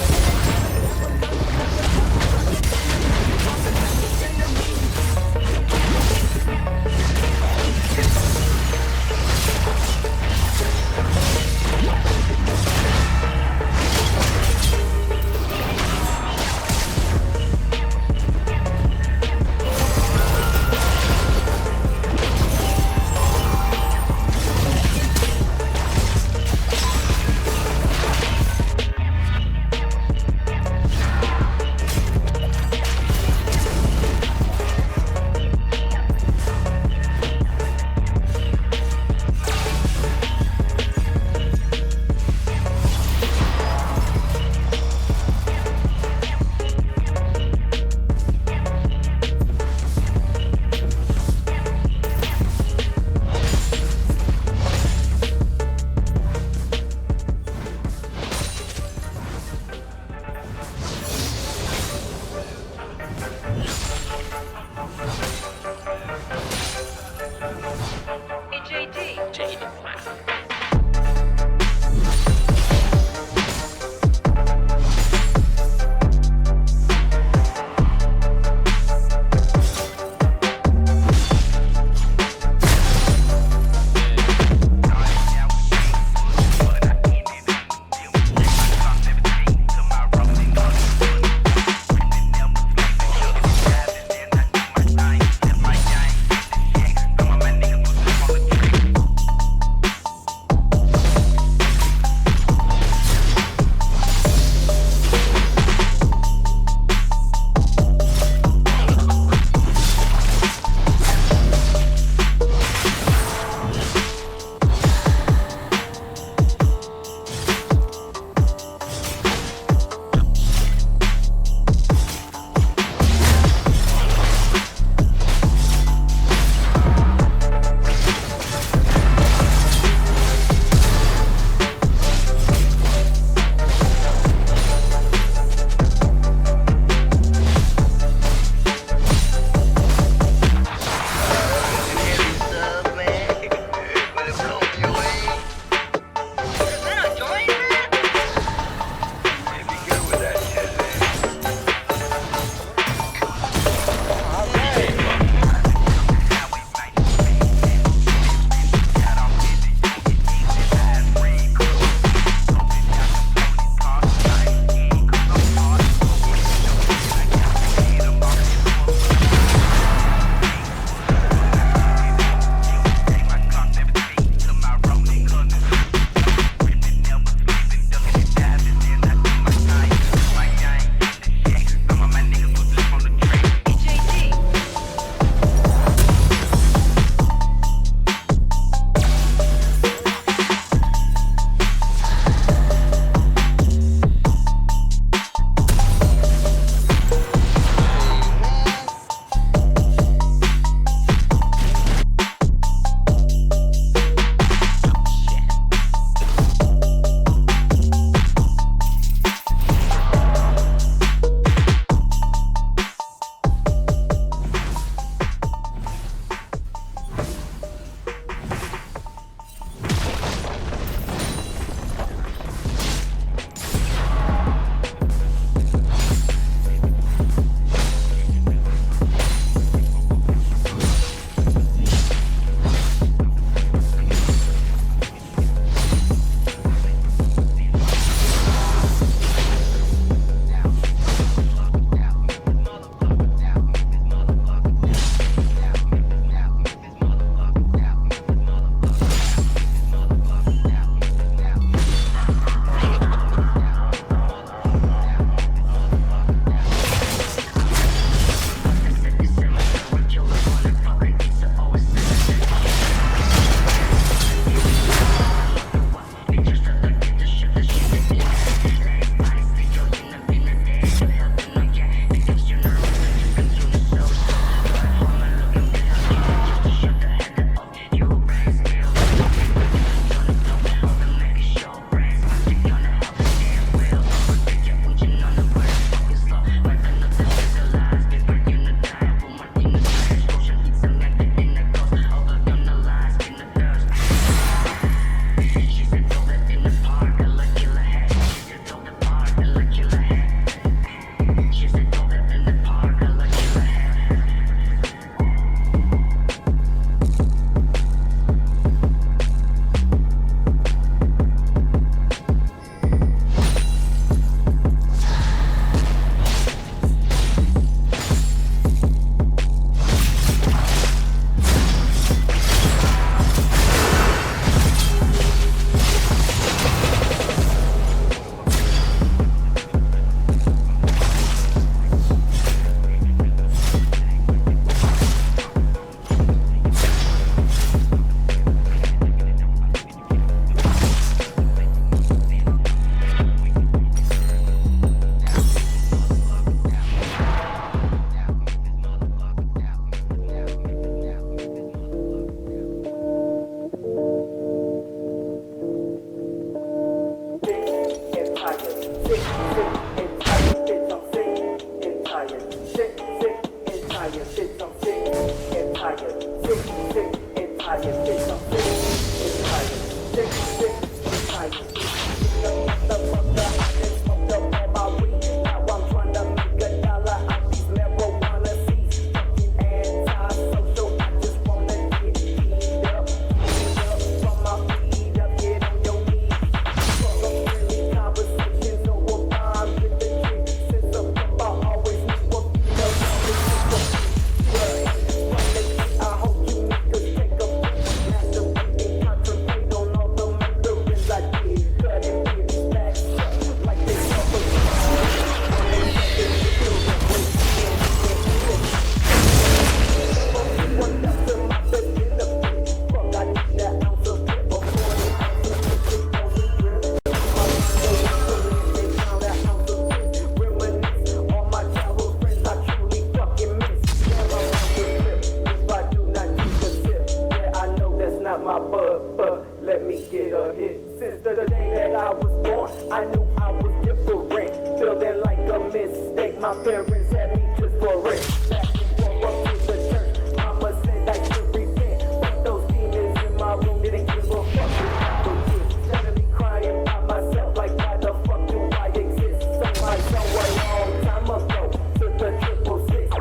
My parents had me just for rent. Back and forth up to the church. Mama said I should repent, but those demons in my room didn't give a fuck about the kids. Instead me crying by myself, like why the fuck do I exist? Somebody somewhere a long time ago to the 666.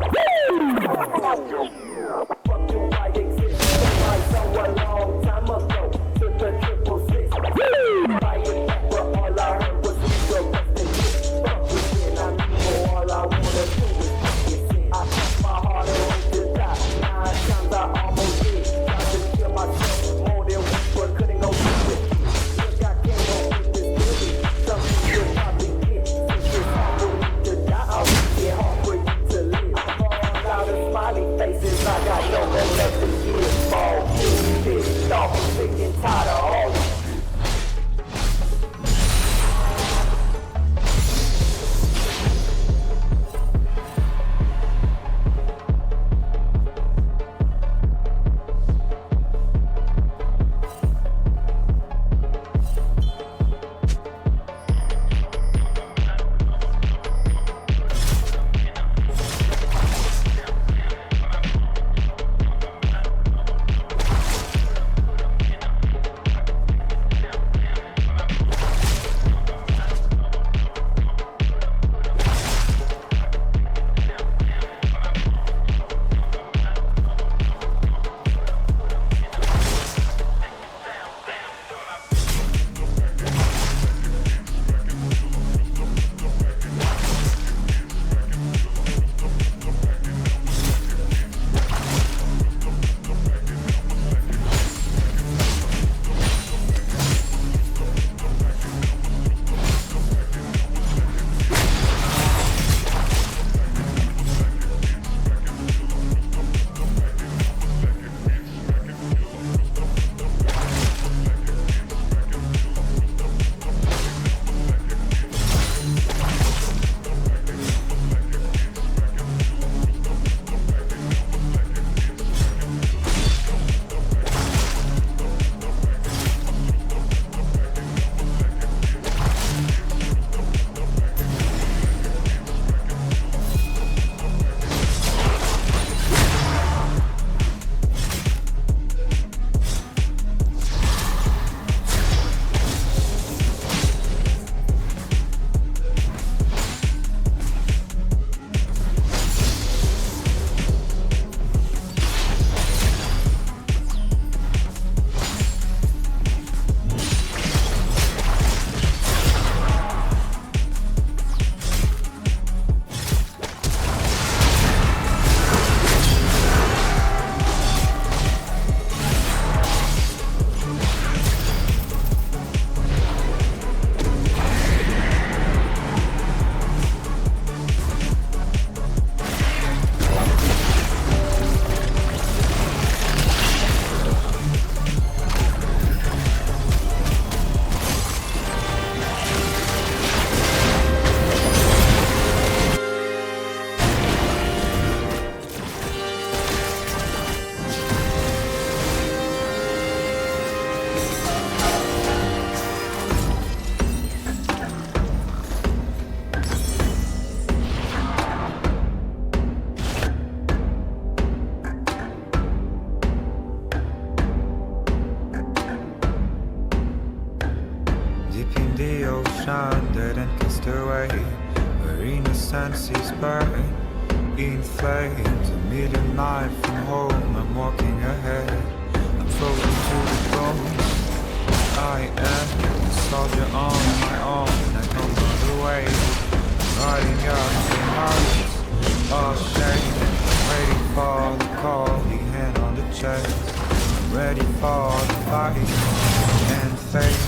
Fuck do I exist? Somebody somewhere a long time ago to the 666. Fighting back, but all I heard was we go rest in peace. Fuck with sin, I know all I wanna do is fucking sin. I touch my heart and hope to die. 9 times I almost did. Tried to kill myself more than once, but couldn't go through it. Look, I came up with this theory. Some people probably get. Since it's hard for me to die, I wish it hard for you to live. All out of smiley faces, I got no more left to give. Fall, pissed off, I'm sick and tired of all this. senses burn in flames. A million miles from home, I'm walking ahead. I'm frozen to the bone. I am a soldier on my own. I don't know the way. Riding out the house, all shame. Waiting for the call, the hand on the chest. I'm ready for the fight and fate.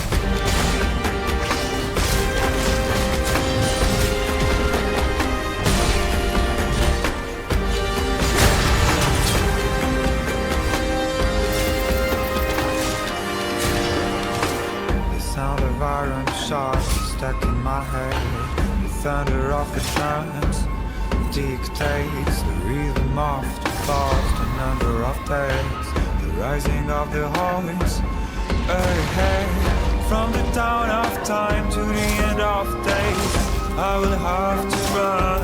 Iron shots stuck in my head. The thunder of the drums dictates the rhythm of the thoughts, the number of days, the rising of the horns ahead. From the dawn of time to the end of days, I will have to run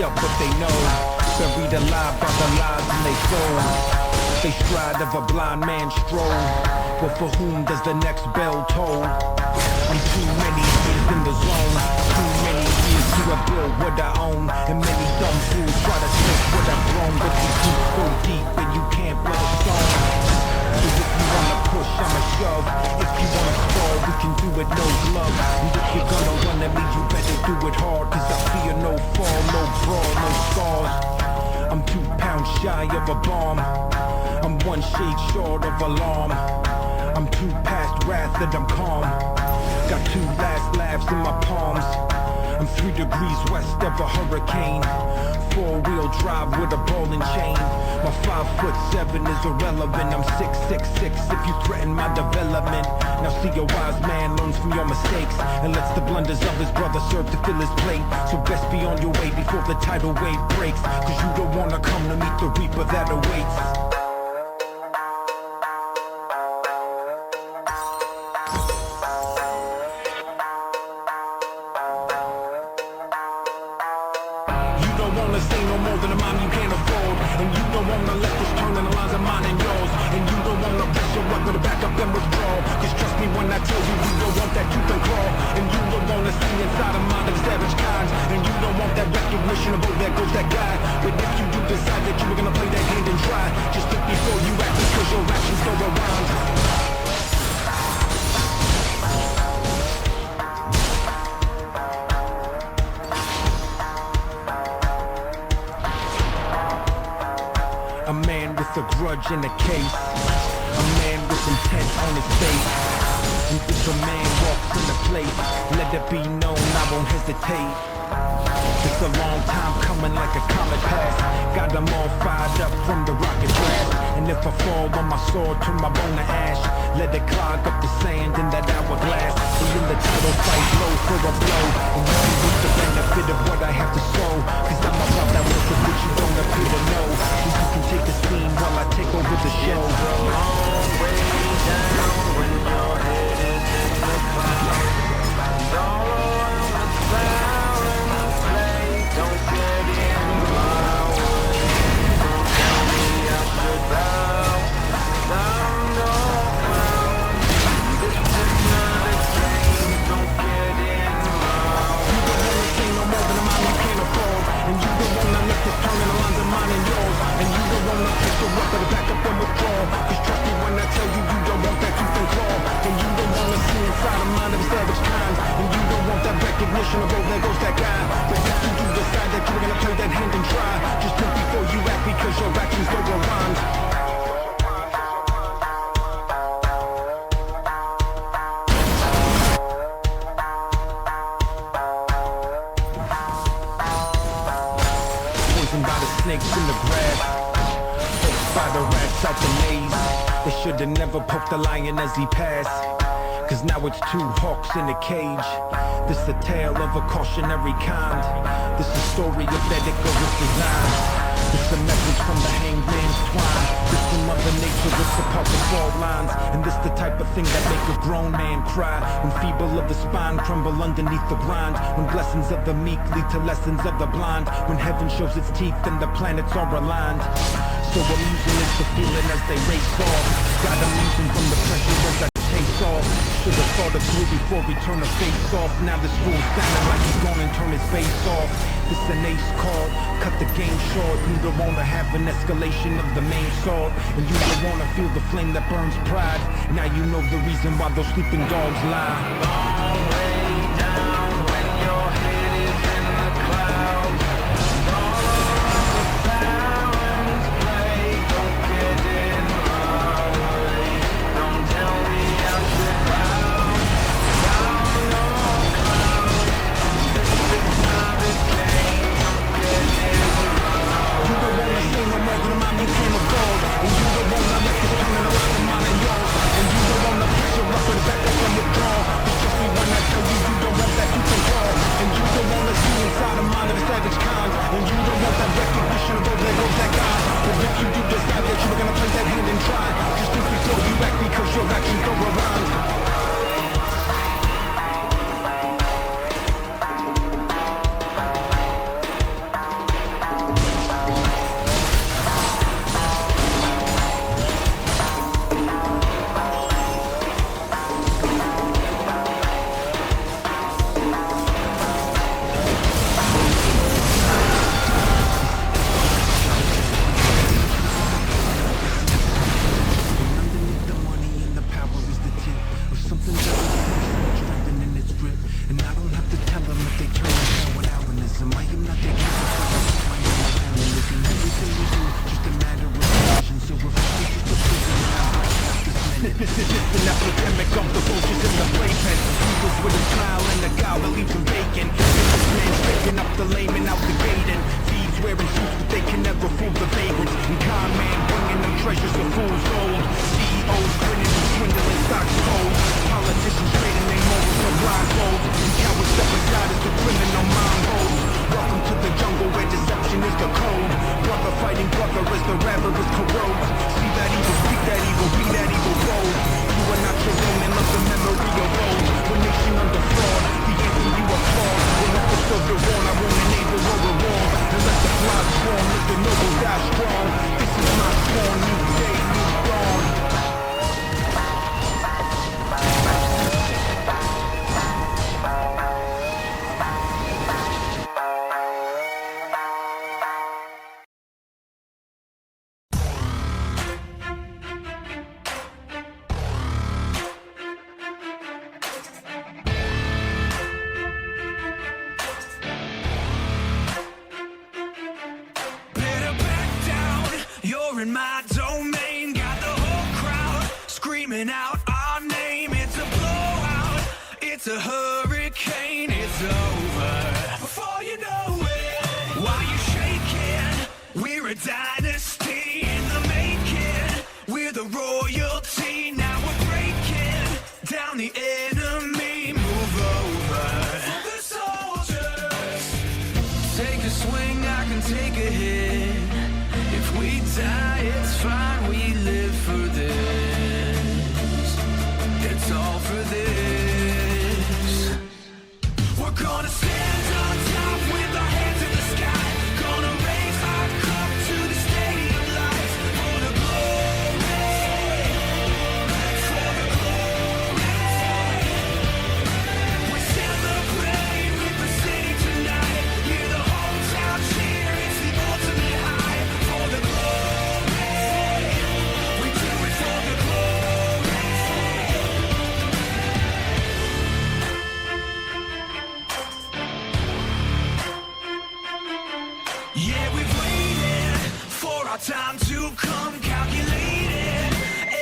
shelf what they know. Buried alive by the lies in they soul. They stride of a blind man's stroll. But for whom does the next bell toll? I'm too many years in the zone. Too many years to have built what I own. And many dumb fools try to take what I've grown. But these roots go deep and you can't build a stone. So if you wanna push, I'ma shove. If you wanna fall, we can do it no glove. And if you're gonna run at me, you better do it hard. Cause I fear no fall, no brawl, no scars. I'm 2 pounds shy of a bomb. I'm 1 shade short of alarm. I'm too past wrath that I'm calm. Got 2 last laughs in my palms. I'm 3 degrees west of a hurricane. 4-wheel drive with a ball and chain. My 5'7" is irrelevant. I'm 6'6" if you threaten my development. Now see, a wise man learns from your mistakes and lets the blunders of his brother serve to fill his plate. So best be on your way before the tidal wave breaks. Cause you don't wanna come to meet the reaper that awaits. Say no more than a mom you can't afford. And you don't wanna let this turn in the lines of mine and yours. And you don't wanna press your weapon to back up and withdraw. Cause trust me when I tell you, you don't want that tooth and claw. And you don't wanna see inside of mind of savage kinds. And you don't want that recognition of, oh, there goes that guy. But if you do decide that you were gonna play that hand and try, just think before you act, because your actions go around. A man with a grudge in a case. A man with intent on his face. And if a man walks in the place, let it be known I won't hesitate. It's a long time coming like a comet pass. Got them all fired up from the rocket blast. And if I fall on my sword, turn my bone to ash. Let it clog up the sand in that hourglass. And in the title fight, blow for a blow. And you can reap the benefit of what I have to sow. Cause I'm about that work of which you don't appear to know. And you can take the scene while I take over the show. Long way down when your head is in the clouds. And all around the cloud and the play. Don't get in my way. Don't tell me I should bow. Down no clown. This is not a game. Don't get in my way. You don't wanna say no more than a mile you can't afford. And you don't wanna let this turn in the lines of mine and yours. And you don't wanna pick the weapon to back up and withdraw. Cause trust me when I tell you, you don't want that tooth and claw. And you don't wanna see inside the mind of savage kinds. And you don't want that recognition of, oh, there goes that guy. But if you do decide that you're gonna play that hand and try, just think before you act, because your actions go around. Poisoned by the snakes in the grass, hooked by the rats out the maze. They should've never poked the lion as he passed. Cause now it's 2 hawks in a cage. This a tale of a cautionary kind. This a story of that Icarus design. This a message from the hanged man's twine. This from Mother Nature with the puppet fall lines. And this the type of thing that make a grown man cry. When feeble of the spine crumble underneath the blind. When blessings of the meek lead to lessons of the blind. When heaven shows its teeth and the planets are aligned. So amusing is the feeling as they race off. Got amusing from the pressure as I chase off. Should've thought it through before we turn the face off. Now this fool's sounding like he's gonna turn his face off. This an ace card, cut the game short. You don't wanna have an escalation of the main sword. And you don't wanna feel the flame that burns pride. Now you know the reason why those sleeping dogs lie. Long way down when your head is in the clouds. All around the sirens play. Don't get in my way. Don't tell me I should bow. Down no cloud. This is not a game. Don't get in my way. You don't wanna say no more than a mom you can't afford. And you don't wanna let this turn in the line of mine and yours. And you don't wanna push your weapon back up and withdraw. Cause trust me when I tell you, The distant epidemic of the roaches in the playpen. Eagles with a smile and a guy will eat some bacon. Businessmen picking up the lame and out the gating. Thieves wearing suits but they can never fool the vagrants. And con man bringing them treasures of fool's gold. CEOs grinning and swindling stocks cold. Politicians trading their morals for blindfolds. And cowards step aside as the criminal mind holds. Welcome to the jungle where deception is the code. Brother fighting brother as the ravenous corrode. See that evil, speak that evil, be that evil bold. You are not your own and let the memory erode. One nation under fraud, the anthem you applaud. Will never serve your warn, I won't enable or reward. And let the fly swarm, let the noble die strong. This is my sworn new day, new dawn. Better back down, you're in my domain. Got the whole crowd screaming out our name. It's a blowout, it's a hurricane, it's over before you know it. Why you shaking? We're a dynasty in the making. We're the royalty, now we're breaking down the enemy. Move over for the soldiers. Take a swing, I can take a hit. If we die, it's fine, we live for this. It's all for this. We're gonna stand on top with our hands in the sky. Gonna raise our cup to the stadium lights. For the glory, for the glory. We celebrate with the city tonight. Hear the whole town cheer, it's the ultimate high. For the glory, we do it for the glory. Yeah, we've waited for our time to come, calculated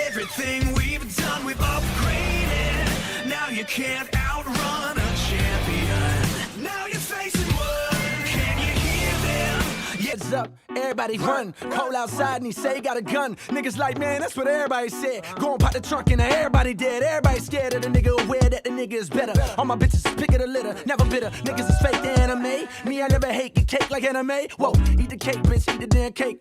everything we've done, we've upgraded. Now you can't outrun a champion. Now you're facing one. Can you hear them? Heads up, everybody run. Cole outside and he say he got a gun. Niggas like, man, that's what everybody said. Go and pop the trunk and everybody dead. Everybody scared of the nigga, aware that the nigga is better. All my bitches is pick of the litter, never bitter. Niggas is fake the anime. Me, I never hate, get cake like anime. Whoa, eat the cake, bitch, eat the damn cake.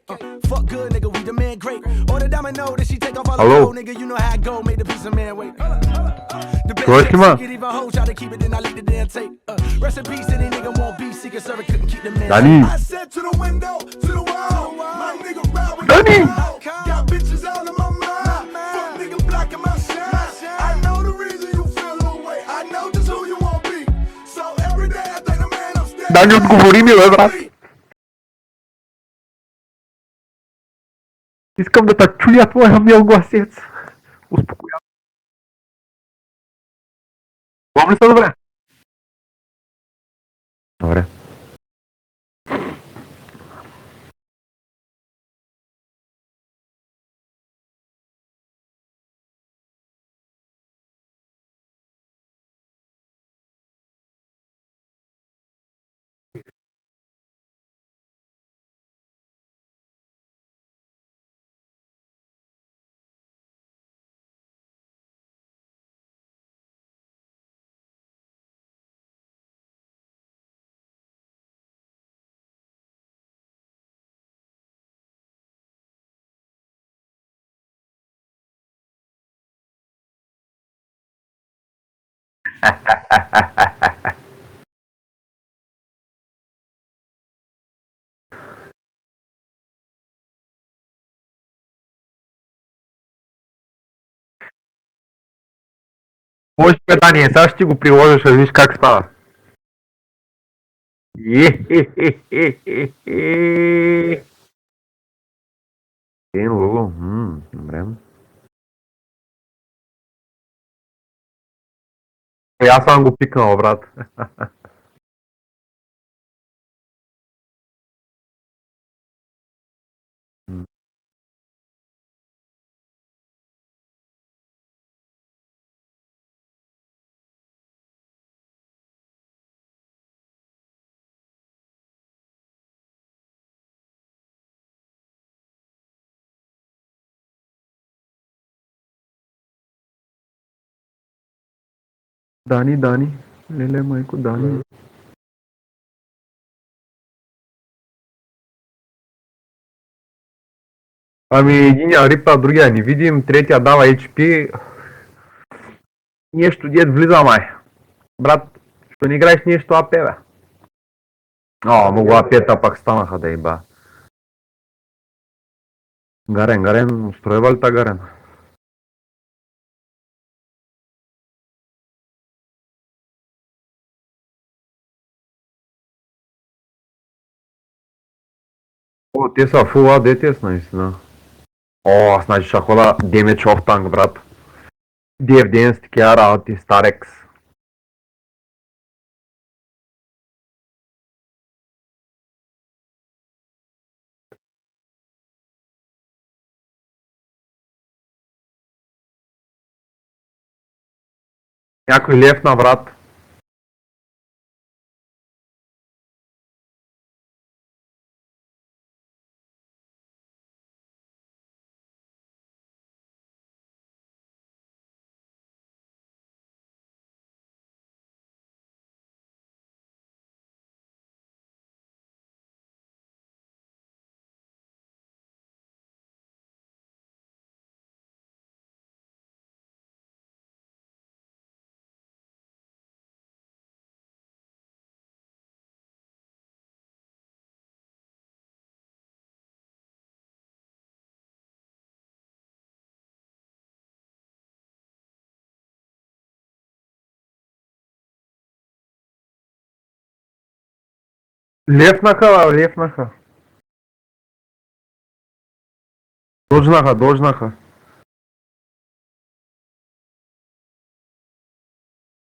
Fuck good, nigga, we the man great. Order domino, then she take off all the Hello? gold, nigga. You know how I go, made the piece of man wait. The best Sırasıma. get even hoes, try to keep it, then I leave the damn tape. Rest in peace, any nigga won't be secret server, couldn't keep the man. Danny. I said to the window, to the wall, my nigga ride with Danny. got bitches out of my mind. Fuck nigga blocking my shine. I know the reason you feel the way. I know just who you want to be. So every day I thank the man upstairs. 난 좀 구부리며 брат. Искам да те чуя твоя мил гласец. Успокоявай. Помни се добре? Добре. Може предание, сега ще ти го приложиш, да видиш как става. Един лого, добре. Аз съм го пикнал, брат. Дани. Леле, майко, Дани. Ами единия рипа, другия не видим, третия дава HP. Нещо дед влиза май. Брат, що не играеш нещо АП, бе? О, много АП-та пак станаха да еба. Гарен, устройва ли та Гарен? О, те са фул AD наистина. О, значи ще хода демедж оф танк, брат. DFDN с такива работи, Старекс. Някой лев на брат. Левнаха. Дожнаха.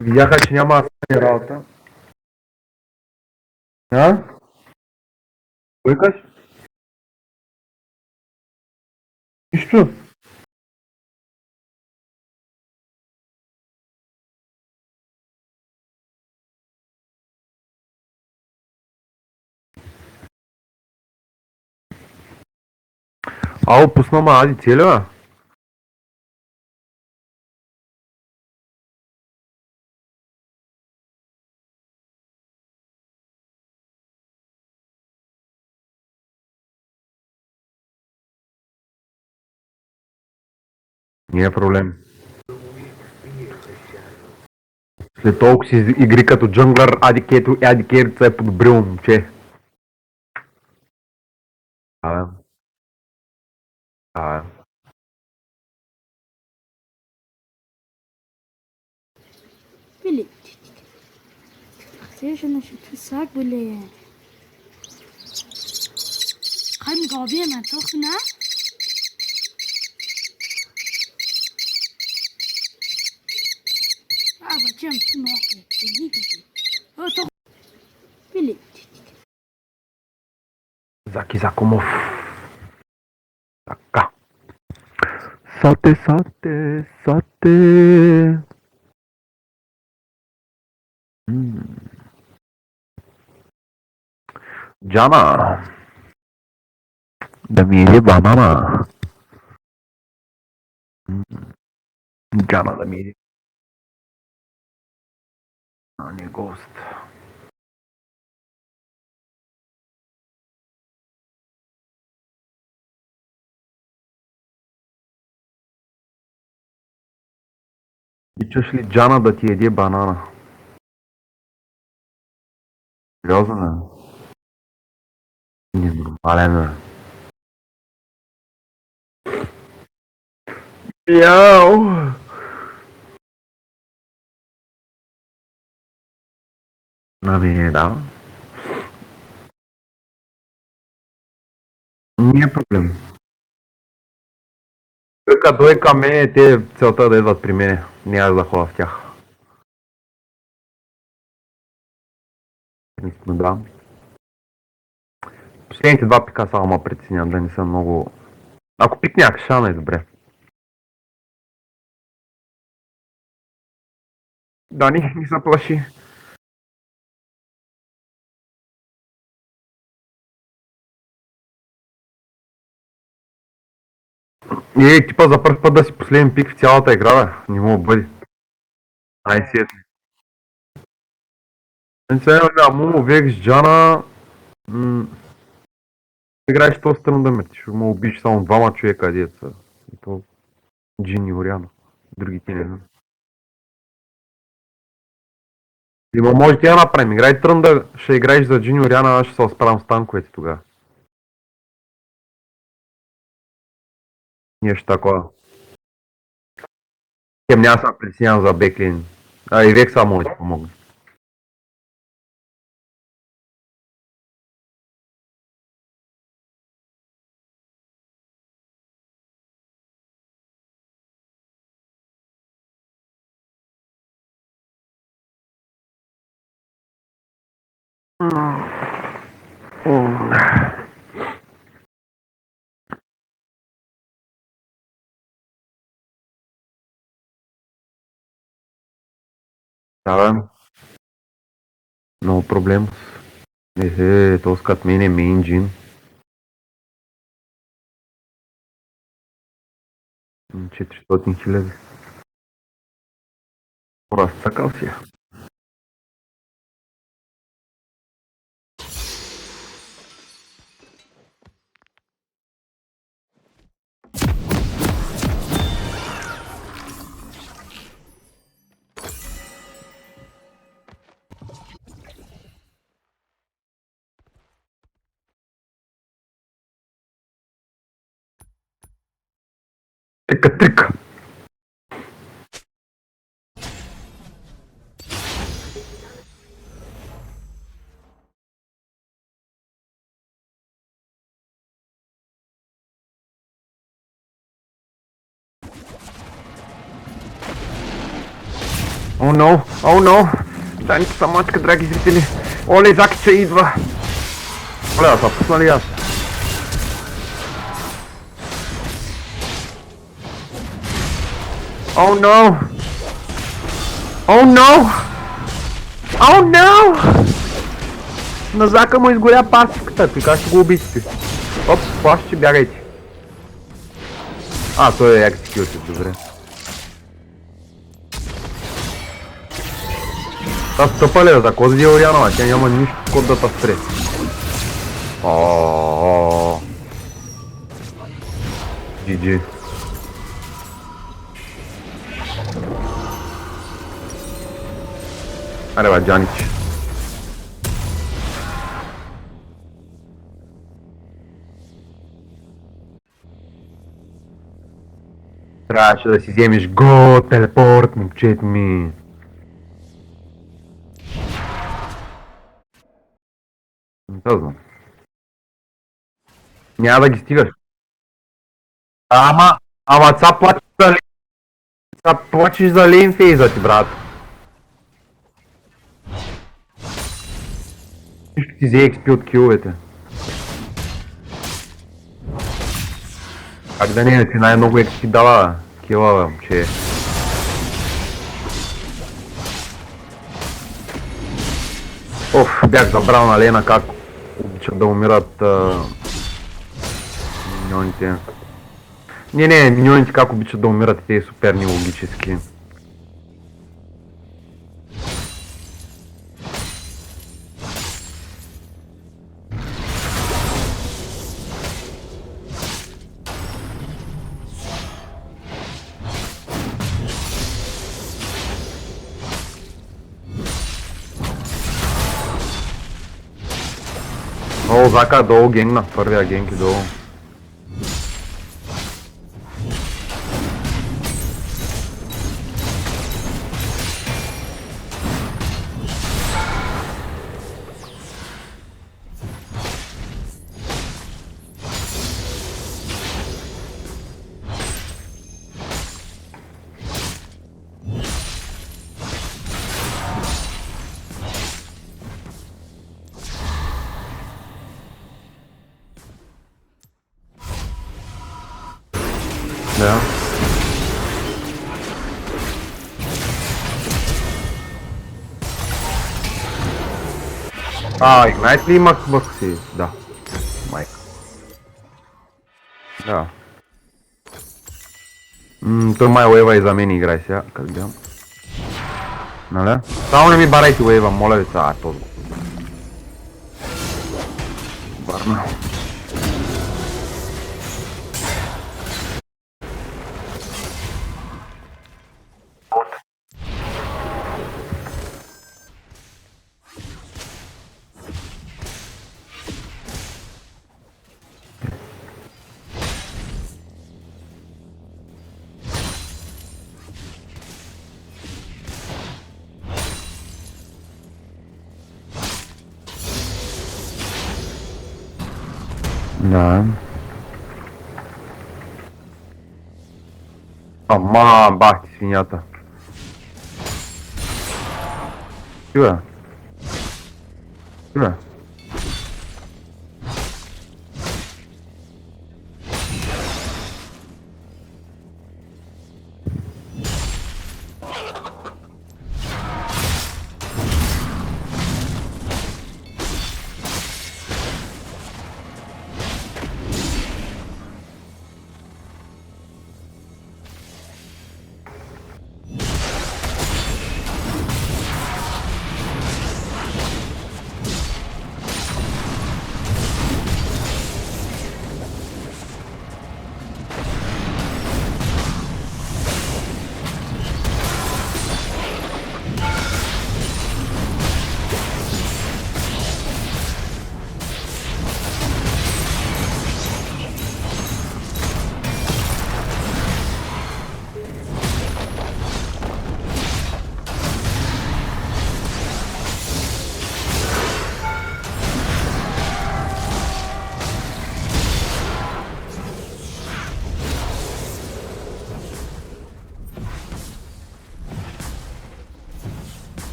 Видяха, че няма асани работа. А? Кой каш? Нищо. Ало, пусна ма Ади целева? Не е проблем. След толкова си игри като джунглър, Ади Кейто е подобрил, момче. Абе. Billy. Sehr schön, dass du sagst, Billy. Kein Gabi, man doch, ne? Aber Jim, du machst nicht. Oh, doch. Billy. Заки Закумов. Така. Сате. Джана. Да ми еде банана. Джана да ми еде. А не гост. Обичаш ли Джана да ти еде банана? Сериозно? Ненормален. Мяу! Ами, да. Не е проблем. Като дой към мен, те целта да идват при мене. Няма да ходя в тях. Наистина, да. Последните два пика само ма притесняват, да не са много... Ако пикне Акшана е добре. Дани, не се плаши. Типа за първ път да си последен пик в цялата игра, бе. Не мога бъде. Ай, сетне. Сега му век с Джана... Играеш този страна да метиш, му убиш само двама човека деца. И то Джин и Ориана. Другите не знам. Има може да я направим. Играй трънда, ще играеш за Джин и Ориана, аз ще се справям с танковете тогава. Нещо такова. Тем няма съм притеснявам за беклин. А и век само да ти помогне. Да, много проблем. То скат мене мейн джин. 400 000. Разтакал си я. Трика. О, но! О, но! Даните са мачка, драги зрители! Оле, Закича идва! Оле, да са пуснали аз. Oh no! Oh no! Oh no! На Зака му изгоря пасивката, той как ще го убийте? Оп, плащи, бягайте. А, той е екзекютив, добре. Та стъпа ли, за кой зади Ориана, тя няма нищо код да та спре. Ооо. GG. Аре ба, Джанич. Трябваше да си вземеш го телепорт, момчет ми. Не знам. Няма да ги стигаш. Ама ца плачеш за лейн. Ца плачеш за лейн фейза ти, брат. Ще ти взе XP от киловете. Как да не, ти най-много XP дава кила, момче. Оф, бях забрал на Лена как обичат да умират миньоните. Не, миньоните как обичат да умират и те е супер нелогически. О, Зака долу генгна, първия генг и долу. Да. Игнайт ли имах в си? Да. Майка. Да. Той май лева и за мен играй сега, как гледам. Нали? Само не ми барайте уейва, моля ви сега, този. Барна. Да. Ама, бах ти свинята. Чува? Чува?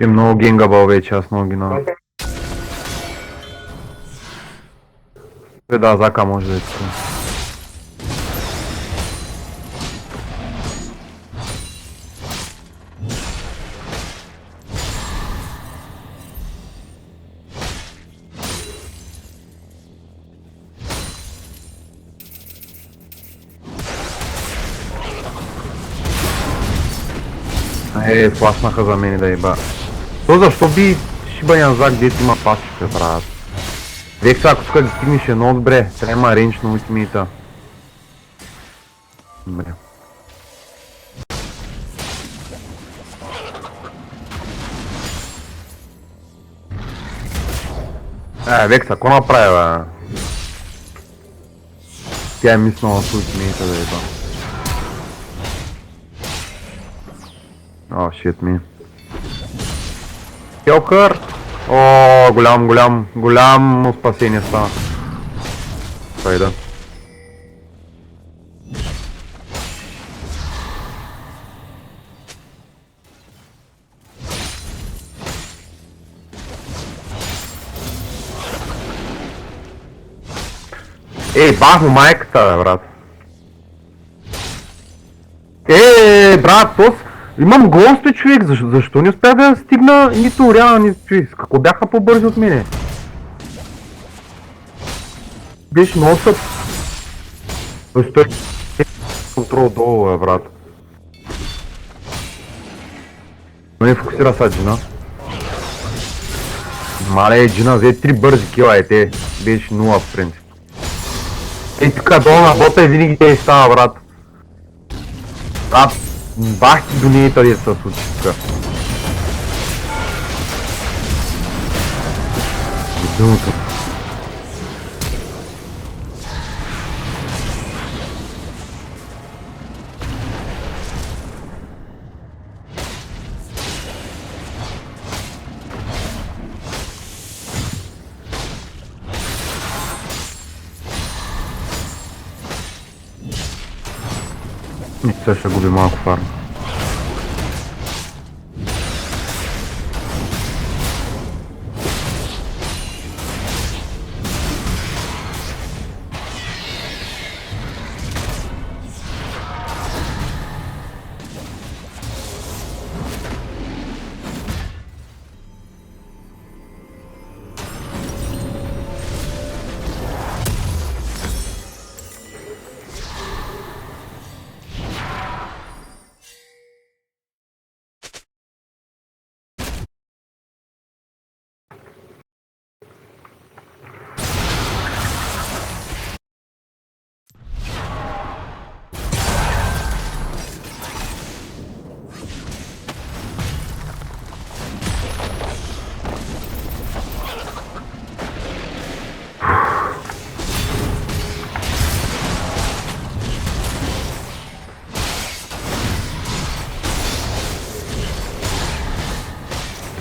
Е много генгабал вече, аз много ги на... Да, Зака може да е така. Пласнаха за мене да еба. То защо би шибанян Зак, дето има пасчика, брат? Век ако тук да стигнеш едно добре, трябва има рейндж на ултимейта. Добре. Векс, ако направя, бе? Тя е мислила с ултимейта да еба. О, shit me. Келкър! О, голямо спасение стана. Хайде. Бах му майката, бе, брат. Брат, имам гости, човек, защо не успя да стигна нито Ориана, нито човек? Какво бяха по-бързи от мене? Беше много съп. Той контрол долу, брат. Но не фокусира са Джина. Мале, Джина взе 3 бързи кила, те. Беше 0 в принцип. Тук долу на бота и винаги те става, брат. Бах ти до нея къде се случи тук. Идълното. И сега ще губи малко фарм.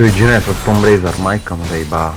Той джина е с Tomb Raider, майка му да иба.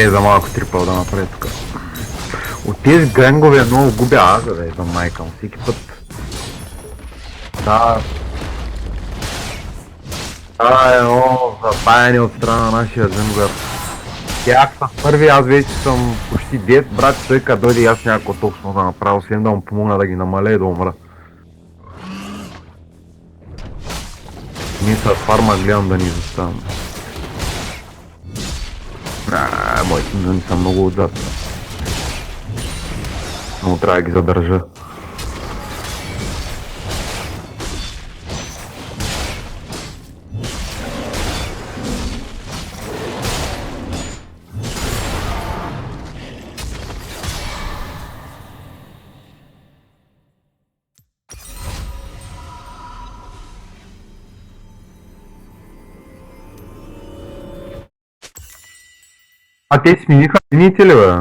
За малко трипъл да направи тук. От тези гренгове много губя аза, да за майка му, всеки път. Да. Това е едно забавяне от страна на нашия джунгър. Тях с първи, аз вече съм почти дед, брат, той като дойде аз някакво толкова да направя, освен да му помогна да ги намаля и да умра. Ние с фарма гледам да ни изоставам. Моите не са много отзад. Но трябва да ги задържа. А те смениха линиите ли, бе?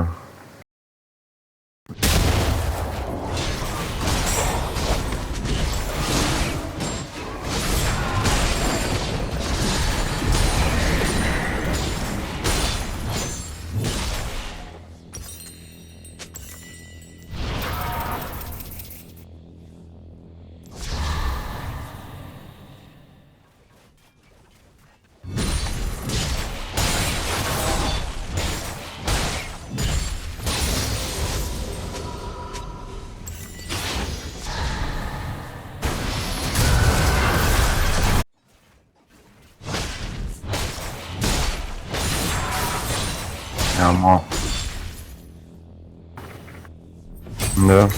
Ама... Да.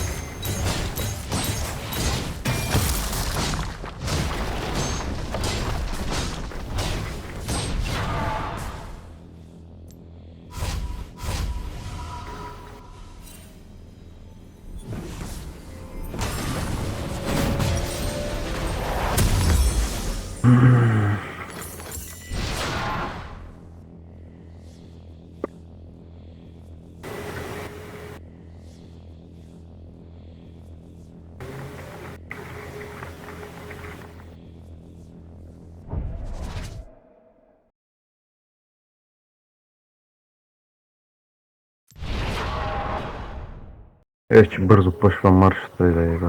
Ще бързо пъшва маршата и да е, бе.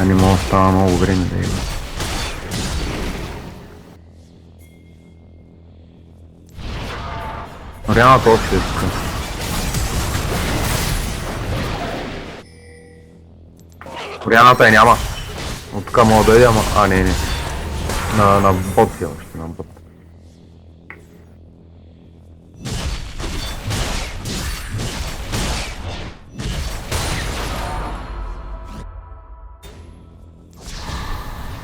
Не мога да става много време да има. Реалната още е тук. Реалната е няма. От тук мога да иде, ама... А, не. На бот си още, на бот.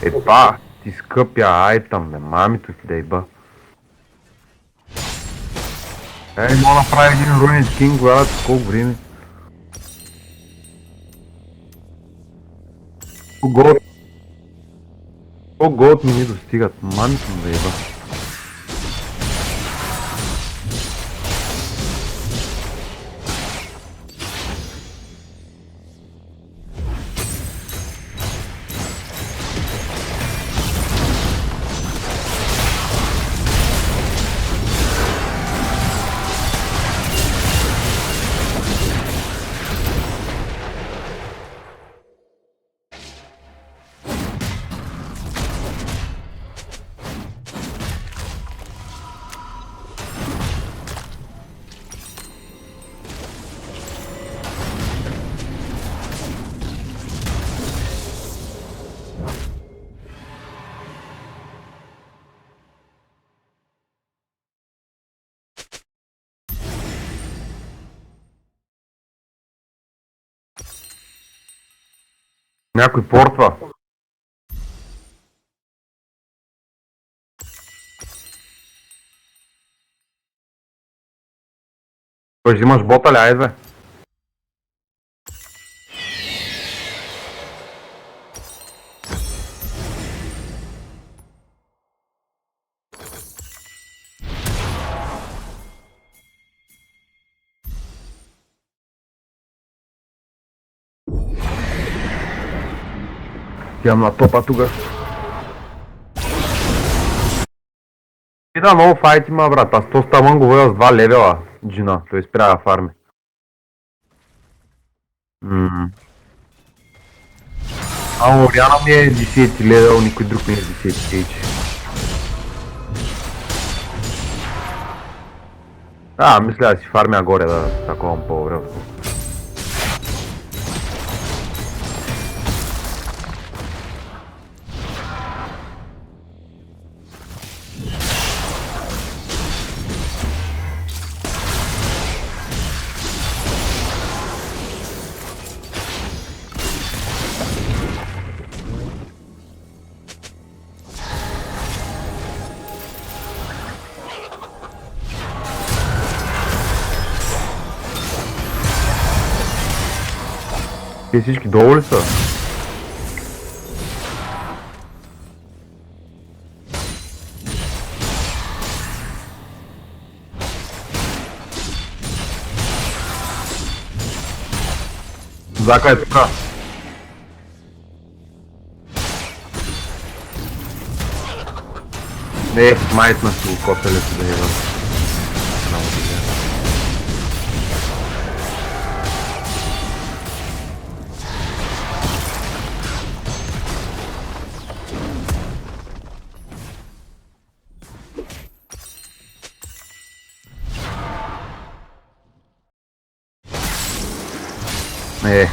Епа, ти скъпя айтъм, бе, мамито ти да иба. Мога да направя един Ruined King, брат, колко време. Колко голд ми ни достигат, мамито ми да иба. Някой портва. Той взимаш бота ли, айде бе? Тям на топа тук. И да, много файт има, брат. Аз то ставам го водя с 2 левела джина. Той спря да фарми. Ориана ми е 10 левел, никой друг не е 10 кейдж. Мисля да си фармя горе, да таковам по-добре. Те всички долу ли са? Зака е тука. Майтна си го копелето да ева.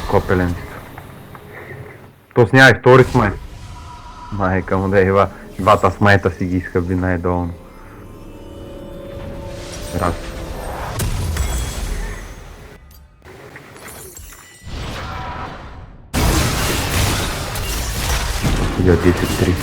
Копелентито. То сняга и втори смайт. Майка му да ева. Двата смайта си ги иска би най-долно. Раз. Я 10-3.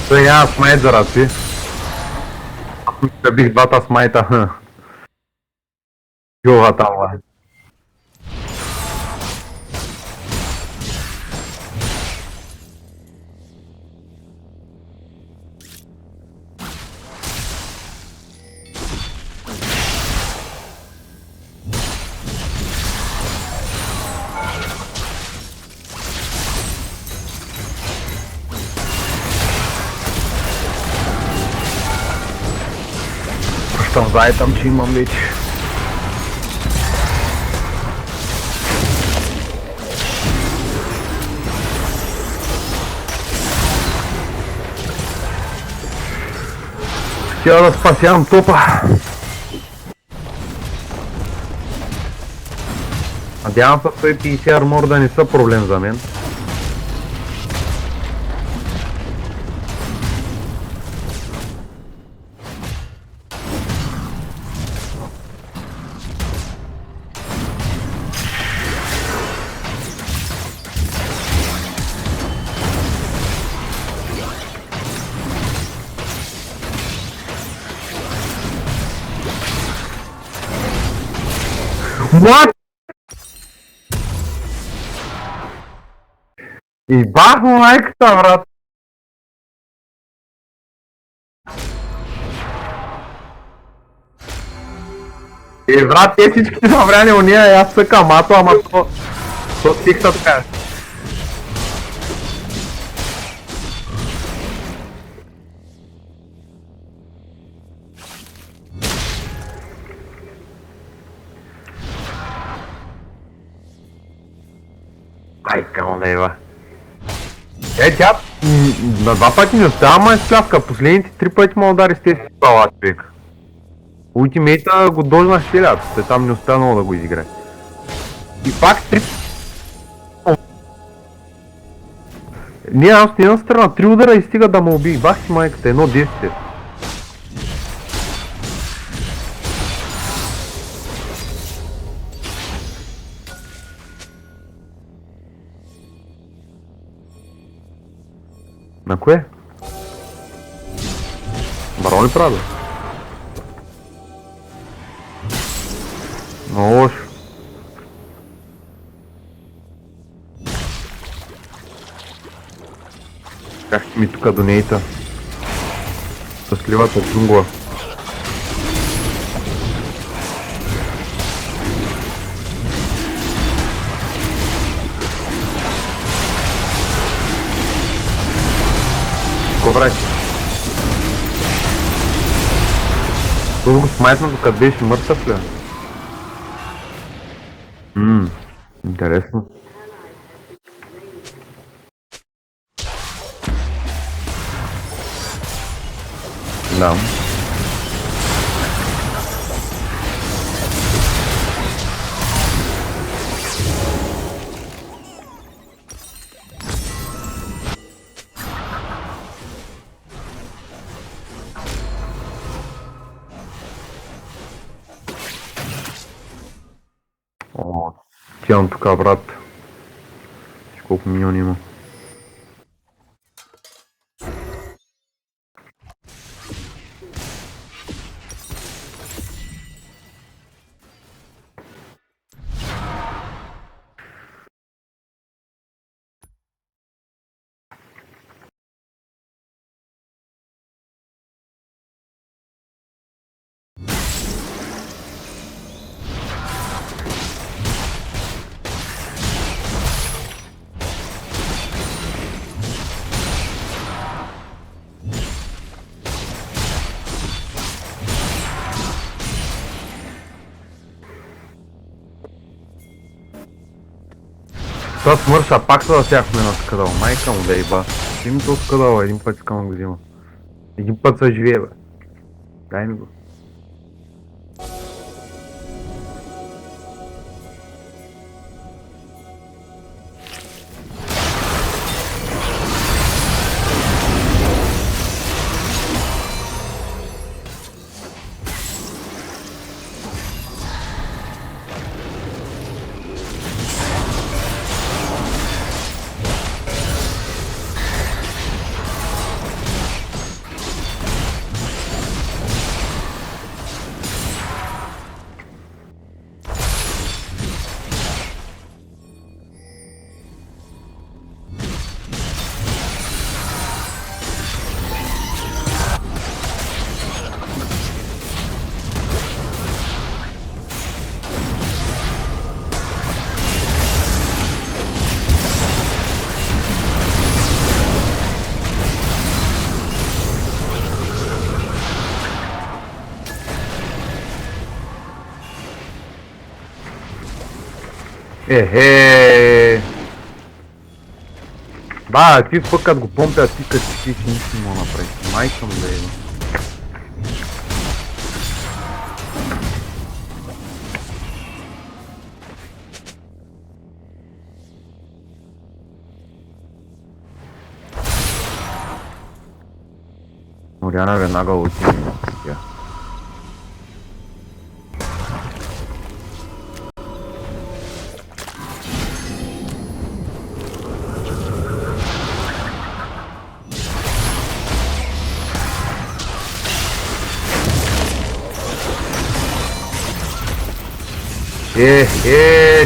Той няма смайт за раци. Аз мисля бих двата смайта. Йова там, бе. Там заедам, че имам вече. Хотя да спасявам топа. Надявам се 150 армор да не са проблем за мен. What? И бах му майката, брат! Брат, те всичките навряни уния и аз съкам мато, ама то стихта така. Майка му лева. Тя на 2 пъти не успява, ама е спляска. Последните 3 пъти му удари с тези пала, човек. Ултимейта го дожна хилят, той там не успя много да го изиграе. И пак 3... Не, аз от една страна 3 удара и стига да му убих. Бах си майката, 1-10. На кое? Барон ли правда? Много лошо. Как ще ми тука донейта? Щастливата джунгла. Врати. Тут го смайтна, докато беше мъртъв ли? Интересно. Да. О, тявам тук, брат. Колко миньони има. Това смърша, пак се засяхме на скадал. Майка му да еба. Името от скадала, един път искам да го взима. Един път се живее, бе. Дай ми го. Ехе! Ба, ти пък го помпя, ти като си нищо не мога направи. Майка му да еба. Ориана веднага отиде на тя.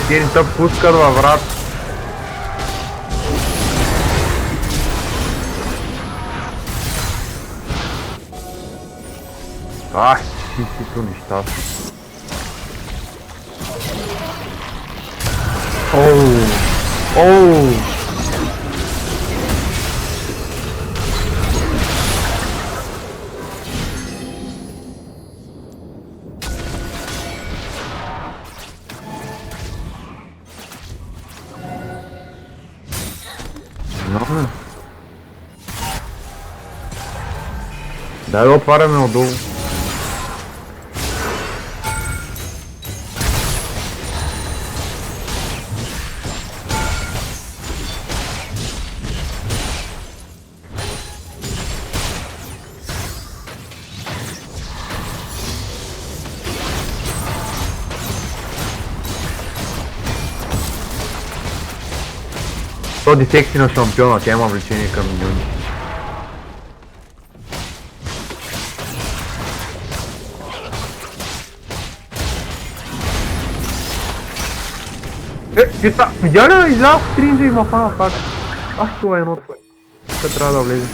Ти не се пускат във врат. Ах, чистито нещастно. Оу! Много. Дай да отваряме отдолу. То дефекти на шампиона, тя има влечение към миньони. Пита, видя ли да излява в стринджа и ма фана пак? Това е едното. Тук трябва да влезе.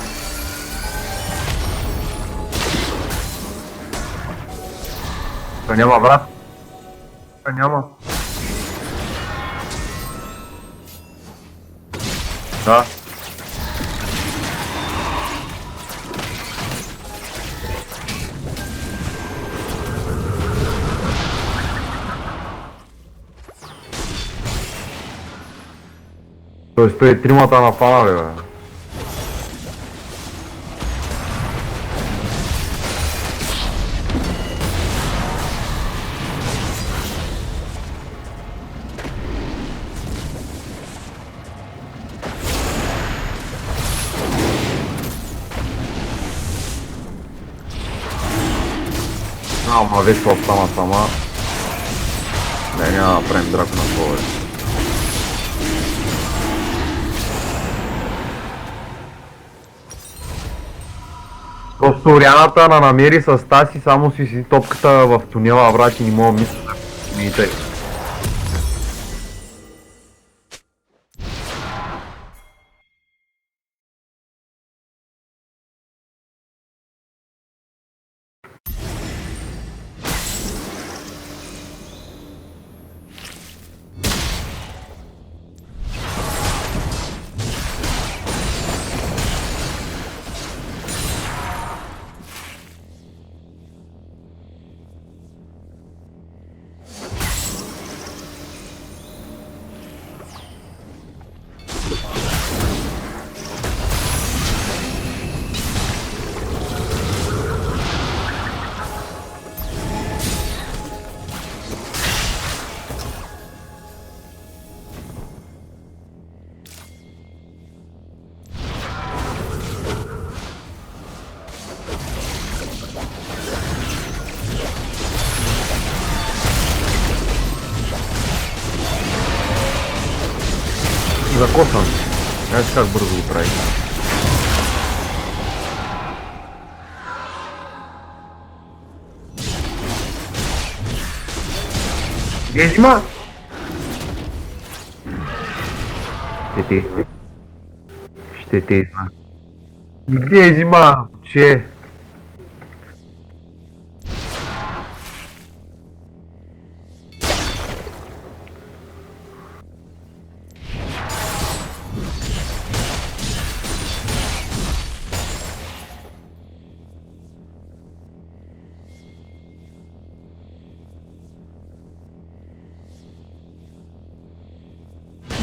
Тук няма брат. Тук няма. Да. Тоест той тримата на фана, бе. Ама вече остана сама. Не, няма да правим драко на това. Просто Орианата на намери с Таси, само си топката в тунела, брат, и не мога мисля да миите. Закосан. Знаеш как бързо го прави. Гезима! Ще те изма. Гезима! Че?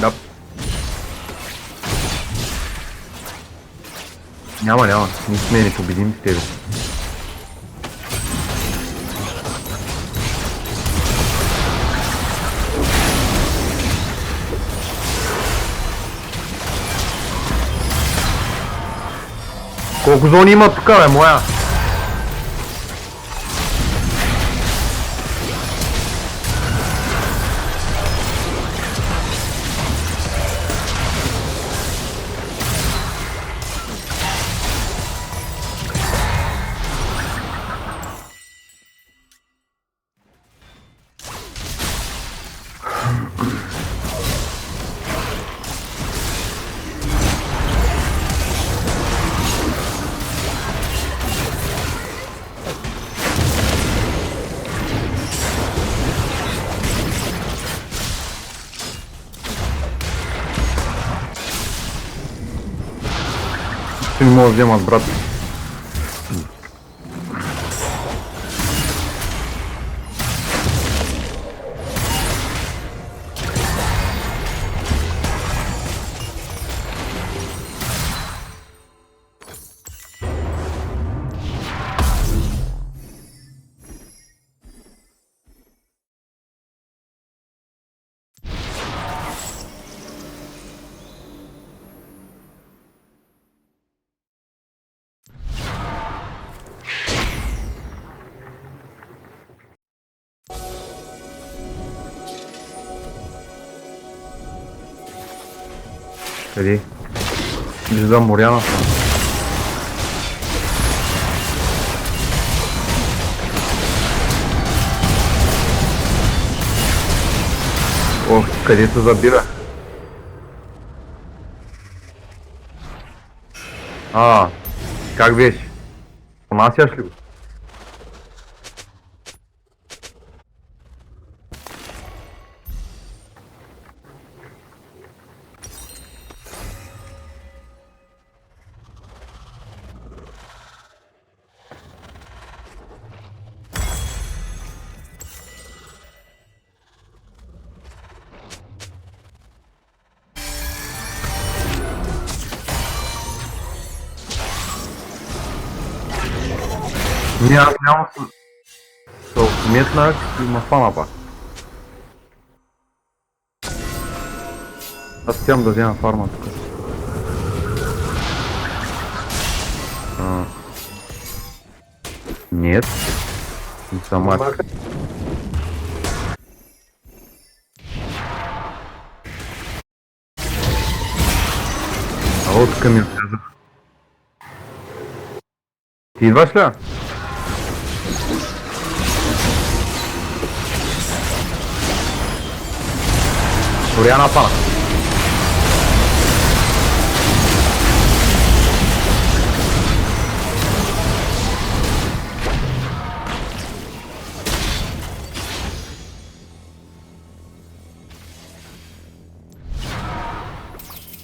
Да. Няма. Не сме не победим с тебе. Колко зони има тук, бе, моя? Не мога да вземат, брат. Къде? Виждам Моряна. Ох, къде се забира? Как беше? Понасяш ли го? Не, аз няма се отметнах и ма фана пак. Аз хотям да взема фарма тук. Нет. Не сама. А вот камин казах. Ти идваш ли? Oriana fala.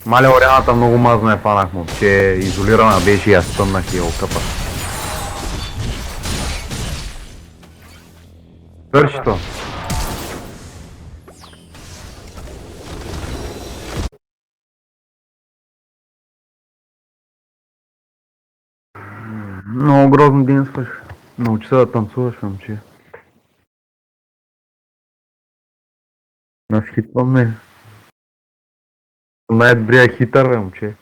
Мале, Орианата много мазна е фанах му, че изолирана беше и аз тъмнах и я окъпа. Върши то. Много грозно действаш. Научи се да танцуваш, момче. Аз хитвам, не. Най-добрия хитър, момче.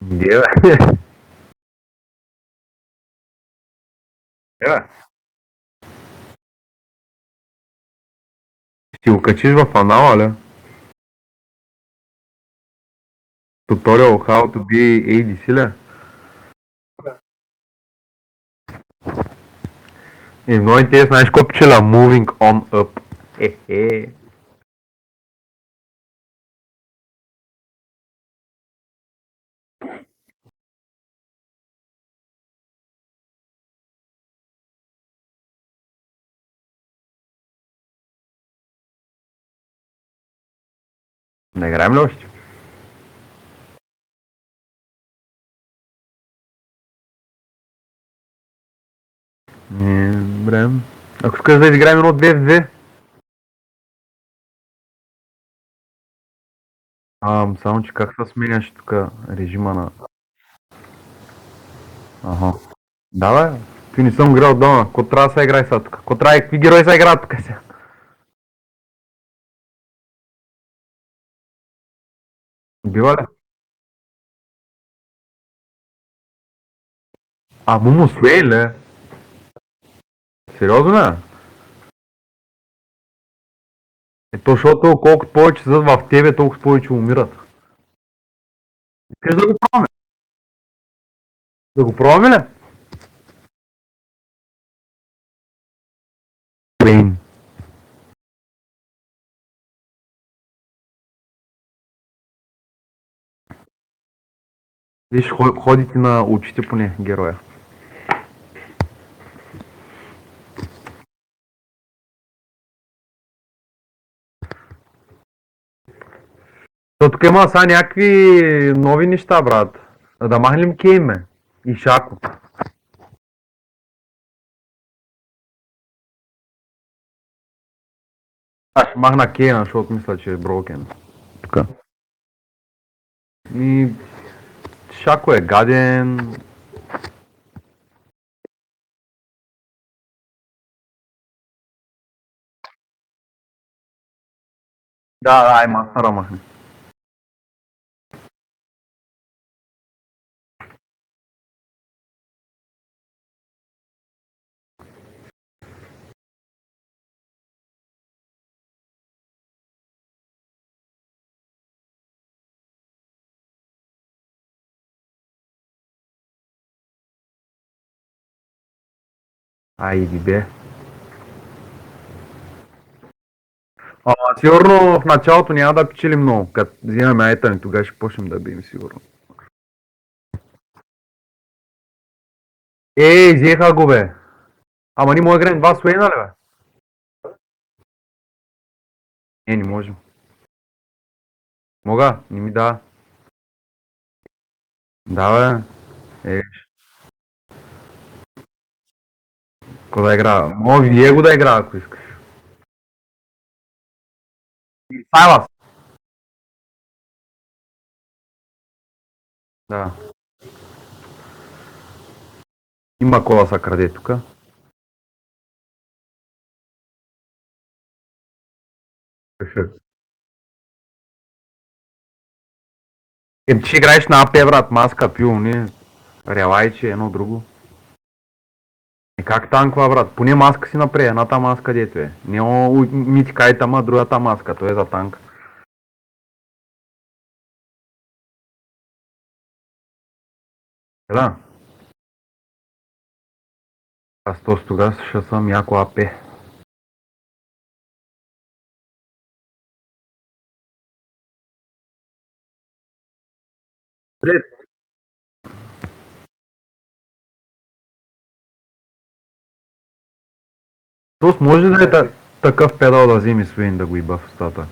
Где, бе? Ще го качиш в анала, ли? Tutorial how to be ADC, ли? И много интересно, знаеш какво пчела? Moving on up. Хе-хе. Не играем ли още? Не, добре. Ако искаш да изиграем едно 2 в 2. Само че как се сменяш тук режима на... Ага. Да, бе. Ти не съм играл дома. Ко трябва да се играе сега тук? Какви герои се играят тук сега? Бива ли? Муму Суей, ли? Сериозно, бе? Ето, защото колкото повече са в тебе, толкова повече умират. Искаш да го пробваме? Да го пробваме ли? Бейн. Виж, ходите на очите поне героя. То тук има сега някакви нови неща, брат. Да махнем Кейме и Шако. Аз ще махна Кейна, защото мисля, че е брокен. Тука. И... Шако е гаден. Да, мастера махне. Айди бе. Сигурно в началото няма да печелим много. Като взимаме айтъм, тогава ще почнем да бием сигурно. Взеха го бе. Ама ни може да играем 2 Суейна ли бе? Не можем. Мога? Не ми дава. Да бе. Кой да игра? Може Диего да игра, ако искаш. Сайлас! Да. Има кола са краде тука. Ти ще играеш на АП, брат, маска, пилни, релайче, едно друго. Как танква, брат? Поне маска си напред, едната маска дето е. Не митикайте, ама другата маска, то е за танк. Да. Аз тогава ще съм яко АП. Тоест може да е такъв педал да вземи Суейн да го иба в устата.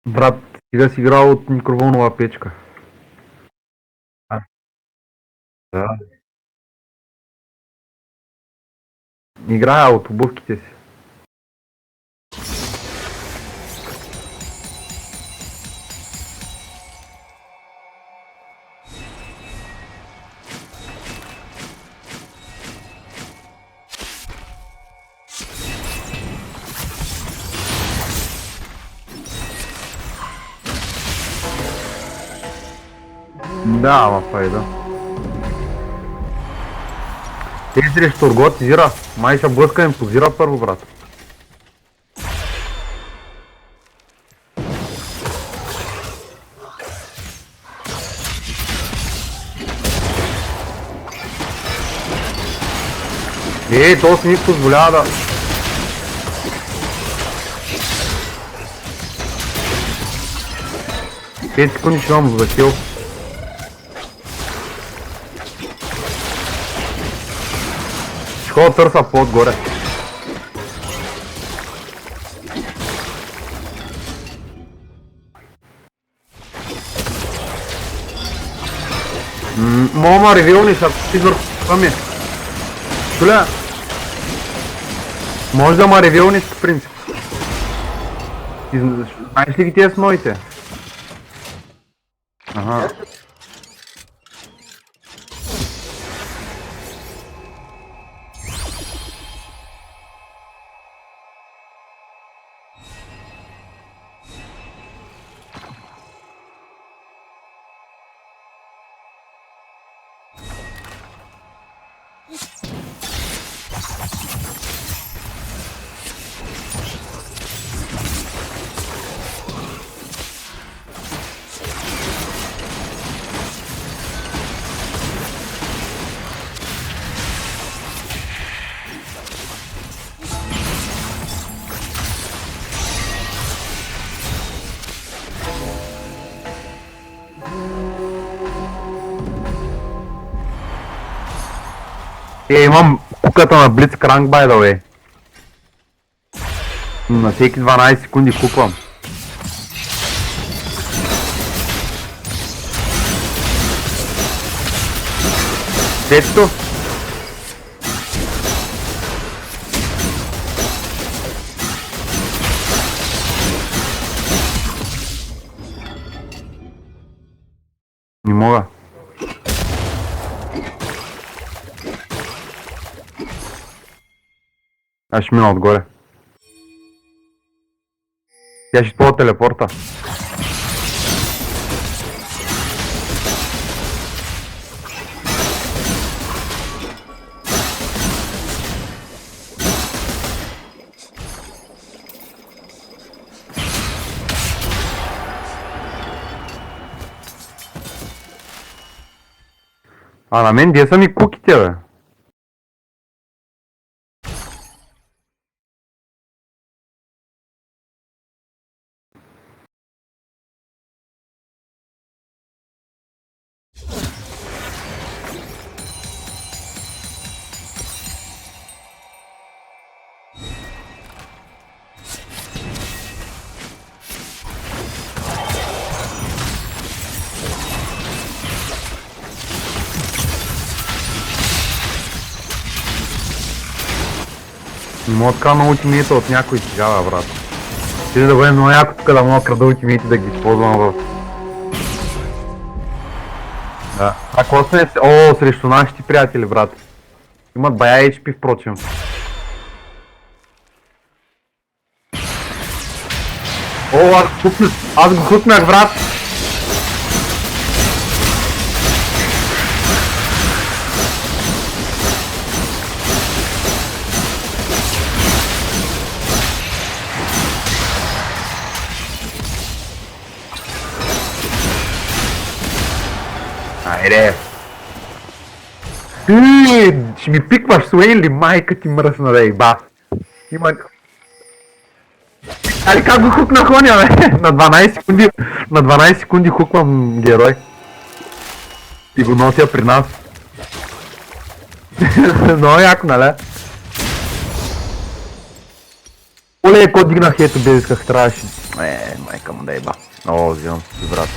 Брат, сега си играл от микроволнова печка. Да. Играя от обувките си. Да, ама файда. Тези срещу Ургот зира. Май ще блъскаем по зира първо, брат. То си ни позволява да... Пет секунди ще имам за кил. Ще ходя търса по-отгоре. Мома ревилниш, ако си върху ми. Чуля? Може да ма ревилниш по принцип. Знаеш ли ги тия с моите? Ага. Имам куката на Blitzcrank, by the way. На всеки 12 секунди куквам. Сетито. Не мога. Аз ще мина отгоре. Тя ще използва телепорта. А на мен где са ми куките, бе? Не мога така на ултимейта от някой сега, брат. Ще да бъде много яко тук да мога крада ултимейти да ги използвам в... Да. А какво сме? О, срещу нашите приятели, брат. Имат бая HP, впрочем. О, аз го хукнах, брат! Айде! Ще ми пикваш с Уейли, майка ти мръсна, да еба. Има... Али как го хукнах оня, бе? На 12 секунди хуквам герой. И го нося при нас. Много яко, нали? Оле, ко дигнах, ето без как трябваше. Майка му да еба. О, взимам си, брат.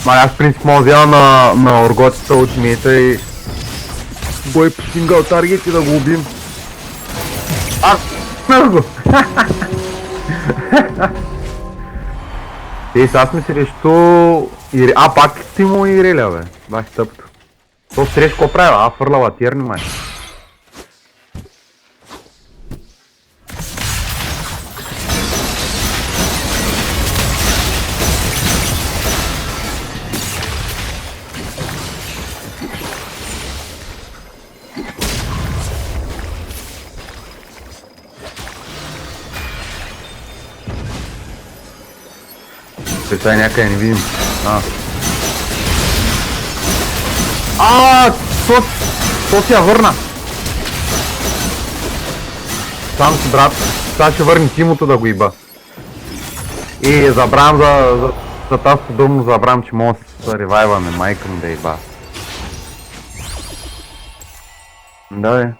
Аз в принцип мога да взема на орготите ултимейта и бой по сингъл таргет и да го убим. Смях го! Сега сме срещу... пак Тимо и Иреля, бе. Бах тъпто. То срещу какво правила? Фърлава тирни, май. Сега някъде не видим. То си я върна. Сам си, брат. Сега ще върни Тимото да го иба. И забравям за тази подобно, забравям, че мога да се ревайваме, майка му да иба. Да, бе.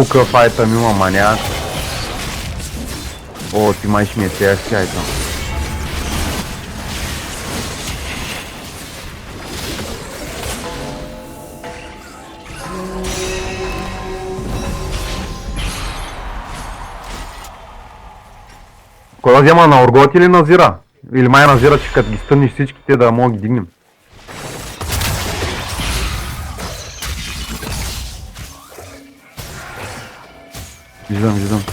Какъв файтъм има, маняк. О, ти май ще ми е тежки айтъм. Кой да взема, на Оргот или на Зира? Или май на Зира, че като ги стъниш всичките да мога ги дигнем. Виждам.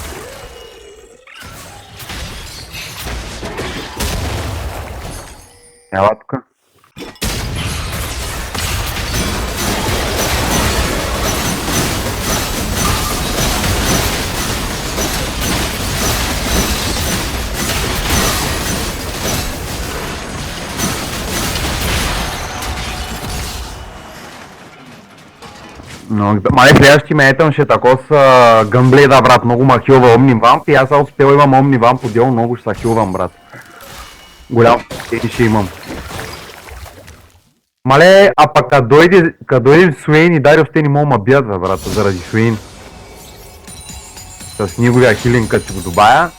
Ела тука. Мале следващи метъм ще тако с гъмблейда, брат, много ма хилва Омнивамп и аз съм успел имам Омнивамп отдел, много ще са хилвам, брат. Голям и ще имам. Мале, а пък като дойде Суейн и Дариус, те не могат ма бият, бе, брат, заради Суейн. С неговия хилинг, като си го добавя.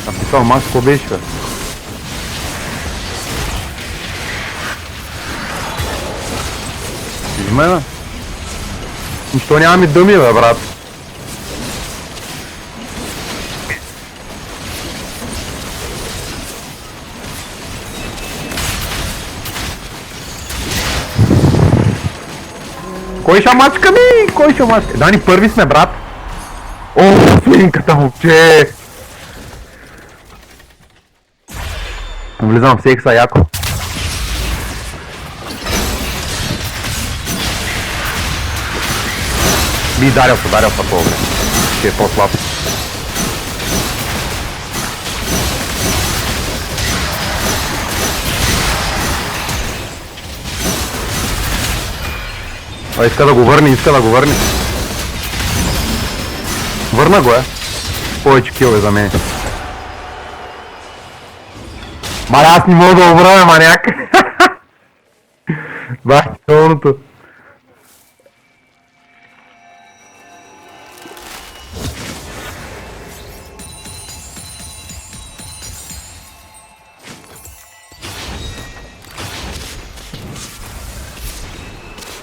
Написал Макс, какво беше, бе? Изме, бе? Нищо няма ми дъми, бе, брат. Кой ще мачка ми? Кой ще мачка? Дани, първи сме, брат. О, свинката въобще! Влизам в секса яко. Би дарил са по-добре. Ще е по-слаб. Иска да го върне, Върна го е. Повече кил е за мен. Мале, аз не мога да обравя, маняк. Бах, тълното.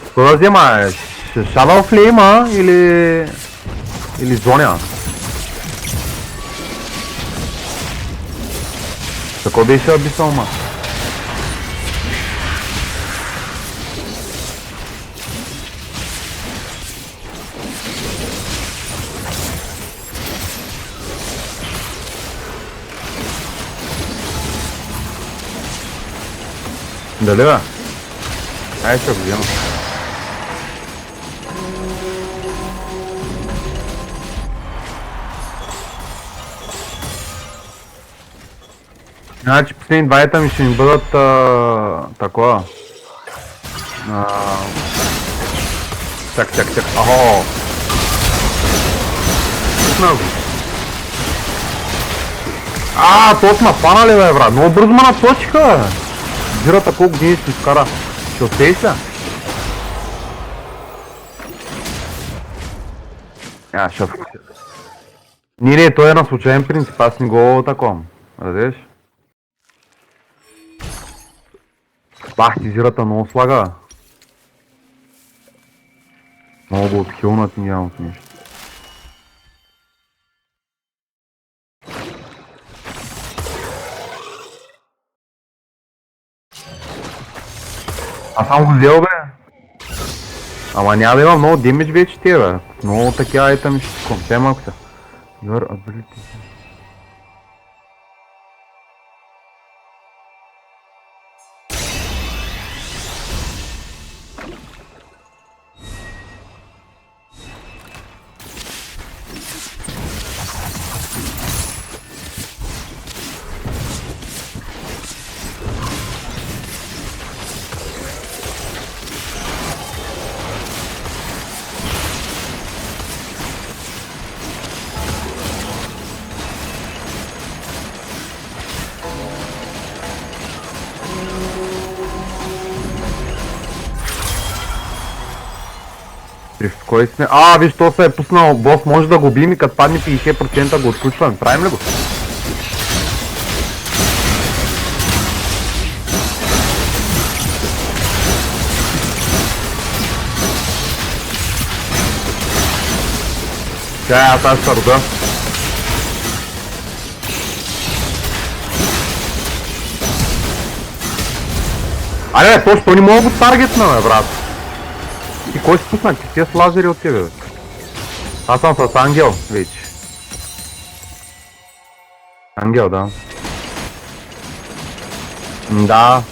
Какво да взема? Shadow Flame или Зоня? Тако беше Abyssal, ма? Дали, бе? Ай, ще го взема. Значи последни два ми ще ми бъдат такова. Чак. Ахо! Много. То сме панали, бе, брат. Много бързо ме наточиха, бе. Зирата колко години ще изкара. Ще успееш ли? Ще... Не, той е на случайен принцип, аз не го таком. Разбираш? Бах, ти зирата много слага. Много го отхилнат и нямам нещо. Аз съм го взел, бе. Ама няма да има много демидж вече тия, бе. Много такива айтъми ще ском. Те малко са. Your ability. Кой сме? Виж, то се е пуснал бос, може да го бим и като падне 50% го отключваме. Правим ли го? Аз ще рода. Бе, то не мога да го таргетна, брат. Ти кой си пусна? Ти си с лазери от тебе, бе. Аз съм с Ангел, вече. Ангел, да. Да.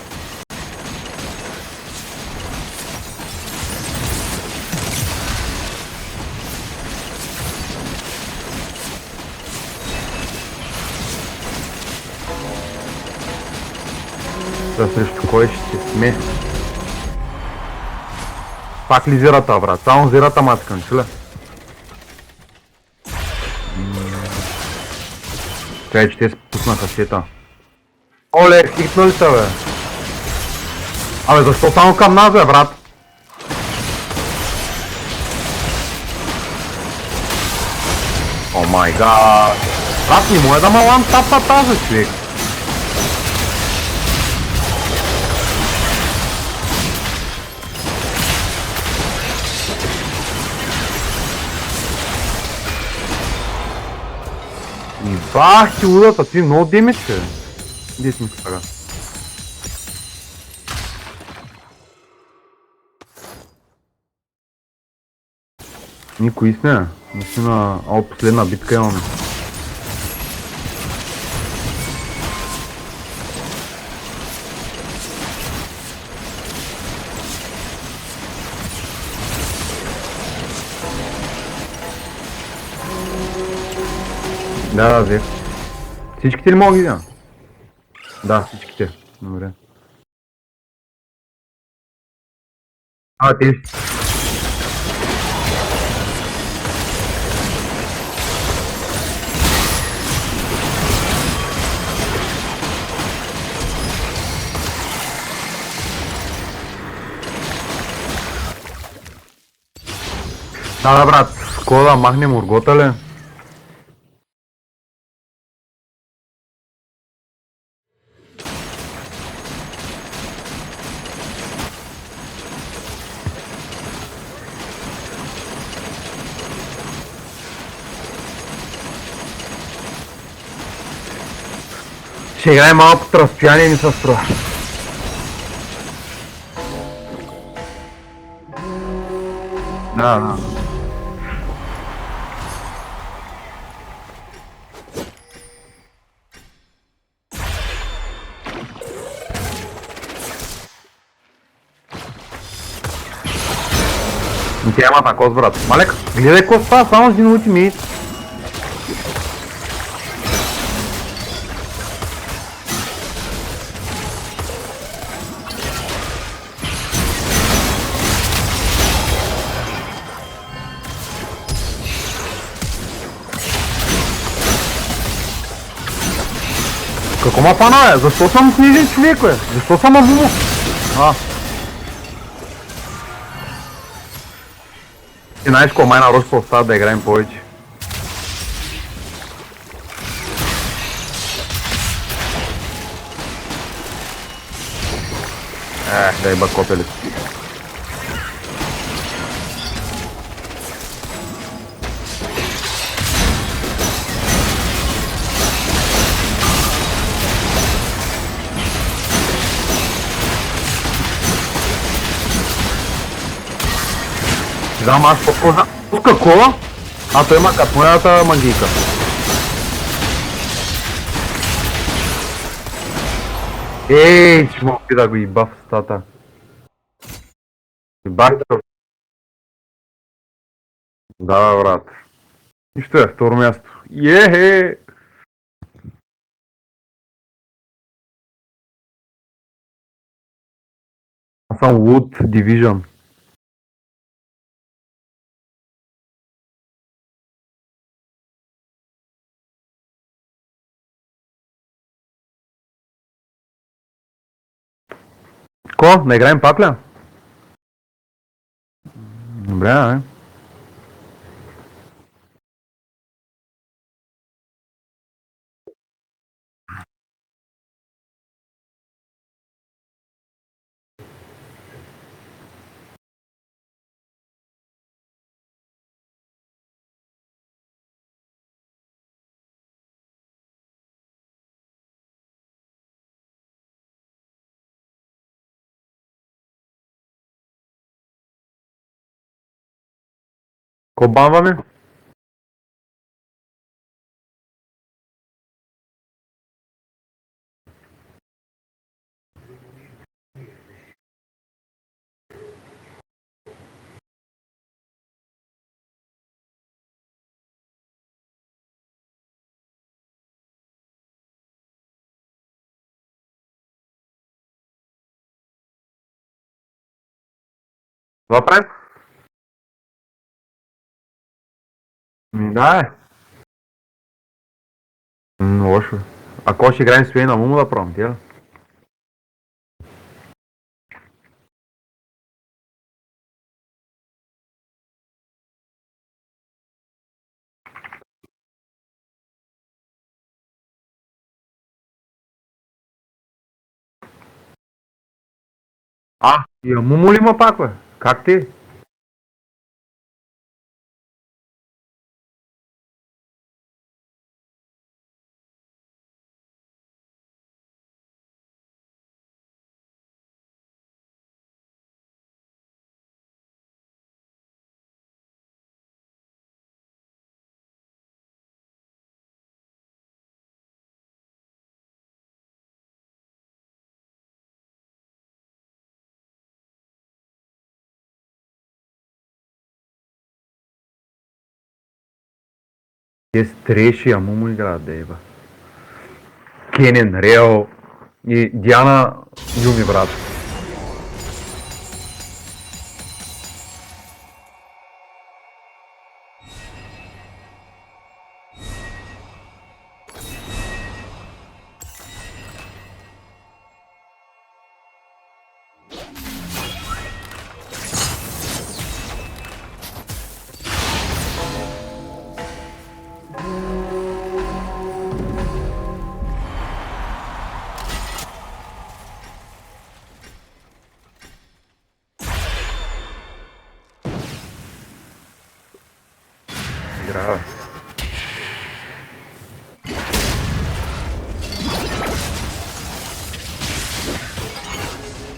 Да, срещу кой ще се сме? Пак ли зирата, брат? Само зирата маткам, чуля? Чай, че те спуснаха сета. Оле, хитнали са, бе. Абе, защо само към нас, бе, брат? О май гад. Брат, не може да ма лантапа тази, човек. И бах ти удата, ти много демидж, бе. Где си ми сега? Никой сне. Наистина, последна битка имаме. Да, взех. Всичките ли мога да ги взема? Да, всичките. Добре. Ти. Да, брат. Какво да махнем ургота ли? Ще играем малко от разстояние, ми се струва. Да. Тя има такос, брат. Малек, гледай какво става, само с един ултимейт. Какво ма фана, бе? Защо съм книжен човек, бе? Защо съм Азумов? Ти знаеш какво май нарочно остава да играем повече. Да еба копели. Знам аз по-позна. Пуска кола, а той има като моята магийка. Ей, че мога да го иба в стата. Ибахте. Да, брат. Нищо е, второ място. Ехе! Аз съм Wood Division. Ко? Не играем пак ли? Добре, бе. Ко банваме? Това правим? Да, лошо. Ако ще играем с Уейна, му да пробвам, тя. И Амумо ли има пак, бе? Как ти? Тези треши Амумо играят, дейва. Кенен, Рео и Диана Юми, брат. Играва.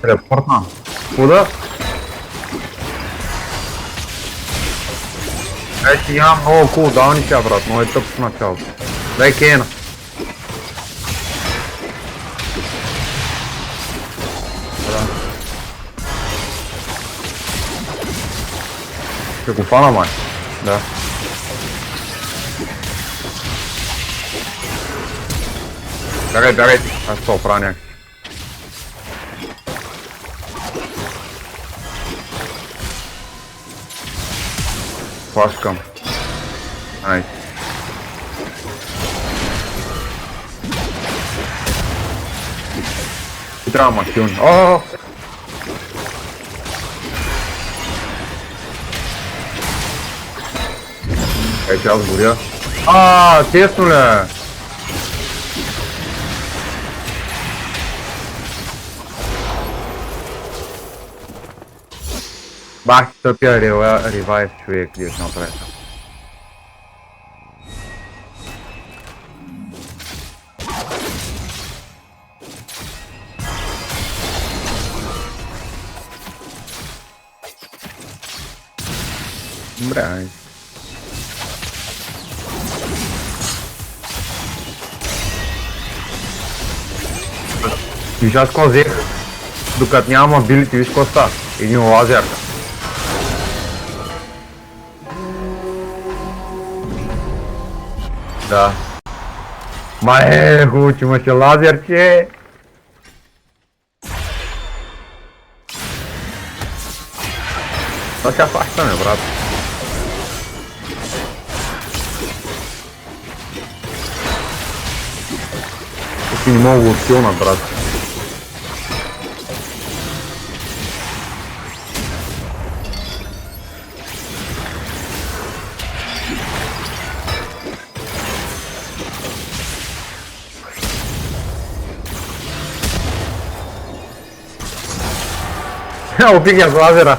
Телепортна. Куда? Вече имам много кулдауни сега, брат, много е тъп в началото. Дай Кена. Ще го фана, май. Да. Бягай, бягай ти. Аз ще оправя някак. Флашкам. Найс. И трябва максимум. Ооо! Ей, че аз горя. Тесно ли? Бах, тъпия ревайв човек, где ще направи. Добре, айде. Виж аз ко взех, докато нямам абилити, виж ко ста. Един лазерка. Да. Хубаво, че имаше лазерче. Това сега фащаме, брат. Тук не мога го отсилна, брат. Убих я с лазера.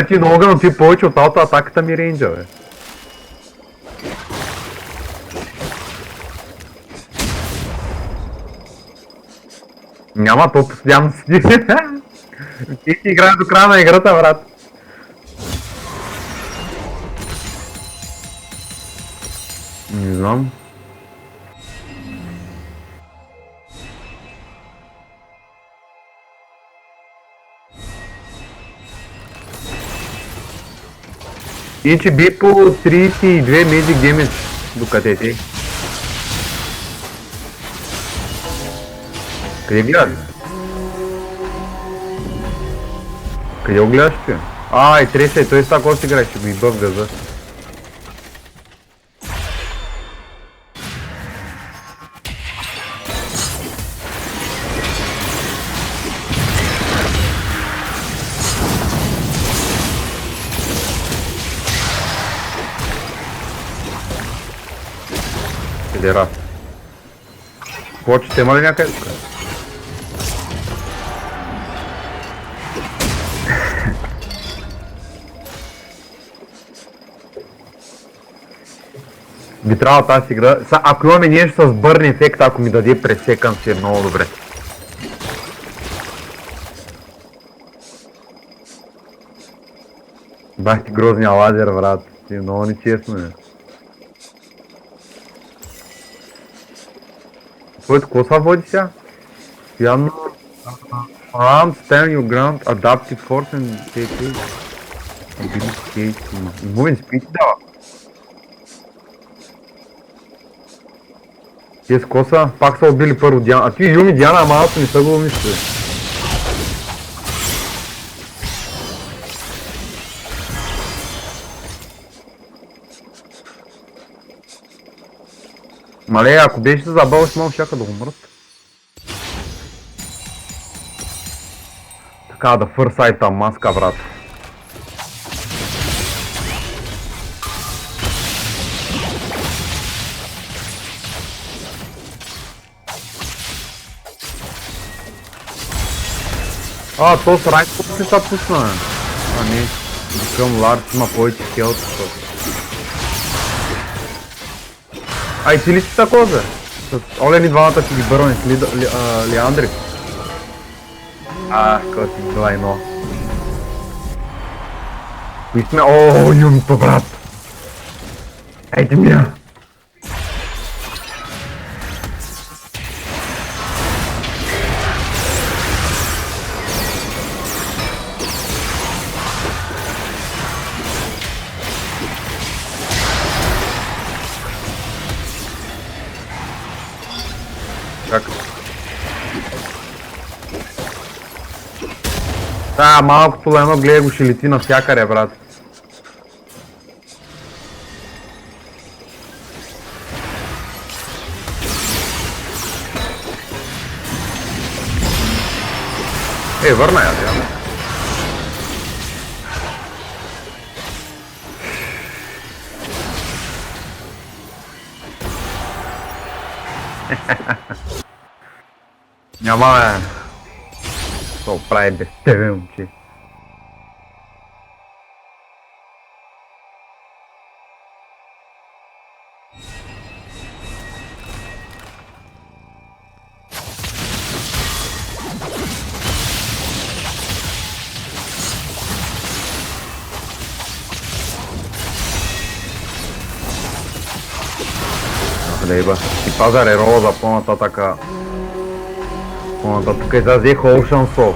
Ти много, но ти повече от атаката ми рейнджа, бе. Няма, то постоянно седи. Ти си играеш до края на играта, брат. Не знам. Иначе би по 32 Magic Damage докъде ти. Къде гледат? Къде го гледаш ти? И треса, той с така си играе, ще го иба в газа. Педерас. Почте, има ли някъде? Би трябвало тази игра. Ако имаме нещо с бърн ефект, ако ми даде пресекан, си е много добре. Бах ти грозния лазер, брат. Ти е много нечестно е. Какво са води сега? Явно... Around, stand your ground, adaptive force and take it. Moving speed дава. Тие с коса пак са убили първо Диана. А ти Юми Диана, ама аз не са го умисли. Мале, ако беше се забавил, ще малко щяха да умрат. Така да фърсайта маска, брат. То с райко се са пусна, бе. Не. Към Ларс има повече хелт. И ти ли си такова, бе? С олени двамата си ги бървани с Леандри. Какво си била едно. Кои сме? Юмито, брат! Ейте ми я! Как? Малкото лено гледа го ще лети навсякъде, брат. Върна я, Диана. Няма, бе. Що прави без тебе, момче? Лейба. И пазар е рола за по-нататъка. По-нататък и да взех Ocean Soul.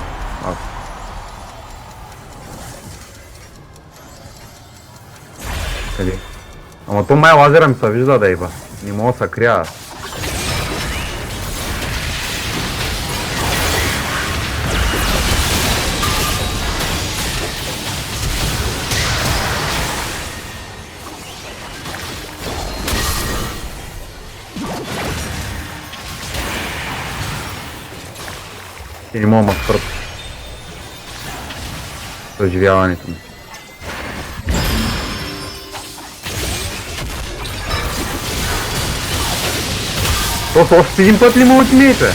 Къде? Ама то май лазера ми се вижда, Дейба. Не мога да се крия. И не мога да спрат съживяването ми. Просто още един път ли му отмиете?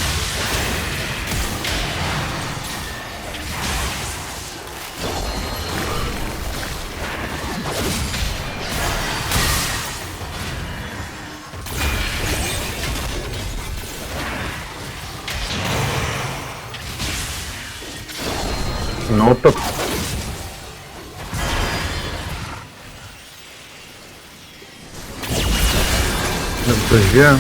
Много тъп. Да преживя.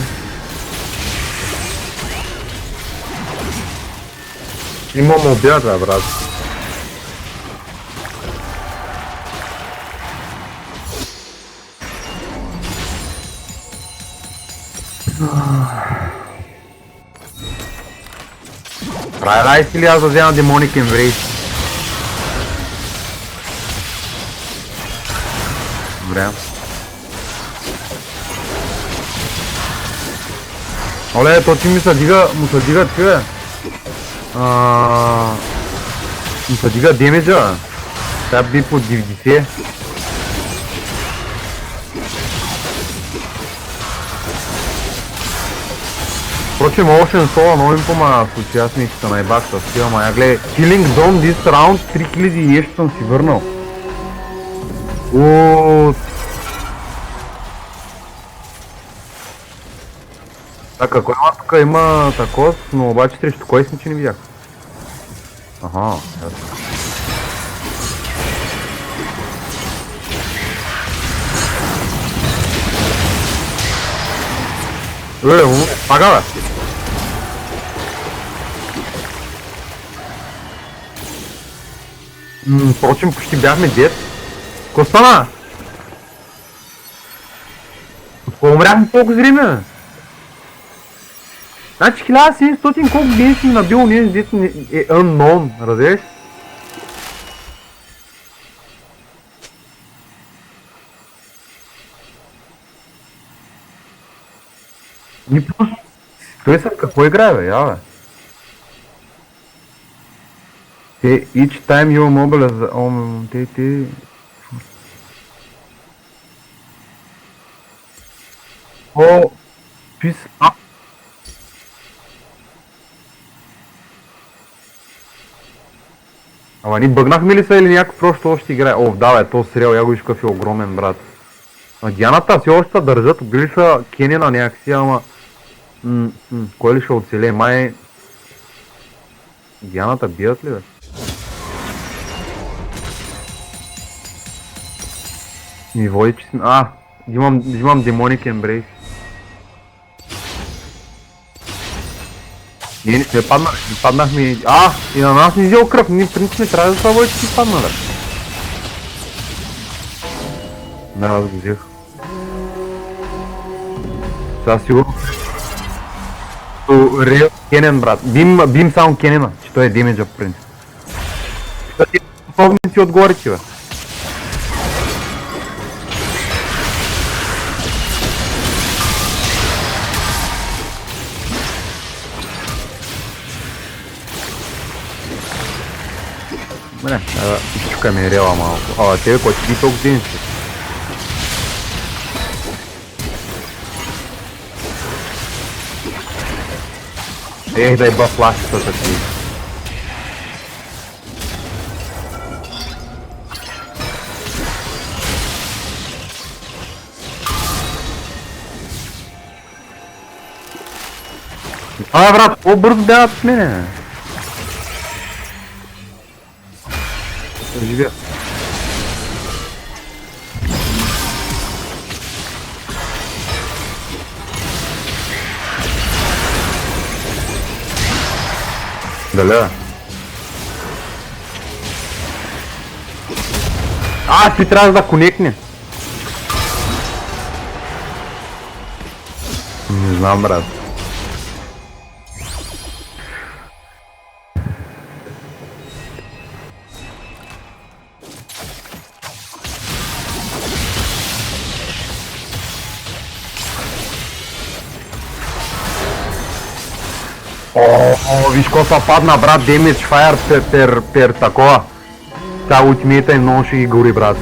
Имам обяда, брат. Правила ли аз да взема Demonic Embrace? Добре. Оле, то ти му се дига тия. Му се дига демеджа. Тя би по 90. Впрочем, Ocean Soul много им помага в случай, аз ми ще наебах с тия, ама я гледай. Killing Zone this round 3000 и нещо съм си върнал. Ооо. Така, кой има тук? Има такос, но обаче срещу кой сме, че не видях? Аха, ясно. Пага, бе! Впрочем, почти бяхме дед. Ко стана? Откога умряхме толкова зриме, бе? Значи 1700 колко ден си набил ние дет е unknown, разбираш? Ни просто... Той са какво играе, бе? Я, бе? Each time your mobile is... О... Пис... Ама ни бъгнахме ли са или някой просто още играе? О, да, бе, то сериал, я го виж какъв е огромен, брат. А Дианата си още държат, убили са Кенина някакси, ама... Кой ли ще оцелее? Май... Дианата бият ли, бе? Ми води, че си... имам Demonic Embrace. Ние не сме паднахме... И на нас не взел кръв, ние в принцип не трябва да това води, че си падна, бе. Да, аз го взех. Сега сигурно... Реал Кенен, брат. Бим само Кенена, че той е демеджа по принцип. Ти способници отгоре ти, бе. Бре, изчукаме рела малко. Тебе кой ти толкова ден си? Дай баф ластата ти. Брат, по-бързо бягат с мене. Живея. Даля. Ти трябва да конекне. Не знам, брат. Виж какво падна, брат, Damage Fire пер такова. Та ултимейта и много ще ги гори, брат.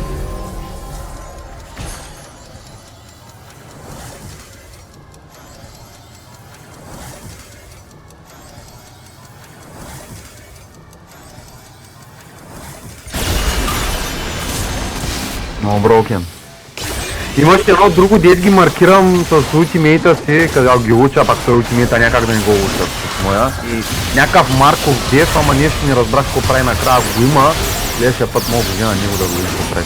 Много брокен. Имаше едно друго дед ги маркирам с ултимейта си, къде ги уча, пак той ултимейта някак да не го уча с моя. И някакъв Марков дед, ама нещо не разбрах какво прави накрая, го има. Следващия път мога да на него да го уча какво прави.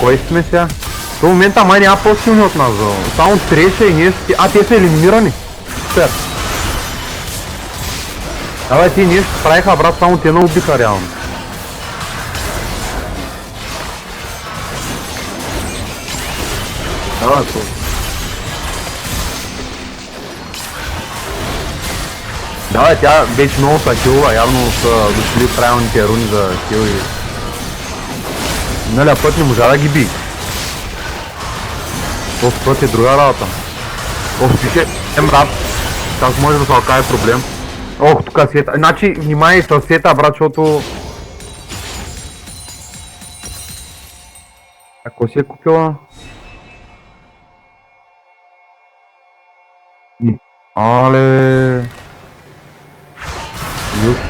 Кой сме сега? В момента май няма по-силни от нас, само Треша и ние ще... те са елиминирани. Супер. Давай, ти нещо правиха, брат, само те наубиха реално. Давай, то. Да, бе, тя вече много са хилва, явно са дошли правилните руни за хил и... Нали, път не можа да ги би. Този път е друга работа. Ох, пише, брат, как може да се окаже проблем? Ох, тук света. Значи, внимай с света, брат, защото... Ако си е купила? Але...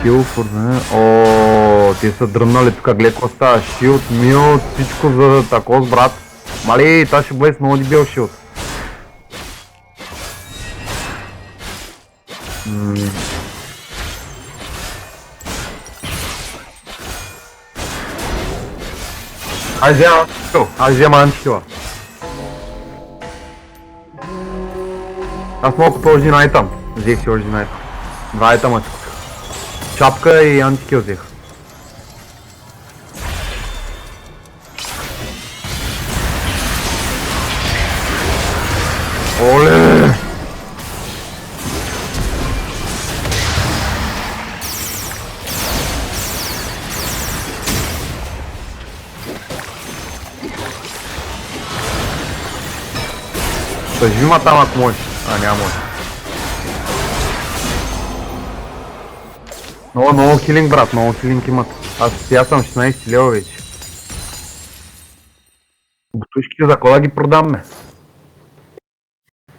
Хил форзане. О, те са дръмнали тук, гледай какво става. Шилд, милд, всичко за такос, брат. Мали, това ще бъде с много дебел шилд. Аз взема антихила. Аз мога купя още айтъм. Взех си още айтъм. Два айтъма си купя. Чапка и антикил взех. Оле! Съживи ма там, ако можеш. Няма може. Много хилинг, брат, много хилинг имат. Аз сега съм 16 лева вече. Бутушките за кола ги продам, ме.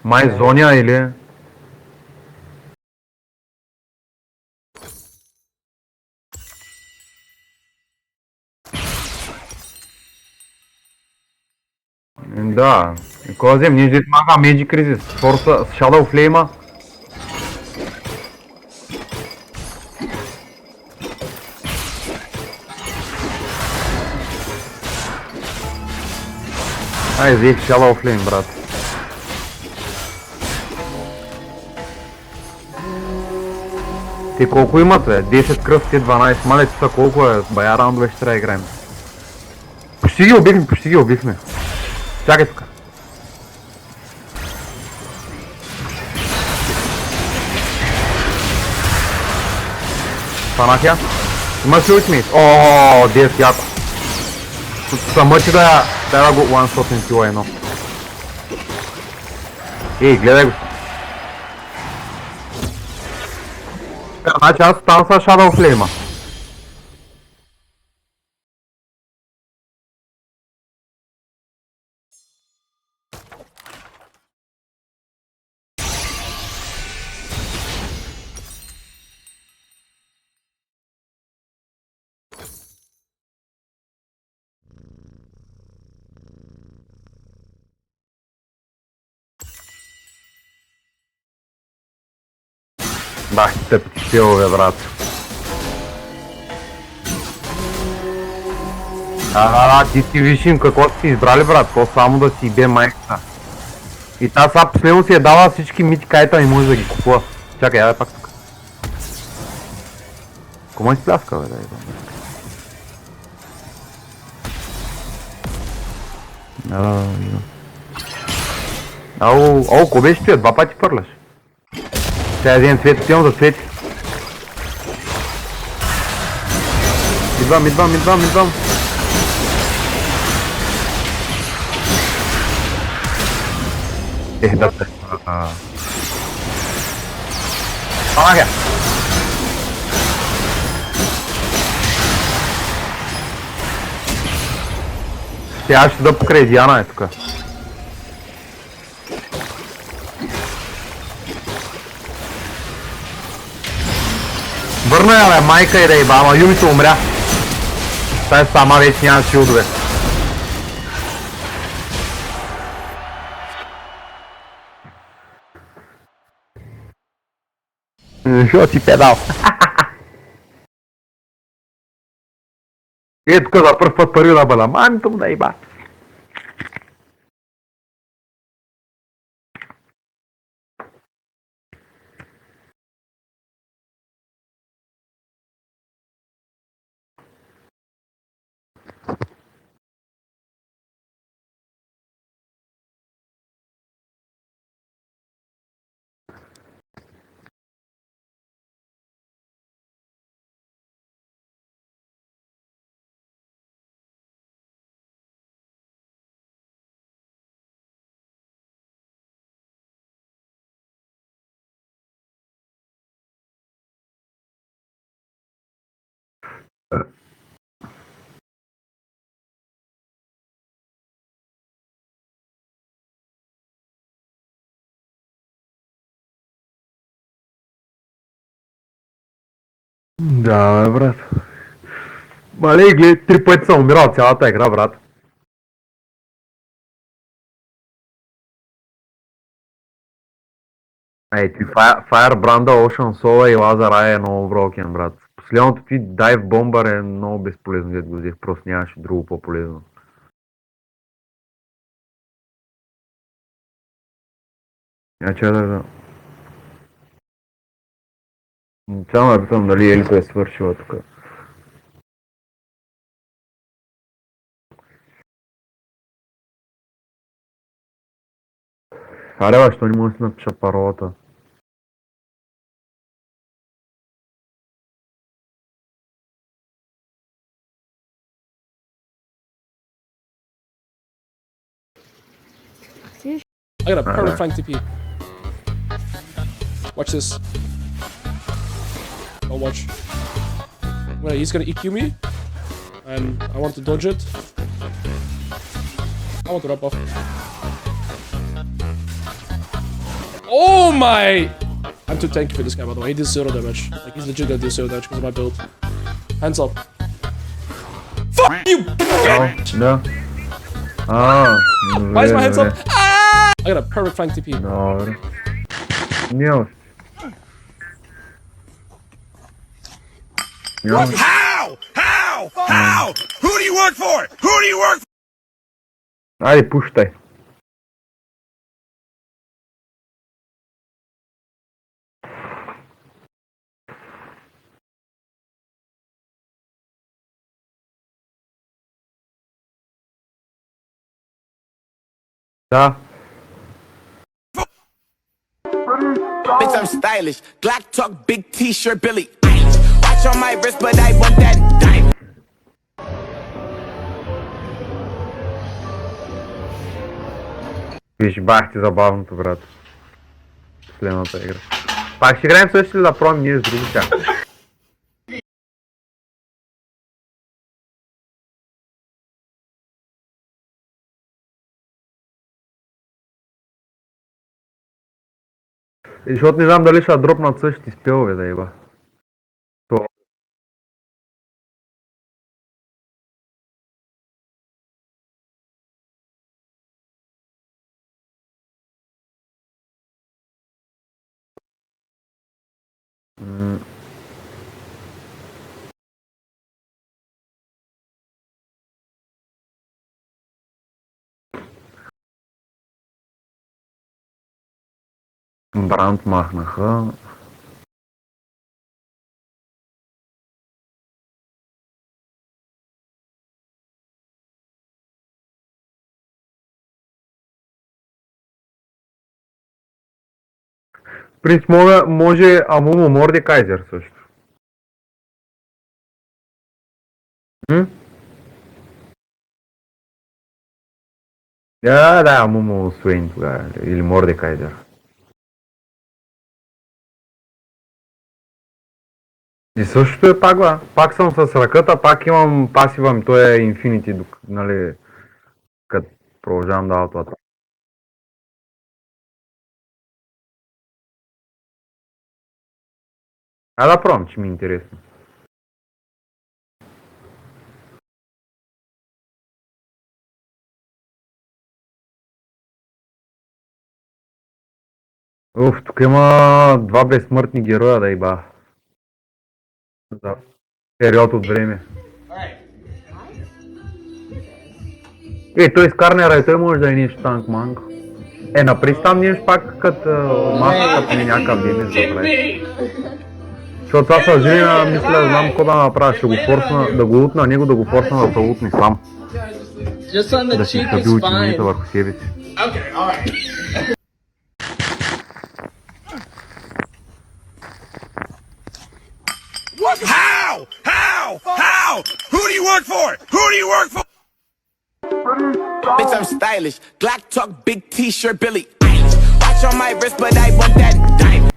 Май зоня или... Да, кой взем? Ние здесь мага Magic Resist, Forza, Shadow Flame. Ай, взех Shadow Flame, брат. Те колко имат, бе? 10 кръв, те 12. Малец са колко е? Бая раундове ще трябва да играем. Почти ги убихме. Чакай тук. Фанах я? Има си ултимейт. Ооо, 10 яко. Са мъчи да го one-shotен кила едно. Ей, гледай го. Значи аз оставам с Shadow Flame. Бах ти тъпите стилове, брат. Ти си вишим, какво си избрали, брат? Какво само да си бе майката. И тази сега последно си е дала всички мити кайта и може да ги купува. Чакай, я пак тук. Кома си пляска, бе, да Ау, ко беше ти? Два пъти пърляш. Сега вземем цвет, отивам за цвети. Идвам. Да те. Помага! Сега ще да покрай Диана е тука. Върна я, бе, майка и да еба, ама Юмито умря. Тая сама вече няма шилдове. Защо си педал? Е, тук за пръв път първи да бъда. Мамито му да еба. Да, брат. Мале, гледай, 3 пъти съм умирал цялата игра, брат. Ей, ти Firebrand, Ocean Soul и Lazar Eye е много брокен, брат. Последното ти Dive Bomber е много безполезно, дето го взех, просто нямаше друго по-полезно. Иначе да... Само да питам дали Елито е свършила тук. Аре, бе, що не мога да си напиша паролата? I got a perfect flank TP. Watch this. Don't watch. Well, he's gonna EQ me. And I want to dodge it. I want to drop off. Oh my! I'm too tanky for this guy, by the way. He did 0 damage. Like, he's legit gonna do 0 damage because of my build. Hands up. Fuck you! No. Ah. Why is my hands up? Ah! I got a perfect flank TP. No. Miał. What? How? How? Who do you work for? Who do you work for? Айде, пуштай. Да. Bitch, I'm stylish. Glock talk, big t-shirt, Billy. Watch on my wrist, but I want that diamond. Виж, бах ти забавното, брат. Последната игра. Пак ще играем също ли да пробим ние с други тях? Защото не знам дали ще дропнат същите спелове, да еба. То. Бранд махнаха. В принцип може Амумо Мордекайзер също. Да, Амумо Суейн тогава. Или Мордекайзер. И същото е пак, бе. Пак съм с ръката, пак имам пасива ми, той е Infinity, нали, като продължавам да аутоатакам. Да пробвам, че ми е интересно. Тук има 2 безсмъртни героя, да еба. За период от време. Той с Карнера и той може да е нещо танк-манк. Напред там нещо пак като маска, като ми някакъв демидж да прави. Защото това с Жилина мисля да знам какво да направя, ще го форсна, да го утна него, да го форсна да се утни сам. Да си изхъби учените върху себе си. What? How? Who do you work for? Who do you work for? Bitch, I'm stylish. Glock talk, big t-shirt, Billy. Watch on my wrist, but I want that diamond.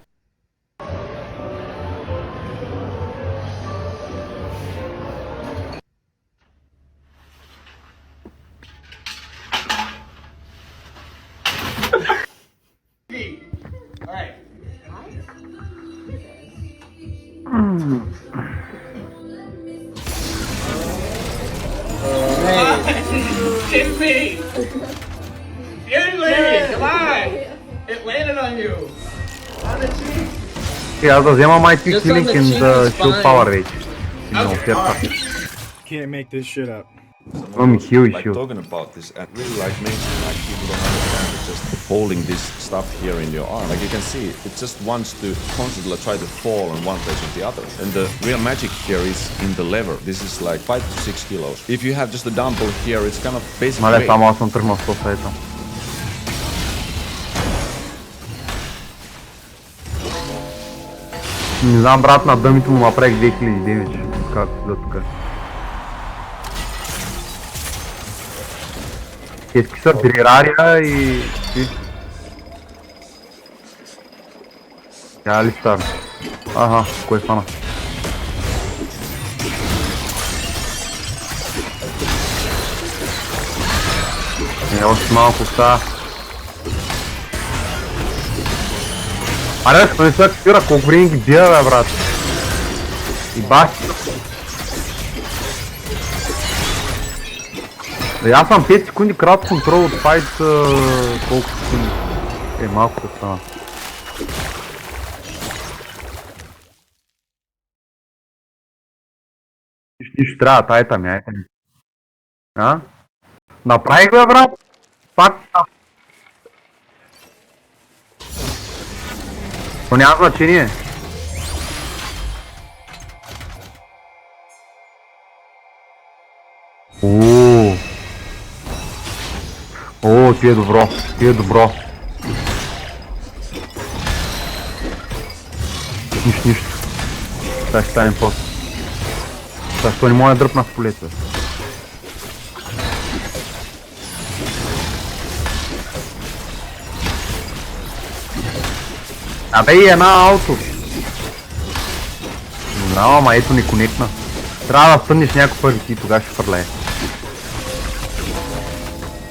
Hit me! Hit me! Come on! It landed on you! On the cheek! И аз да взема my quick healing and shield power вече. На оферта. Can't make this shit up. Имам heal и Like shield. talking about this and really like mentioning like people don't understand it's just holding this stuff here in your arm. Like you can see, it just wants to constantly try to fall on one place or the other. And the real magic here is in the lever. This is like 5 to 6 kilos. If you have just a dumbbell here, it's kind of basic Мале, weight. само аз съм тръгнал с това ето. Не знам, брат, на дъмито му направих 2000 демидж. Как да тук. Тески са Дрирария и... Тя ли стар? Аха, кой фана? Още малко става. Аре, той се активира, колко време ги бия, бе, брат. И бахи. Аз съм 5 секунди крат контрол от файт, колко секунди. Малко да стана. Нищо трябва, тайта ми, айта ми. А? Направих, бе, брат. Пак. То няма значение. О, ти е добро, ти е добро. Нищо. Сега ще станем после. Защо не мога да дръпна в полето? Абе и една ауто. Знам, ама ето ни конектна. Трябва да стънеш някой първи ти, тогава ще фърлее.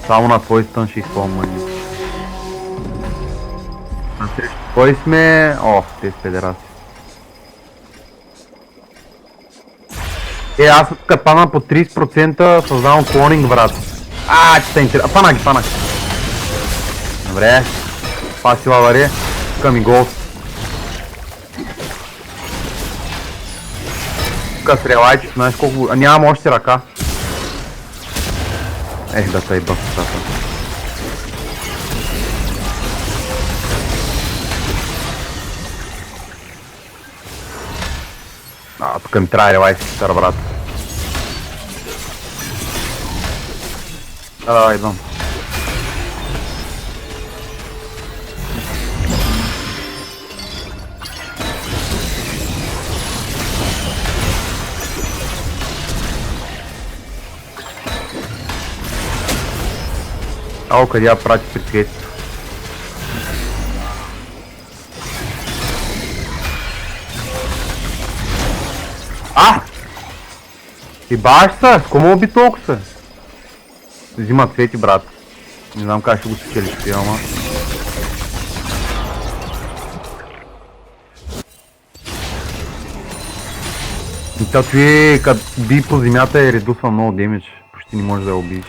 Само на твой стън ще изпълням мъни. Кой сме? О, те с федерация. Аз тук пана по 30% създавам клонинг, брат. Че те интересува. Пана ги. Добре. Паси лавари. Тук ми гол. Тук стрелайче, знаеш колко... Нямам още ръка. Да се иба в цата. Тук ми трябва релайси стар, брат. Давай, идвам. Къде я прати прикрепите? Ти баш са? С кому уби толкова са? Взима цвети, брат. Не знам как ще го спечелиш ти, ама. Той като би по земята е редусва много демидж. Почти не можеш да я убиеш.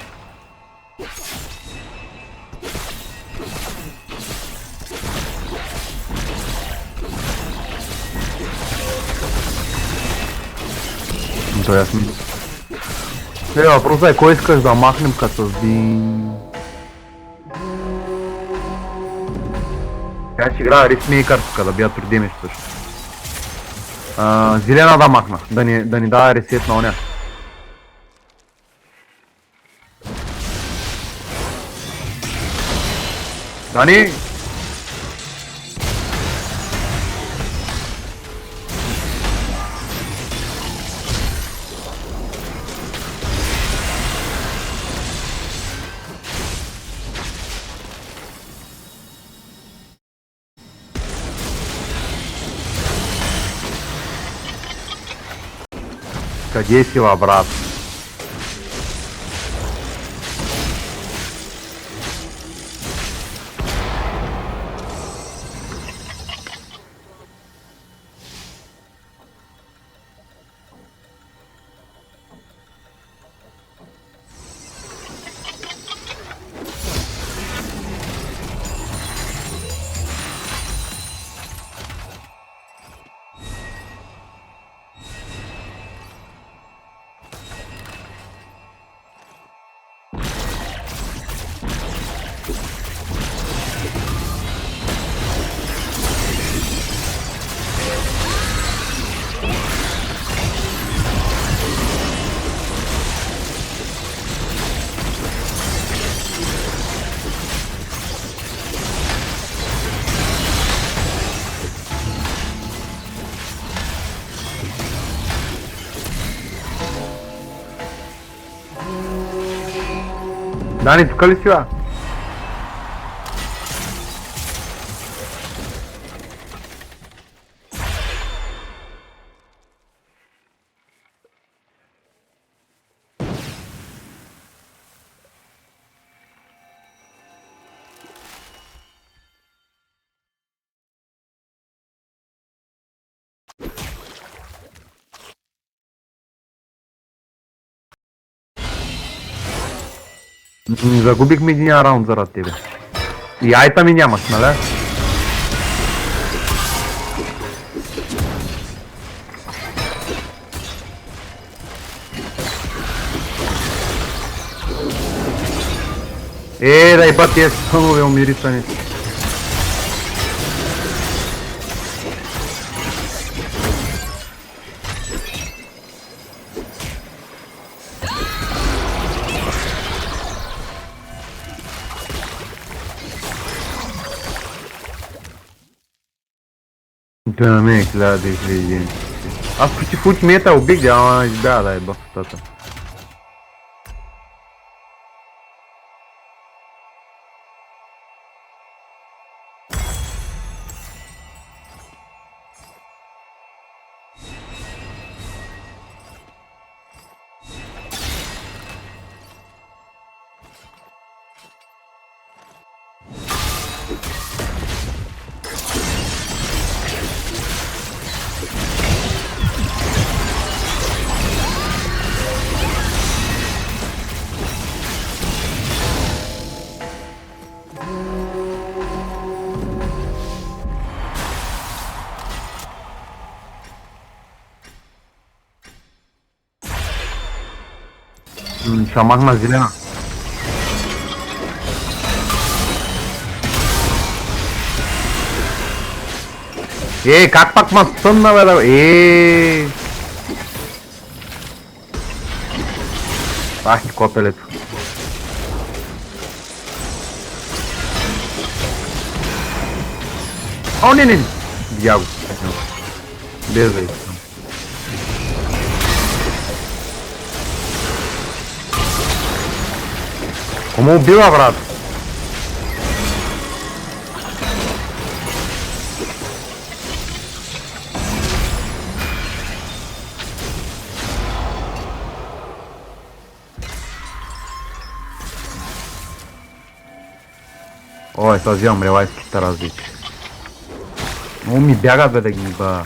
Той аз ми... въпросът е кой искаш да махнем като с Дин... Тя ще играя рисмейкър тук, да бия 3 демидж също. Зелена да махна, да ни дава ресет на оня. Дани! Къде си, брат? Дани, тук ли си, бе? Загубихме един раунд заради тебе. И айта ми нямаш, нали? Да еба тия сънове умирисани. Той на мен е 1200. Аз против ултимейта убих, ама избяга да еба стата. Шамахна зелена. Как пак ма стънна, бе, да... Ах, ти копелето. О, не. Видя го. Без да искам. Кому убила, брат? Ой, сега взимам релайските разлики. Много ми бягат, бе, да ги ба.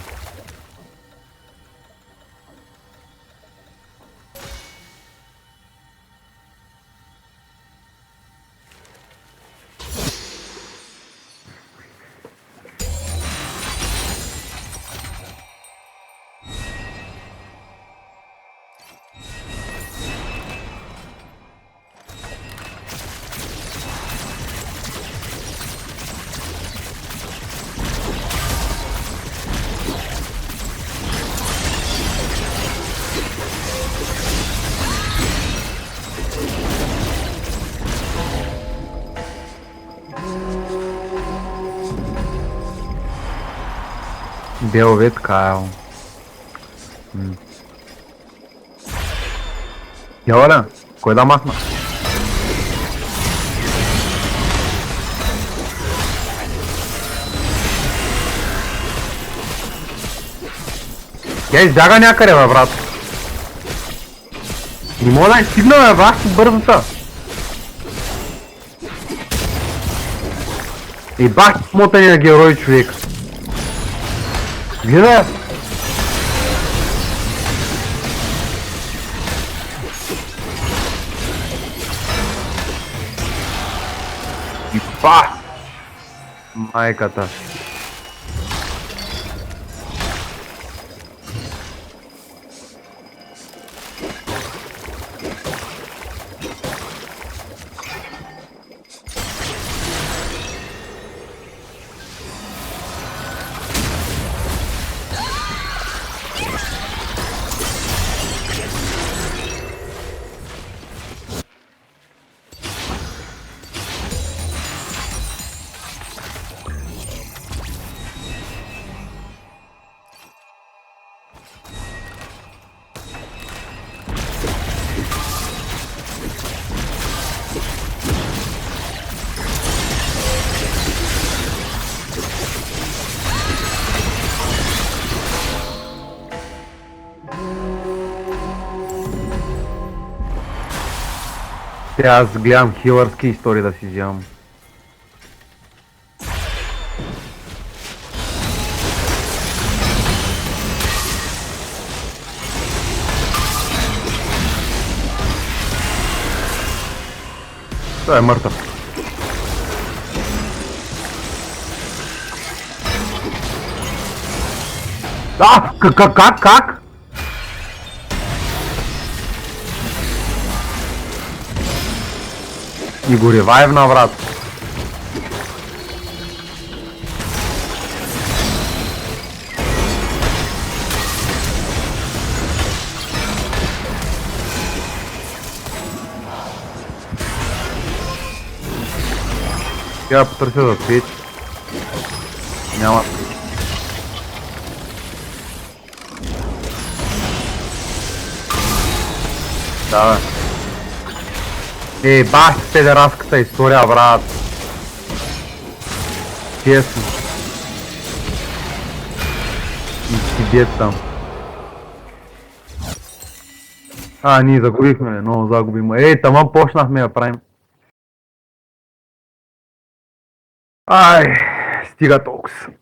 Velvet Kyle. И ahora, кой да махна? Тя избяга някъде, бе, брат. Не мога да стигна, бе, бах си бързата. И бах смотания герой, човек. Гледай! И па! Майката. Те аз гледам хилърски истории да си вземам. Той е мъртъв. Как? И го ревайвна, брат. Сега потърся за свеч. Няма. Да, бе. Бах педераската история, брат. Честно. И сидет там. Ние загубихме, много загубим. Таман почнахме да правим. Стига толкова.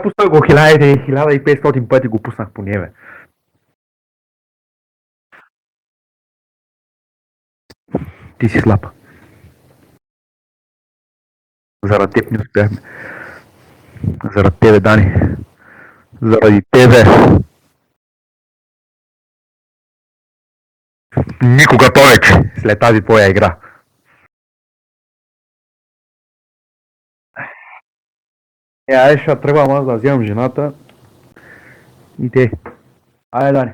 Пуснах го 1500 пъти го пуснах по небе. Ти си слаб. Заради теб не успяхме. Заради тебе, Дани. Заради тебе. Никога повече след тази твоя игра. Ще тръгвам аз да вземам жената и те. Айде, Дани.